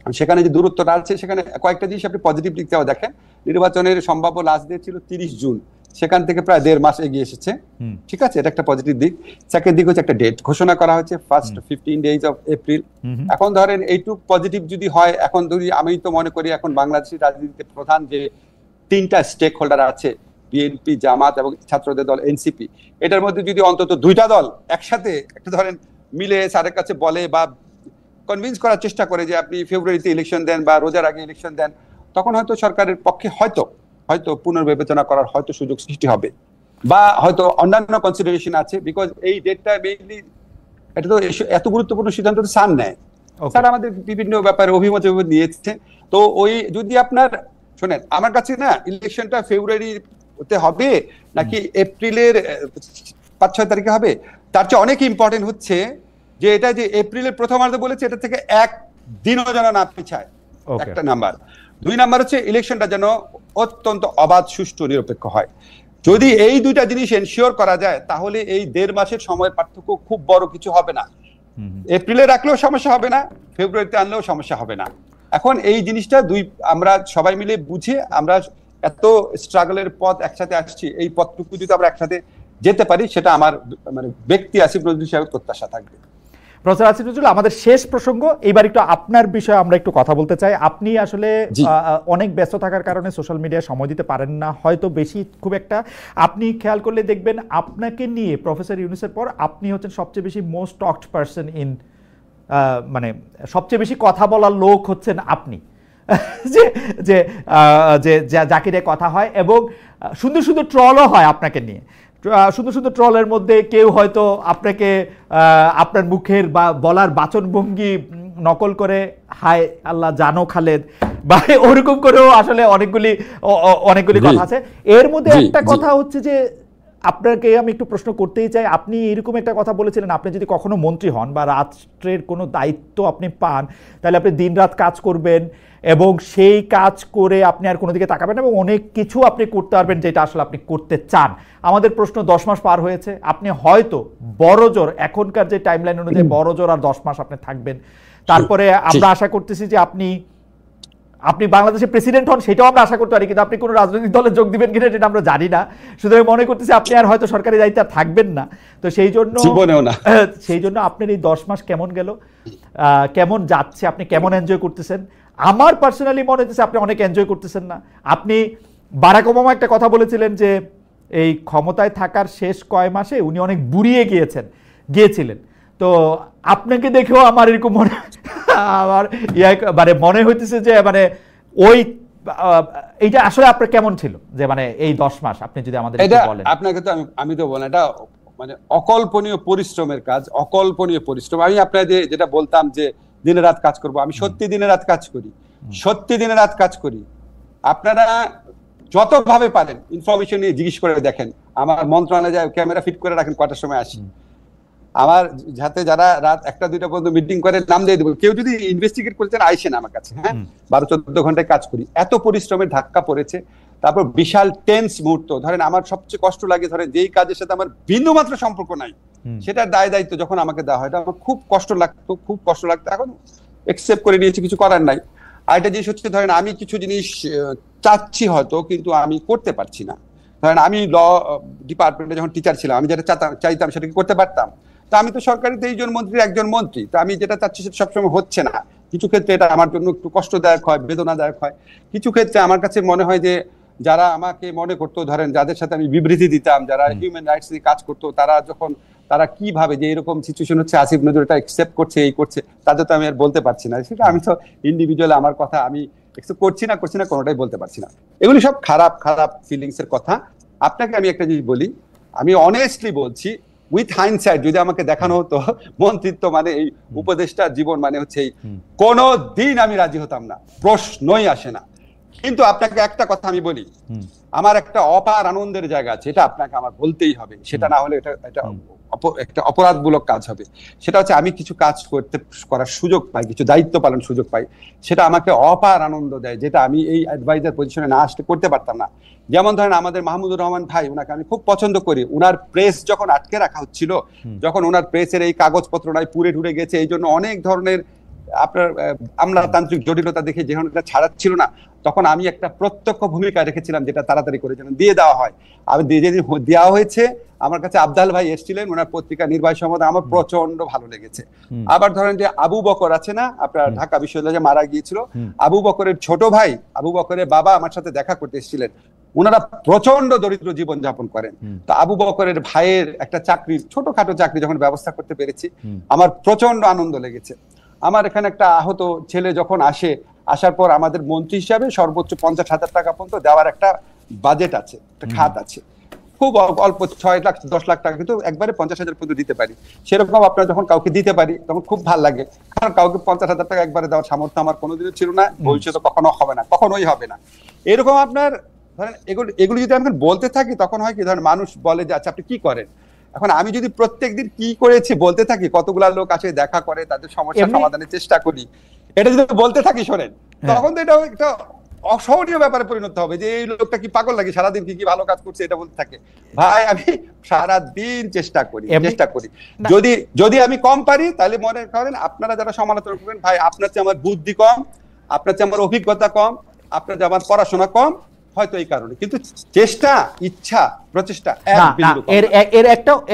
সেখানে যে দূরত্বটা আছে, সেখানে কয়েকটা জিনিস আপনি পজিটিভ দিকটাও দেখেন। নির্বাচনের সম্ভাব্য লাস্ট ডেট ছিল 30 জুন, সেখান থেকে প্রায় 1.5 মাস এগিয়ে এসেছে, ঠিক আছে, এটা একটা পজিটিভ দিক। সেকেন্ড দিক হচ্ছে একটা ডেট ঘোষণা করা হয়েছে, ফার্স্ট 15 days of এপ্রিল। এখন ধরেন এইটুক পজিটিভ যদি হয়, এখন যদি আমি তো মনে করি এখন বাংলাদেশের রাজনীতিতে প্রধান যে 3টা স্টেক হোল্ডার আছে, বিএনপি, জামাত এবং ছাত্রদের দল এনসিপি, এটার মধ্যে যদি অন্তত 2টা দল একসাথে একটা ধরেন মিলে স্যারের কাছে বলে বা কনভিন্স করার চেষ্টা করে যে আপনি ফেব্রুয়ারিতে ইলেকশন দেন বা রোজার আগে ইলেকশন দেন, তখন হয়তো সরকারের পক্ষে হয়তো পুনর্বিবেচনা করার হয়তো সুযোগ সৃষ্টি হবে, বা হয়তো অন্যান্য কনসিডারেশন আছে। বিকজ এই ডেটটা মেইনলি, এটা তো এত গুরুত্বপূর্ণ সিদ্ধান্ত তো স্যার নেয়, স্যার আমাদের বিভিন্ন ব্যাপারে অভিমত নিয়েছে। তো ওই যদি আপনার শোনেন, আমার কাছে না ইলেকশনটা ফেব্রুয়ারিতে হবে নাকি এপ্রিলের 5-6 তারিখে হবে, তার চেয়ে অনেক ইম্পর্টেন্ট হচ্ছে যে এটা যে এপ্রিলের প্রথমার্ধে বলেছে, এটা থেকে 1 দিনও যেন না পিছায়, একটা নাম্বার। 2 নাম্বার হচ্ছে ইলেকশনটা যেন অত্যন্ত অবাধ, সুষ্ঠু, নিরপেক্ষ হয়। যদি এই 2টা জিনিস এনশিওর করা যায়, তাহলে এই 1.5 মাসের সময়ের পার্থক্য খুব বড় কিছু হবে না। এপ্রিলে রাখলেও সমস্যা হবে না, ফেব্রুয়ারিতে আনলেও সমস্যা হবে না। এখন এই জিনিসটা আমরা সবাই মিলে বুঝে, আমরা এত স্ট্রাগলের পথ একসাথে আসছি, এই পথটুকু যদি আমরা একসাথে যেতে পারি, সেটা আমার মানে ব্যক্তি আসিফ নজরুল সাহেবের প্রত্যাশা থাকবে। প্রফেসর আসিফ নজরুল, আমাদের শেষ প্রসঙ্গ, এবার একটু আপনার বিষয়ে আমরা একটু কথা বলতে চাই। আপনি আসলে অনেক ব্যস্ত থাকার কারণে সোশ্যাল মিডিয়ায় সময় দিতে পারেন না হয়তো বেশি খুব একটা। আপনি খেয়াল করলে দেখবেন আপনাকে নিয়ে প্রফেসর ইউনূসের পর আপনি হচ্ছেন সবচেয়ে বেশি মোস্ট টকড পারসন ইন, মানে সবচেয়ে বেশি কথা বলার লোক হচ্ছেন আপনি, যে যে যাকে নিয়ে কথা হয়, এবং সুন্দর সুন্দর ট্রলও হয় আপনাকে নিয়ে। সুন্দর সুন্দর ট্রলের মধ্যে কেউ হয়তো আপনাকে আপনার মুখের বা বলার বাচনভঙ্গি নকল করে হাই আল্লাহ জানো খালেদ বা ওরকম করেও আসলে অনেকগুলি কথা আছে। এর মধ্যে একটা কথা হচ্ছে যে আপনাকে আমি একটু প্রশ্ন করতেই চাই, আপনি এরকম একটা কথা বলেছিলেন, আপনি যদি কখনো মন্ত্রী হন বা রাষ্ট্রের কোনো দায়িত্ব আপনি পান, তাহলে আপনি দিনরাত কাজ করবেন এবং সেই কাজ করে আপনি আর কোনো দিকে তাকাবেন এবং অনেক কিছু আপনি করতে পারবেন যেটা আসলে আপনি করতে চান। আমাদের প্রশ্ন 10 মাস পার হয়েছে, আপনি হয়তো বড় জোর এখনকার যে টাইমলাইন অনুযায়ী বড় জোর আর 10 মাস আপনি থাকবেন। তারপরে আমরা আশা করতেছি যে আপনি বাংলাদেশের প্রেসিডেন্ট হন, সেটাও আমরা আশা করতে পারি, কিন্তু আপনি কোনো রাজনৈতিক দলে যোগ দিবেন কিনা সেটা আমরা জানি না। সুতরাং মনে করতেছি আপনি আর হয়তো সরকারি দায়িত্বে থাকবেন না। তো সেই জন্য আপনার এই 10 মাস কেমন গেল, কেমন যাচ্ছে, আপনি কেমন এনজয় করতেছেন? আমার পার্সোনালি মনে হচ্ছে আপনি অনেক এনজয় করতেছেন না। আপনি বারাক ওবামা একটা কথা বলেছিলেন যে এই ক্ষমতায় থাকার শেষ কয় মাসে উনি অনেক বুড়িয়ে গিয়েছিলেন। তো আপনাকে দেখেও আমার এরকম মনে হইতেছে যে মানে এইটা আসলে আপনার কেমন ছিল, যে মানে এই 10 মাস আপনি যদি আমাদের বলেন। আপনাকে তো আমি তো বলেন, এটা মানে অকল্পনীয় পরিশ্রমের কাজ, অকল্পনীয় পরিশ্রম। আমি আপনাদের যেটা বলতাম যে দিনে রাত কাজ করব, আমি সত্যি দিনে রাত কাজ করি। আপনারা যতভাবে পারেন ইনফরমেশন নিয়ে জিজ্ঞেস করে দেখেন, আমার মন্ত্রণালয়ে ক্যামেরা ফিট করে রাখেন কটার সময় আসি, আমার সাথে যারা রাত 1-2টা পর্যন্ত মিটিং করে নাম দিয়ে দেবো, কেউ যদি ইনভেস্টিগেট করতে চান আইসেন আমার কাছে। হ্যাঁ, 12-14 ঘন্টায় কাজ করি, এত পরিশ্রমের ধাক্কা পড়েছে। তারপর বিশাল টেন্স মুহূর্ত, ধরেন আমার সবচেয়ে কষ্ট লাগে, ধরেন যেই কাজের সাথে আমার বিন্দুমাত্র সম্পর্ক নাই, সেটার দায় দায়িত্ব যখন আমাকে দেওয়া হয়, এটা আমার খুব কষ্ট লাগতো। এখন একসেপ্ট করে নিয়েছি, কিছু করার নাই। আর একটা জিনিস হচ্ছে, ধরেন আমি কিছু জিনিস চাচ্ছি হয়তো, কিন্তু আমি করতে পারছি না। ধরেন আমি ল ডিপার্টমেন্টে যখন টিচার ছিলাম, আমি যেটা চাইতাম সেটাকে করতে পারতাম। তা আমি তো সরকারি 23 জন মন্ত্রীর একজন মন্ত্রী, তো আমি যেটা চাচ্ছি সেটা সবসময় হচ্ছে না। কিছু ক্ষেত্রে এটা আমার জন্য একটু কষ্টদায়ক হয়, বেদনাদায়ক হয়। কিছু ক্ষেত্রে আমার কাছে মনে হয় যে যারা আমাকে মনে করতো, ধরেন যাদের সাথে আমি বিবৃতি দিতাম, যারা হিউম্যান রাইটস নিয়ে কাজ করতো, তারা যখন তারা কিভাবে যে এরকম সিচুয়েশন হচ্ছে আসিফ নজরুল এটা একসেপ্ট করছে, এই করছে, তাদের তো আমি আর বলতে পারছি না। সেটা আমি তো ইন্ডিভিজুয়াল, আমার কথা আমি একসেপ্ট করছি না কোনোটাই বলতে পারছি না। এগুলি সব খারাপ খারাপ ফিলিংস এর কথা। আপনাকে আমি একটা জিনিস বলি, আমি অনেস্টলি বলছি, উইথ হাইন্ডসাইট যদি আমাকে দেখানো হতো মন্ত্রিত্ব মানে এই উপদেষ্টা জীবন মানে হচ্ছে এই, কোনো দিন আমি রাজি হতাম না, প্রশ্নই আসে না। কিন্তু আপনাকে একটা কথা আমি বলি, আমার একটা অপার আনন্দের জায়গা আছে, এটা আপনাকে আমার বলতেই হবে, সেটা না হলে এটা একটা অপরাধমূলক কাজ হবে। সেটা হচ্ছে আমি কিছু কাজ করার সুযোগ পাই, কিছু দায়িত্ব পালন সুযোগ পাই, সেটা আমাকে অপার আনন্দ দেয়, যেটা আমি এই অ্যাডভাইজার পজিশনে না আসতে করতে পারতাম না। যেমন ধরেন আমাদের মাহমুদুর রহমান ভাই, ওনাকে আমি খুব পছন্দ করি। ওনার প্রেস যখন আটকে রাখা হচ্ছিল, যখন ওনার প্রেসের এই কাগজপত্র নাই পুড়ে ঢুড়ে গেছে, এই জন্য অনেক ধরনের আপনার আমলাতান্ত্রিক জটিলতা দেখে যখন এটা ছাড়াচ্ছিল না, তখন আমি একটা প্রত্যক্ষ ভূমিকা রেখেছিলাম, যেটা তাড়াতাড়ি করে যেন দিয়ে দেওয়া হয়। আমি যেদিন দেওয়া হয়েছে, আমার কাছে আবদাল ভাই এসেছিলেন, ওনার পত্রিকা নির্বাহী সম্বন্ধে আমার প্রচন্ড ভালো লেগেছে। আবার ধরেন যে আবু বকর আছে না, আপনার ঢাকা বিশ্ববিদ্যালয়ে মারা গিয়েছিল, আবু বকরের ছোট ভাই, আবু বকরের বাবা আমার সাথে দেখা করতে এসেছিলেন। ওনারা প্রচন্ড দরিদ্র জীবন যাপন করেন। তো আবু বকরের ভাইয়ের একটা চাকরি, ছোটখাটো চাকরি যখন ব্যবস্থা করতে পেরেছি, আমার প্রচন্ড আনন্দ লেগেছে। আমার এখানে একটা আহত ছেলে যখন আসার পর আমাদের মন্ত্রী হিসাবে সর্বোচ্চ 50,000 টাকা পর্যন্ত দেওয়ার একটা বাজেট আছে, একটা খাত আছে, খুব অল্প 6 লাখ 10 লাখ টাকা, কিন্তু একবারে 50,000 পর্যন্ত দিতে পারি। সেরকম আপনার যখন কাউকে দিতে পারি তখন খুব ভালো লাগে, কারণ কাউকে 50,000 টাকা একবারে দেওয়ার সামর্থ্য আমার কোনোদিনও ছিল না, ভবিষ্যতে কখনো হবে না, কখনোই হবে না। এরকম আপনার ধরেন এগুলো যদি আমি বলতে থাকি, তখন হয় কি, ধরেন মানুষ বলে যে আচ্ছা আপনি কি করেন। এখন আমি যদি প্রত্যেকদিন কি করেছি বলতে থাকি, কতগুলা লোক আসে দেখা করে, তাদের সমস্যা সমাধানের চেষ্টা করি, এটা যদি বলতে থাকি শোনেন, তখন তো এটা একটা অসহনীয় ব্যাপারে পরিণত হবে, যে এই লোকটা কি পাগল লাগে, সারাদিন কি কি ভালো কাজ করছে এটা বলতে থাকে। ভাই আমি সারাদিন চেষ্টা করি, যদি আমি কম পারি, তাহলে মনে করেন আপনারা যারা সমালোচনা করবেন, ভাই আপনার চেয়ে আমার বুদ্ধি কম, আপনার চেয়ে আমার অভিজ্ঞতা কম, আপনার চেয়ে আমার পড়াশোনা কম, হয়তো এই কারণে, কিন্তু চেষ্টা, ইচ্ছা, প্রচেষ্টা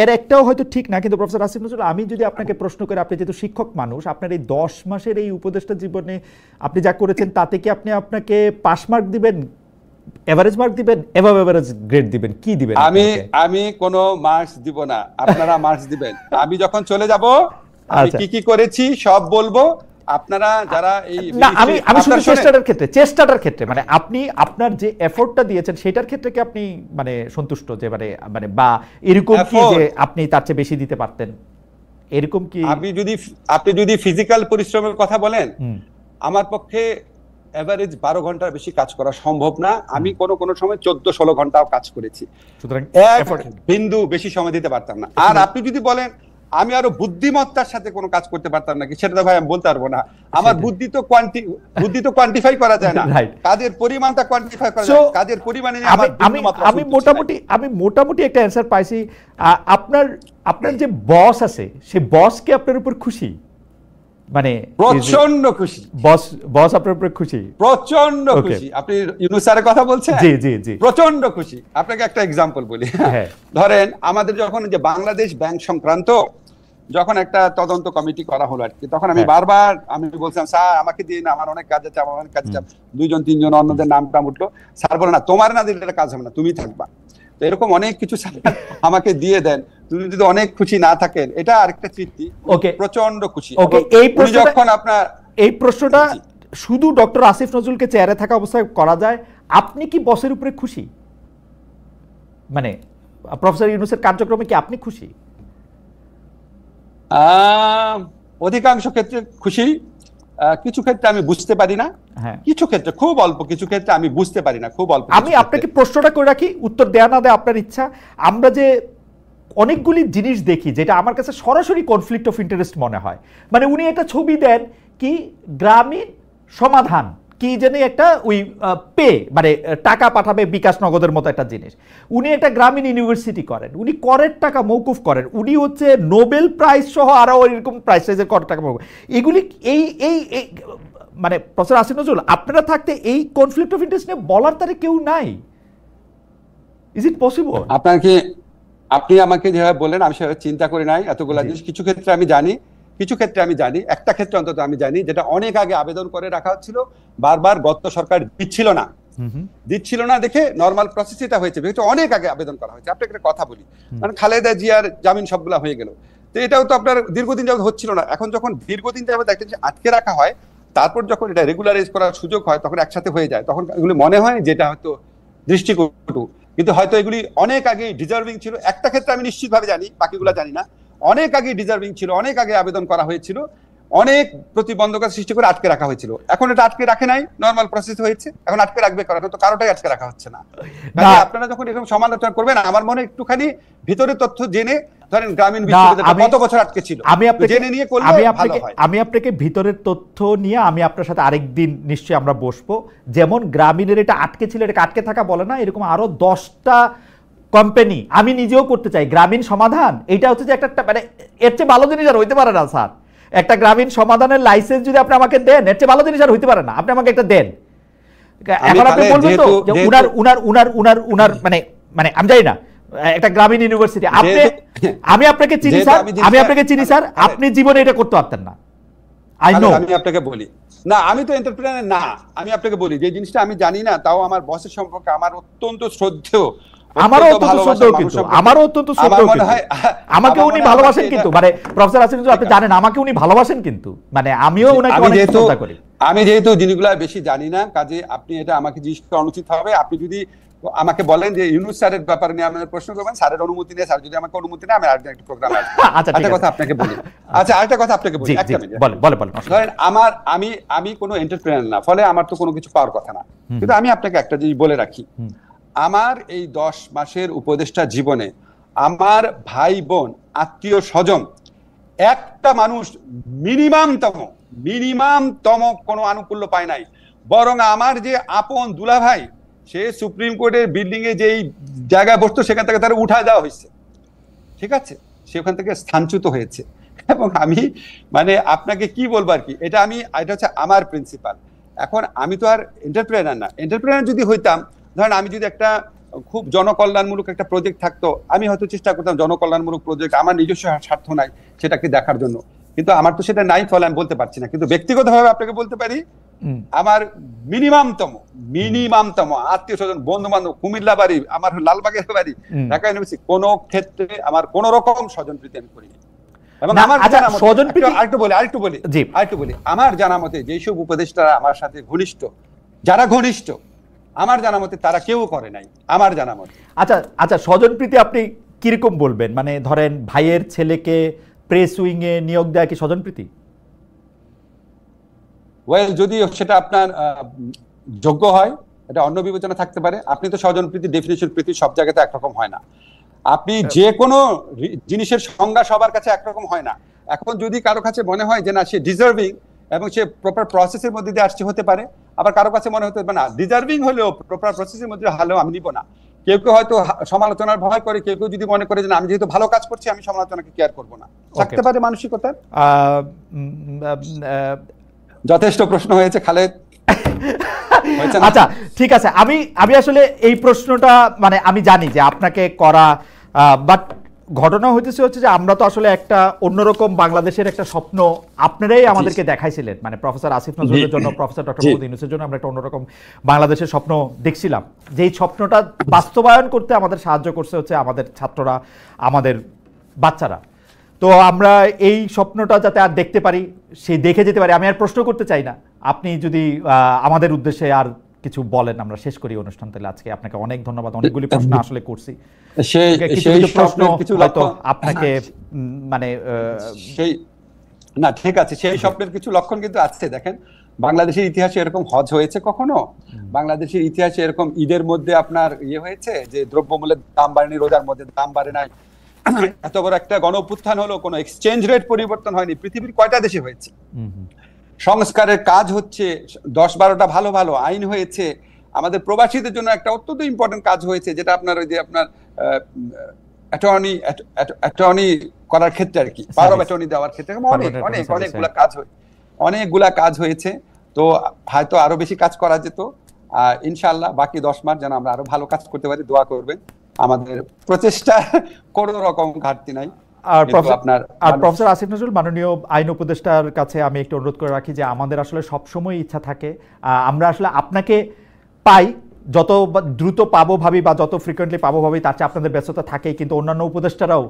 এর একটাও হয়তো ঠিক না। কিন্তু প্রফেসর আসিফ নজরুল, আমি যদি আপনাকে প্রশ্ন করি, আপনি যেহেতু শিক্ষক মানুষ, আপনার এই 10 মাসের এই উপদেষ্টা জীবনে আপনি যা করেছেন, তাতে কি আপনাকে পাস মার্ক দিবেন, এভারেজ মার্ক দিবেন, এভাব এভারেজ গ্রেড দিবেন, কি দিবেন? আমি কোনো মার্কস দিব না, আপনারা মার্কস দিবেন। আমি যখন চলে যাব, আমি কি করেছি সব বলবো। আপনারা যারা এই আমি শুধু চেষ্টাটার ক্ষেত্রে মানে আপনি আপনার যে এফোর্টটা দিয়েছেন সেটার ক্ষেত্রে কি আপনি মানে সন্তুষ্ট, যে মানে বা এরকম কি যে আপনি তার চেয়ে বেশি দিতে পারতেন, এরকম কি? আপনি যদি ফিজিক্যাল পরিশ্রমের কথা বলেন, আমার পক্ষে এভারেজ 12 ঘন্টার বেশি কাজ করা সম্ভব না। আমি কোনো সময় 14-16 ঘন্টাও কাজ করেছি, সুতরাং বিন্দু বেশি সময় দিতে পারতাম না। আর আপনি যদি বলেন আমি আরো বুদ্ধিমত্তার সাথে কোনো কাজ করতে পারতাম নাকি, সেটা তো ভাই আমি বলতে পারবো না। আমার বুদ্ধি তো কোয়ান্টিফাই করা যায় না, কাজের পরিমাণটা কোয়ান্টিফাই করা যায়, কাজের পরিমাণে আমি মোটামুটি একটা অ্যানসার পাইছি। আপনার যে বস আছে, সে বস কি আপনার উপর খুশি? মানে প্রচন্ড খুশি, বস আপনার উপর খুশি, প্রচন্ড খুশি। আপনি ইউনূস স্যারের কথা বলছেন? জি জি জি, প্রচন্ড খুশি। আপনাকে একটা এক্সাম্পল বলি। ধরেন আমাদের যখন যে বাংলাদেশ ব্যাংক সংক্রান্ত যখন একটা তদন্ত কমিটি করা হলো আর কি, তখন আমি বারবার আমি বলছিলাম, স্যার আমাকে দিন, আমার অনেক কাজ আছে, আমার অনেক কাজ আছে। 2-3 অন্যদের নামটা উঠলো, স্যার বলে না, তোমার না দিলে কাজ হবে না, তুমি থাকবা। তো এরকম অনেক কিছু আমাকে দিয়ে দেন। তুমি যদি অনেক খুশি না থাকেন, এটা আরেকটা তৃপ্তি। প্রচন্ড খুশি। এই প্রশ্নটা শুধু ডক্টর আসিফ নজরুলকে চেয়ারে থাকা অবস্থায় করা যায়, আপনি কি বসের উপরে খুশি? মানে প্রফেসর ইউনূসের কার্যক্রমে কি আপনি খুশি? অধিকাংশ ক্ষেত্রে খুশি, কিছু ক্ষেত্রে আমি বুঝতে পারি না, কিছু ক্ষেত্রে খুব অল্প, কিছু ক্ষেত্রে আমি বুঝতে পারি না, খুব অল্প। আমি আপনাকে প্রশ্নটা করে রাখি, উত্তর দেয়া না দেয়া আপনার ইচ্ছা। আমরা যে অনেকগুলি জিনিস দেখি যেটা আমার কাছে সরাসরি কনফ্লিক্ট অফ ইন্টারেস্ট মনে হয়, মানে উনি একটা ছবি দেন কি গ্রামীণ সমাধান, কি জানি একটা ওই মানে টাকা পাঠাবে বিকাশ নগদের মতো একটা জিনিস, উনি একটা গ্রামীণ ইউনিভার্সিটি করেন, উনি করের টাকা মৌকুফ করেন, উনি হচ্ছে নোবেল প্রাইজ সহ আরো এরকম প্রাইজ টাইজের করের টাকা মৌকুফ। এগুলি এই মানে প্রফেসর আসিফ নজরুল, আপনারা থাকতে এই কনফ্লিক্ট অফ ইন্টারেস্ট নিয়ে বলার তারে কেউ নাই। Is it possible? আপনি আমাকে যেভাবে বললেন আমি সেভাবে চিন্তা করি নাই এতগুলা জিনিস। কিছু ক্ষেত্রে আমি জানি, কিছু ক্ষেত্রে আমি জানি, একটা ক্ষেত্রে অন্তত আমি জানি, যেটা অনেক আগে আবেদন করে রাখা হচ্ছিল, বারবার গত সরকার দিচ্ছিল না। দিচ্ছিল না দেখে নর্মাল প্রসেস এটা হয়েছে, যেহেতু অনেক আগে আবেদন করা হয়েছে। আপনাকে একটা কথা বলি, মানে খালেদা জিয়ার জামিন সবগুলা হয়ে গেল, তো এটাও তো আপনার দীর্ঘদিন যাবত হচ্ছিল না। এখন যখন দীর্ঘদিন যাবত একটা জিনিস আটকে রাখা হয়, তারপর যখন এটা রেগুলারাইজ করার সুযোগ হয়, তখন একসাথে হয়ে যায়, তখন এগুলি মনে হয় যেটা হয়তো দৃষ্টিকটু, কিন্তু হয়তো এগুলি অনেক আগে ডিজার্ভিং ছিল। একটা ক্ষেত্রে আমি নিশ্চিতভাবে জানি, বাকিগুলো জানি না, অনেক আগে ডিজার্ভিং ছিল, অনেক আগে আবেদন করা হয়েছিল, অনেক প্রতিবন্ধকতা সৃষ্টি করে আটকে রাখা হয়েছিল। এখন এটা আটকে রাখে নাই, নর্মাল প্রসেস হয়েছে, এখন আটকে রাখবে কারণ তো কারোটাই আটকে রাখা হচ্ছে না। আপনারা যখন এরকম সমালোচনা করবেন, আমার মনে একটুখানি ভিতরে তথ্য জেনে, ধরেন গ্রামীণ বিশ্ববিদ্যালয় কত বছর আটকে ছিল, জেনে নিয়ে করলে ভালো হয়। আমি আপনাকে ভিতরের তথ্য নিয়ে আমি আপনার সাথে আরেকদিন নিশ্চয়ই আমরা বসবো। যেমন গ্রামীণের এটা আটকে ছিল, এটা আটকে থাকা বলে না, এরকম আরো 10টা কোম্পানি আমি নিজেও করতে চাই গ্রামীণ সমাধান। এটা হচ্ছে যে একটা মানে এর চেয়ে ভালো জিনিস আর হইতে পারে না স্যার। একটা গ্রামীণ সমাধানের লাইসেন্স যদি আপনি আমাকে দেন, এর চেয়ে ভালো জিনিস আর হইতে পারে না, আপনি আমাকে একটা দেন। এখন আপনি বলবেন তো যে উনার মানে মানে আমি জানি না, একটা গ্রামীণ ইউনিভার্সিটি, আপনি আমি আপনাকে চিনি স্যার, স্যার আপনি জীবনে এটা করতে পারতেন না। আমি আপনাকে বলি না, আমি তো এন্টারপ্রেনার না, আমি আপনাকে বলি যে জিনিসটা আমি জানি না, তাও আমার বসের সম্পর্কে আমার অত্যন্ত শ্রদ্ধেয়, আমারও অত্যন্ত শ্রদ্ধেয়, কিন্তু আমারও অত্যন্ত শ্রদ্ধেয়, আমাকে উনি ভালোবাসেন কিন্তু, মানে প্রফেসর আসিফ নজরুল আপনি জানেন আমাকে উনি ভালোবাসেন কিন্তু, মানে আমিও উনাকে অনেক শ্রদ্ধা করি। আমি যেহেতু জিনিসগুলো বেশি জানি না, কাজে আপনি এটা আমাকে জিজ্ঞেস করা অনুচিত হবে। আপনি যদি আমাকে বলেন যে ইউনুস স্যারের ব্যাপারে নিয়ে আপনার প্রশ্ন করবেন, স্যারের অনুমতি নেই, স্যার যদি আমাকে অনুমতি নেই, আমি আরেকটা একটা প্রোগ্রাম আসবো। আরেকটা কথা আপনাকে বলি, আরেকটা কথা আপনাকে বলি, একটা মিনিট বলেন। ধরেন আমি কোনো এন্টারপ্রেনার না, ফলে আমার তো কোনো কিছু পাওয়ার কথা না, কিন্তু আমি আপনাকে একটা জিনিস বলে রাখি, আমার এই 10 মাসের উপদেষ্টা জীবনে আমার ভাই বোন আত্মীয় স্বজন একটা মানুষ মিনিমামতম কোনো আনুকূল্য পায় নাই, বরং আমার যে আপন দুলা ভাই, সে সুপ্রিম কোর্টের বিল্ডিং এ যেই জায়গায় বসতো সেখান থেকে তারা উঠায় দেওয়া হয়েছে, ঠিক আছে, সেখান থেকে স্থানচ্যুত হয়েছে। এবং আমি মানে আপনাকে কি বলবো আর কি, এটা হচ্ছে আমার প্রিন্সিপাল। এখন আমি তো আর এন্টারপ্রেনার না, এন্টারপ্রেনার যদি হইতাম, ধরেন আমি যদি একটা খুব জনকল্যাণমূলক একটা প্রজেক্ট থাকতো, আমি হয়তো চেষ্টা করতাম জনকল্যাণমূলক প্রজেক্ট, আমার নিজস্ব স্বার্থ নাই সেটাকে দেখার জন্য, কিন্তু আমার তো সেটা নাই, ফলে আমি বলতে পারছি না। কিন্তু ব্যক্তিগতভাবে আপনাকে বলতে পারি, আমার মিনিমামতম আত্মীয় স্বজন, বন্ধু বান্ধব, কুমিল্লা বাড়ি, আমার লালবাগের বাড়ি, ঢাকা ইউনিভার্সিটি, কোন ক্ষেত্রে আমার কোন রকম স্বজনপ্রীতি আমি করিনি। এবং আমার আরেকটু বলি, আমার জানা মতে যেসব উপদেষ্টারা আমার সাথে ঘনিষ্ঠ, যারা ঘনিষ্ঠ, আমার জানা মতে তারা কেউ করে নাই, আমার জানা মতে। আচ্ছা স্বজনপ্রীতি আপনি কিরকম বলবেন? মানে ধরেন ভাইয়ের ছেলেকে প্রেস উইং এ নিয়োগ দেয় কি স্বজনপ্রীতি? ওয়েল, যদি সেটা আপনার যোগ্য হয়, এটা অন্য বিবেচনা থাকতে পারে। আপনি তো স্বজনপ্রীতি ডেফিনিশন, প্রীতি সব জায়গাতে একরকম হয় না। আপনি যে কোনো জিনিসের সংজ্ঞা সবার কাছে একরকম হয় না। এখন যদি কারো কাছে মনে হয় যে না সে ডিজার্ভিং এবং সে প্রপার প্রসেসের মধ্যে দিয়ে আসছে, হতে পারে। আবার কারো কাছে মনে হতে পারে না ডিজার্ভিং হলেও প্রপার প্রসেসের মধ্যে হলেও আমি নিব না। কেউ কেউ হয়তো সমালোচনার ভয় করে, কেউ কেউ যদি মনে করে যে আমি যেহেতু ভালো কাজ করছি আমি সমালোচনাকে কেয়ার করব না, থাকতে পারে মানসিকতা। যথেষ্ট প্রশ্ন হয়েছে খালেদ। আচ্ছা ঠিক আছে, আমি আসলে এই প্রশ্নটা মানে আমি জানি যে আপনাকে করা, বাট ঘটনা হচ্ছে যে আমরা তো আসলে একটা অন্যরকম বাংলাদেশের একটা স্বপ্ন আপনারাই আমাদেরকে দেখাইছিলেন, মানে প্রফেসর আসিফ নজরুলের জন্য, প্রফেসর ডক্টর মোহাম্মদ ইউনূসের জন্য আমরা একটা অন্যরকম বাংলাদেশের স্বপ্ন দেখছিলাম, যেই স্বপ্নটা বাস্তবায়ন করতে আমাদের সাহায্য করছে হচ্ছে আমাদের ছাত্ররা, আমাদের বাচ্চারা। তো আমরা এই স্বপ্নটা যাতে আর দেখতে পারি, সেই দেখে যেতে পারি। আমি আর প্রশ্ন করতে চাই না, আপনি যদি আমাদের উদ্দেশ্যে আর কিছু বলেন আমরা শেষ করি অনুষ্ঠান। তাহলে আজকে আপনাকে অনেক ধন্যবাদ, অনেকগুলি প্রশ্ন আসলে করছি, আপনাকে মানে সেই না ঠিক আছে, সেই স্বপ্নের কিছু লক্ষণ কিন্তু আছে। দেখেন, বাংলাদেশের ইতিহাসে এরকম হজ হয়েছে কখনো? বাংলাদেশের ইতিহাসে এরকম ঈদের মধ্যে আপনার হয়েছে যে দ্রব্যমূল্যের দাম বাড়েনি, রোজার মধ্যে দাম বাড়ে নাই, এত বড় একটা গণঅভ্যুত্থান হলো, কোনো এক্সচেঞ্জ রেট পরিবর্তন হয়নি। পৃথিবীর কয়টা দেশে হয়েছে? সংস্কারের কাজ হচ্ছে, 10-12টা ভালো ভালো আইন হয়েছে। আমাদের প্রবাসীদের জন্য একটা অত্যন্ত ইম্পর্টেন্ট কাজ হয়েছে, যেটা আপনার ওই যে আপনার অ্যাটর্নি করার ক্ষেত্রে আর কি, পাওয়ার অফ অ্যাটর্নি দেওয়ার ক্ষেত্রে অনেকগুলা কাজ হয়েছে। তো হয়তো আরো বেশি কাজ করা যেত। ইনশাআল্লাহ বাকি 10 মাস যেন আমরা আরো ভালো কাজ করতে পারি, দোয়া করবেন। আমাদের প্রচেষ্টা কোনো রকম ঘাটতি নাই। আর প্রফেসর আসিফ নজরুল, মাননীয় আইন উপদেষ্টার কাছে আমি একটু অনুরোধ করে রাখি যে আমাদের আসলে সবসময় ইচ্ছা থাকে আমরা আসলে আপনাকে পাই, যত দ্রুত পাবো ভাবি বা যত ফ্রিকোয়েন্টলি পাবো ভাবি তার চেয়ে আপনাদের ব্যস্ততা থাকেই, কিন্তু অন্যান্য উপদেষ্টারাও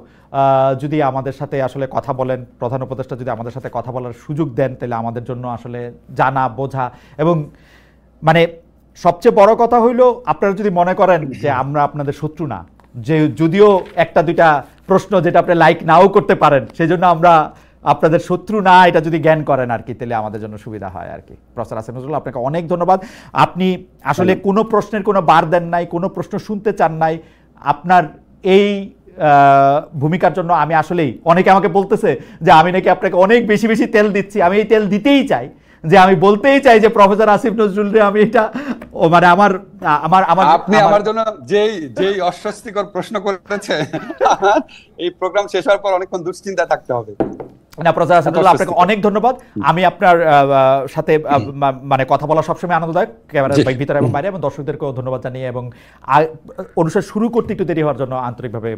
যদি আমাদের সাথে আসলে কথা বলেন, প্রধান উপদেষ্টা যদি আমাদের সাথে কথা বলার সুযোগ দেন, তাহলে আমাদের জন্য আসলে জানা বোঝা এবং মানে সবচেয়ে বড় কথা হইলো আপনারা যদি মনে করেন যে আমরা আপনাদের শত্রু না, যে যদিও একটা দুইটা প্রশ্ন যেটা আপনি লাইক নাও করতে পারেন সেই জন্য আমরা আপনাদের শত্রু না, এটা যদি জ্ঞান করেন আর কি, তাহলে আমাদের জন্য সুবিধা হয় আর কি। প্রফেসর আসিফ নজরুল, আপনাকে অনেক ধন্যবাদ। আপনি আসলে কোনো প্রশ্নের কোনো বার দেন নাই, কোনো প্রশ্ন শুনতে চান নাই। আপনার এই ভূমিকার জন্য আমি আসলেই, অনেকে আমাকে বলতেছে যে আমি নাকি আপনাকে অনেক বেশি বেশি তেল দিচ্ছি, আমি এই তেল দিতেই চাই, যে আমি বলতেই চাই যে প্রফেসর আসিফ নজরুল রে আমি এটা মানে আমার আমার আমার আপনি আমার জন্য যেই অস্বস্তিকর প্রশ্ন করেছেন, এই প্রোগ্রাম শেষ হওয়ার পর অনেকক্ষণ দুশ্চিন্তা থাকতে হবে। না প্রফেসর আসিফ নজরুল, আপনাকে অনেক ধন্যবাদ। আমি আপনার সাথে মানে কথা বলা সবসময় আনন্দদায়ক, ক্যামেরার ভিতরে এবং বাইরে, এবং দর্শকদেরকেও ধন্যবাদ জানিয়ে এবং অনুষ্ঠান শুরু করতে একটু দেরি হওয়ার জন্য আন্তরিকভাবে